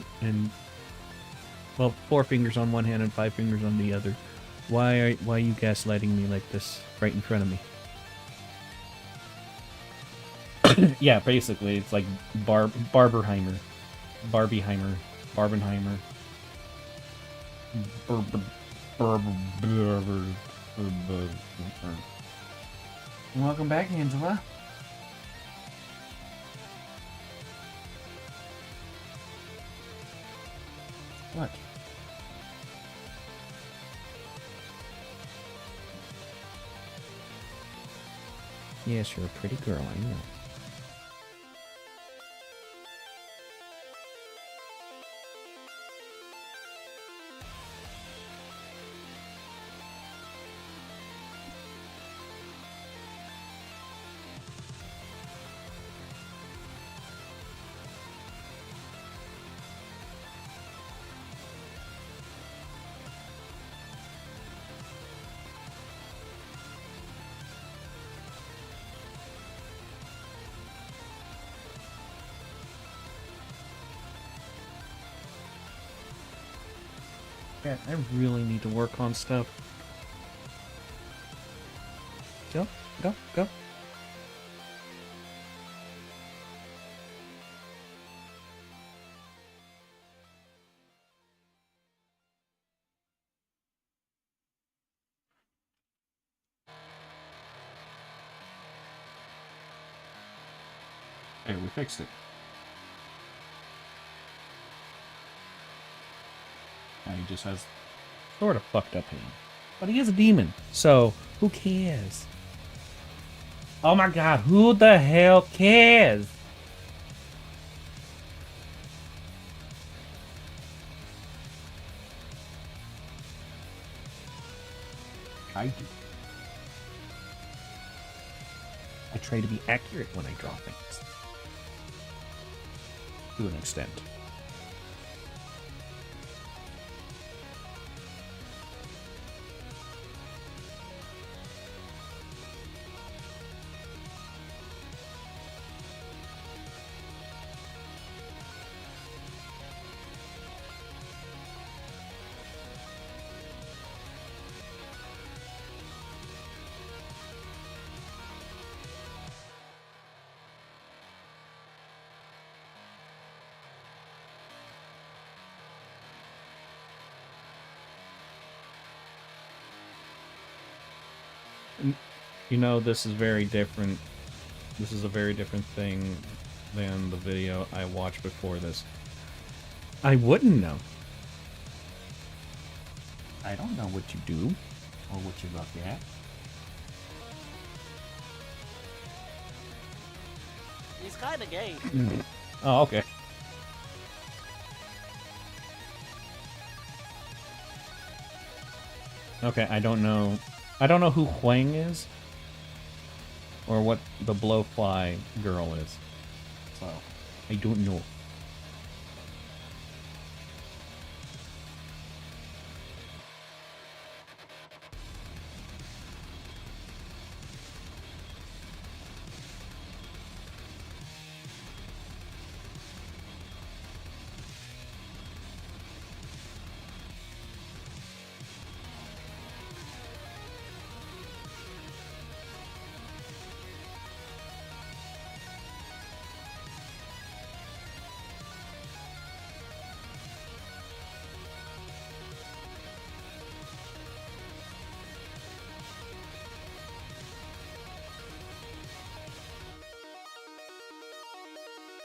fingers on one hand and 5 fingers on the other? Why are you gaslighting me like this right in front of me? Yeah, basically it's like Barbenheimer. Welcome back, Angela. What? Yes, you're a pretty girl, I know. I really need to work on stuff. Go. Hey, we fixed it. He just has sort of fucked up hand. But he is a demon, so who cares? Oh my god, who the hell cares? I do. I try to be accurate when I draw things. To an extent. You know, this is very different. This is a very different thing than the video I watched before this. I wouldn't know. I don't know what you do or what you look at. He's kinda gay. Oh, okay. Okay, I don't know. I don't know who Huang is. Or what the blowfly girl is. So, I don't know.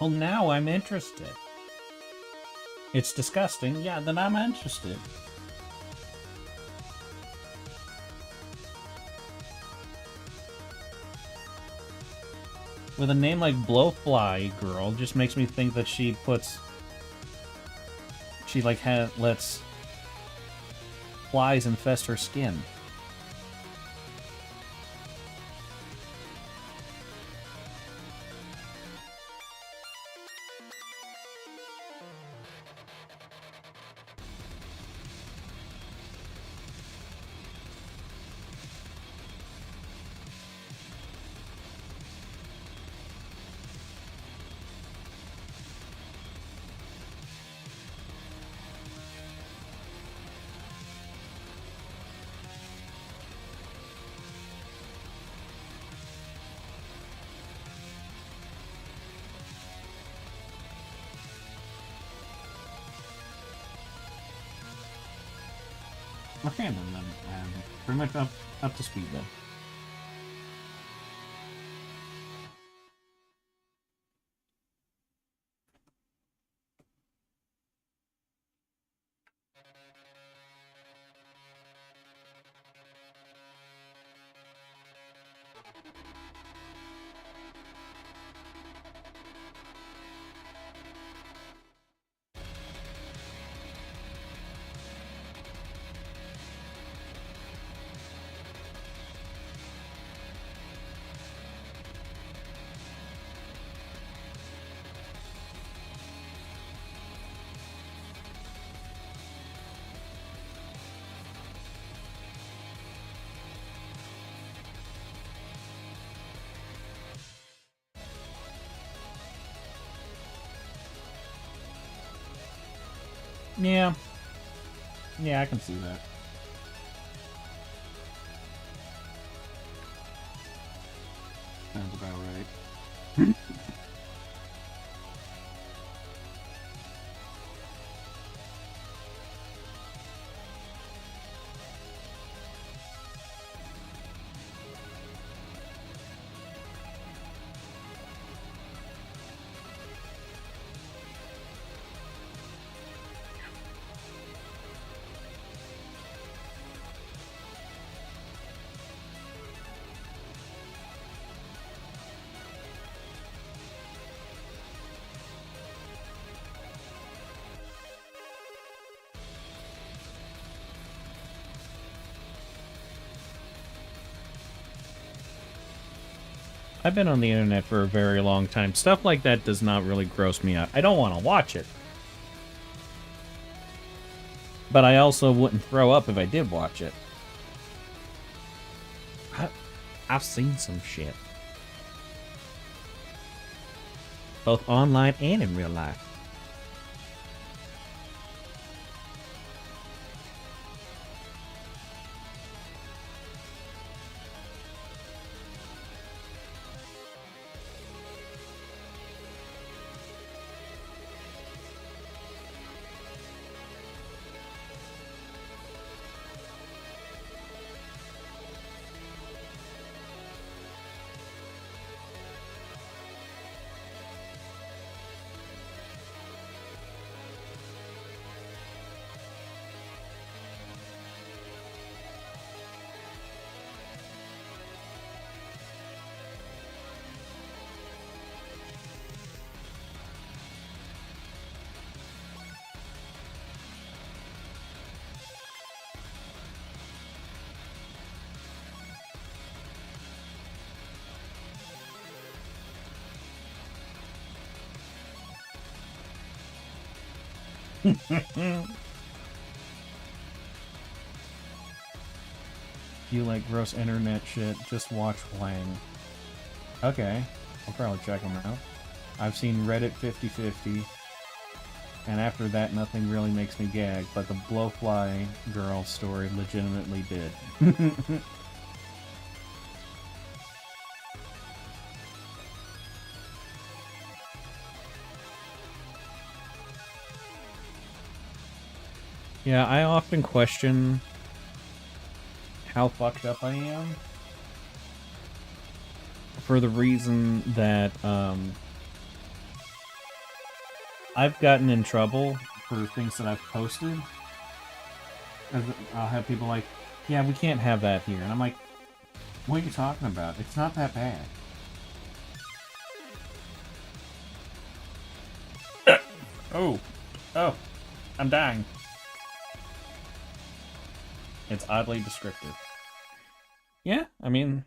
Well, now I'm interested. It's disgusting. Yeah, then I'm interested. With a name like Blowfly Girl, just makes me think that she puts... She, like, lets flies infest her skin. Okay, then I'm pretty much up to speed then. Yeah. Yeah, I can see that. Sounds about right. I've been on the internet for a very long time. Stuff like that does not really gross me out. I don't want to watch it. But I also wouldn't throw up if I did watch it. I've seen some shit. Both online and in real life. If you like gross internet shit, just watch Wang. Okay, I'll probably check him out. I've seen Reddit 50/50, and after that nothing really makes me gag, but the Blowfly girl story legitimately did. Yeah, I often question how fucked up I am for the reason that I've gotten in trouble for things that I've posted. I'll have people like, yeah, we can't have that here. And I'm like, what are you talking about? It's not that bad. Oh, I'm dying. It's oddly descriptive. Yeah, I mean,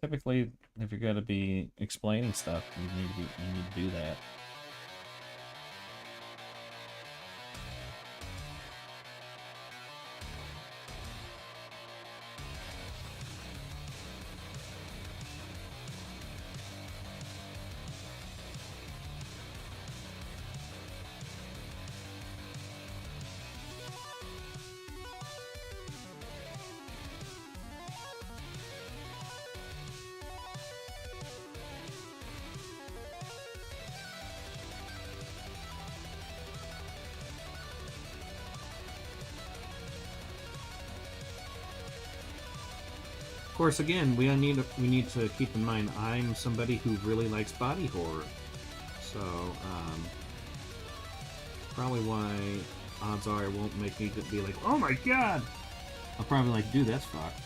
typically, if you're gonna be explaining stuff, you need to do that. Of course, again, we need to keep in mind I'm somebody who really likes body horror, so probably why odds are it won't make me be like, oh my god. I'll probably like, dude, that's fucked.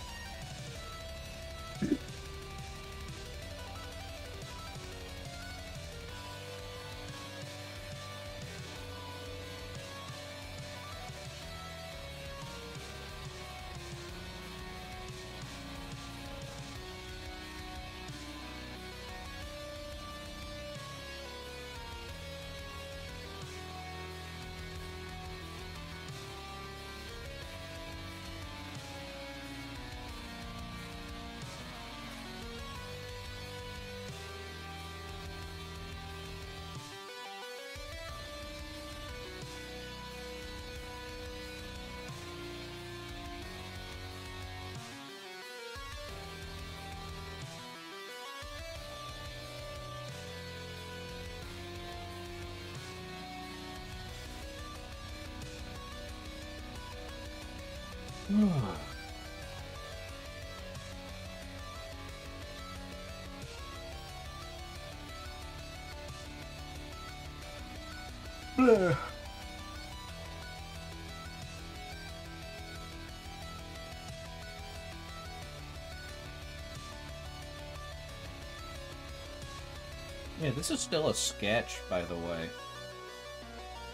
Yeah, this is still a sketch, by the way.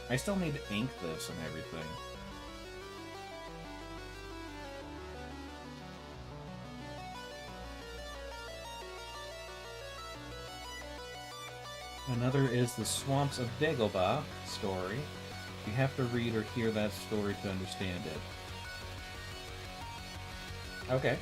I still need to ink this and everything. Another is the Swamps of Dagobah story. You have to read or hear that story to understand it. Okay.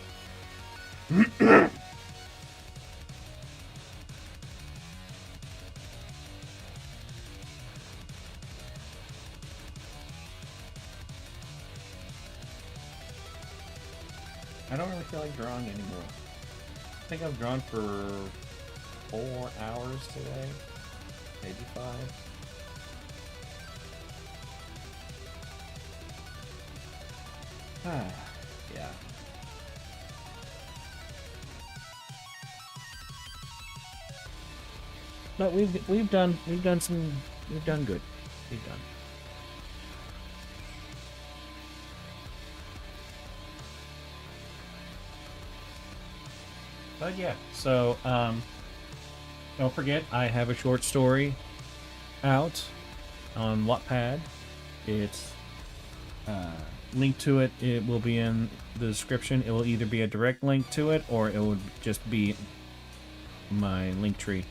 I don't really feel like drawing anymore. I think I've drawn for 4 hours today. Maybe 5. Yeah. But we've done good. We've done. But yeah, so don't forget I have a short story out on Wattpad. It's link to it. It will be in the description. It will either be a direct link to it, or it would just be my link tree,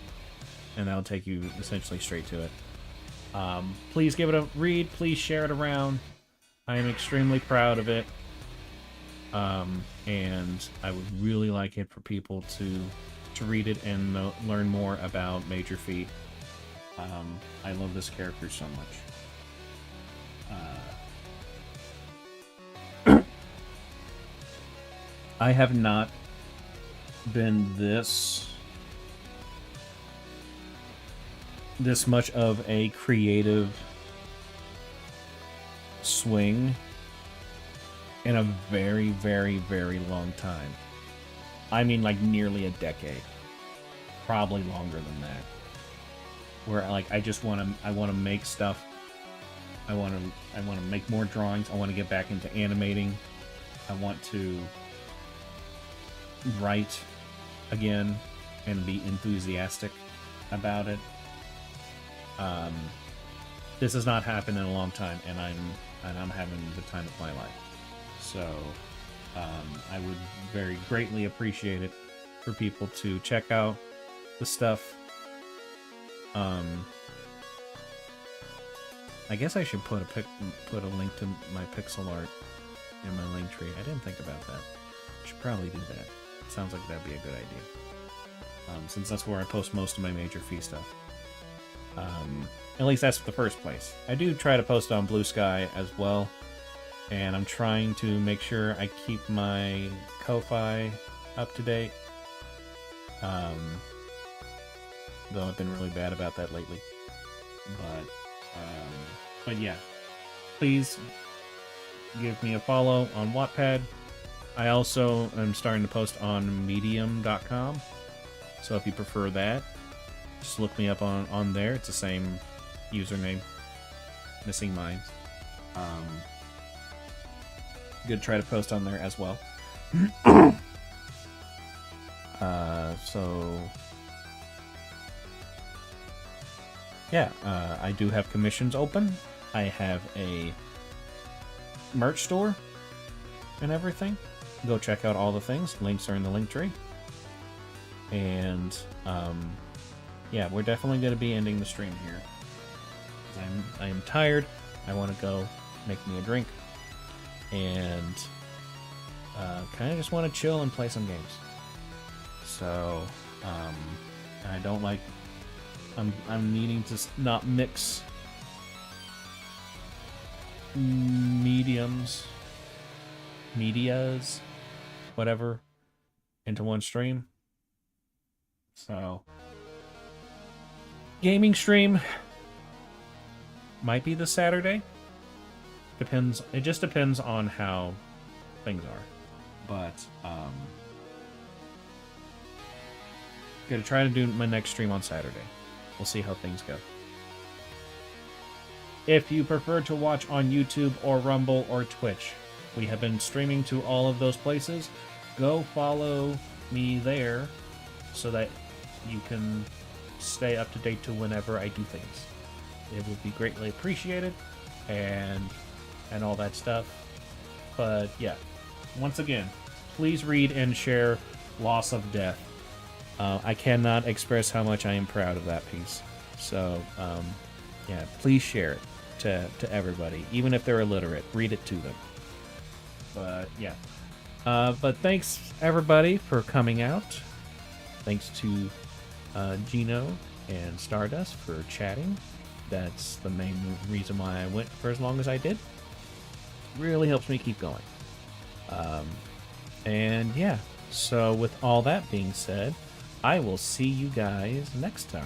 and that'll take you essentially straight to it. Please give it a read. Please share it around. I am extremely proud of it. And I would really like it for people to read it and learn more about Major Phee. I love this character so much. I have not been this much of a creative swing in a very, very, very long time. I mean, like nearly a decade, probably longer than that. Where like I want to make stuff. I want to make more drawings. I want to get back into animating. I want to write again and be enthusiastic about it. This has not happened in a long time, and I'm having the time of my life. So, I would very greatly appreciate it for people to check out the stuff. I guess I should put a link to my pixel art in my link tree. I didn't think about that. I should probably do that. It sounds like that'd be a good idea. Since that's where I post most of my Major Phee stuff. At least that's the first place. I do try to post on Blue Sky as well. And I'm trying to make sure I keep my Ko-Fi up to date. Though I've been really bad about that lately. But yeah. Please give me a follow on Wattpad. I also am starting to post on medium.com. So if you prefer that, just look me up on there. It's the same username. Missing mine. Good to try to post on there as well. So yeah, I do have commissions open. I have a merch store and everything. Go check out all the things. Links are in the link tree. And yeah, we're definitely going to be ending the stream here. I am tired. I want to go make me a drink. And kind of just want to chill and play some games. So, I don't like... I'm needing to not mix medias, whatever, into one stream. So, gaming stream might be this Saturday. Depends. It just depends on how things are. But gonna try to do my next stream on Saturday. We'll see how things go. If you prefer to watch on YouTube or Rumble or Twitch, we have been streaming to all of those places. Go follow me there so that you can stay up to date to whenever I do things. It would be greatly appreciated, and all that stuff. But yeah, once again, please read and share Loss of Death. I cannot express how much I am proud of that piece. So, yeah, please share it to everybody, even if they're illiterate. Read it to them. But yeah. But thanks everybody for coming out. Thanks to Gino and Stardust for chatting. That's the main reason why I went for as long as I did. Really helps me keep going. And yeah, so with all that being said, I will see you guys next time.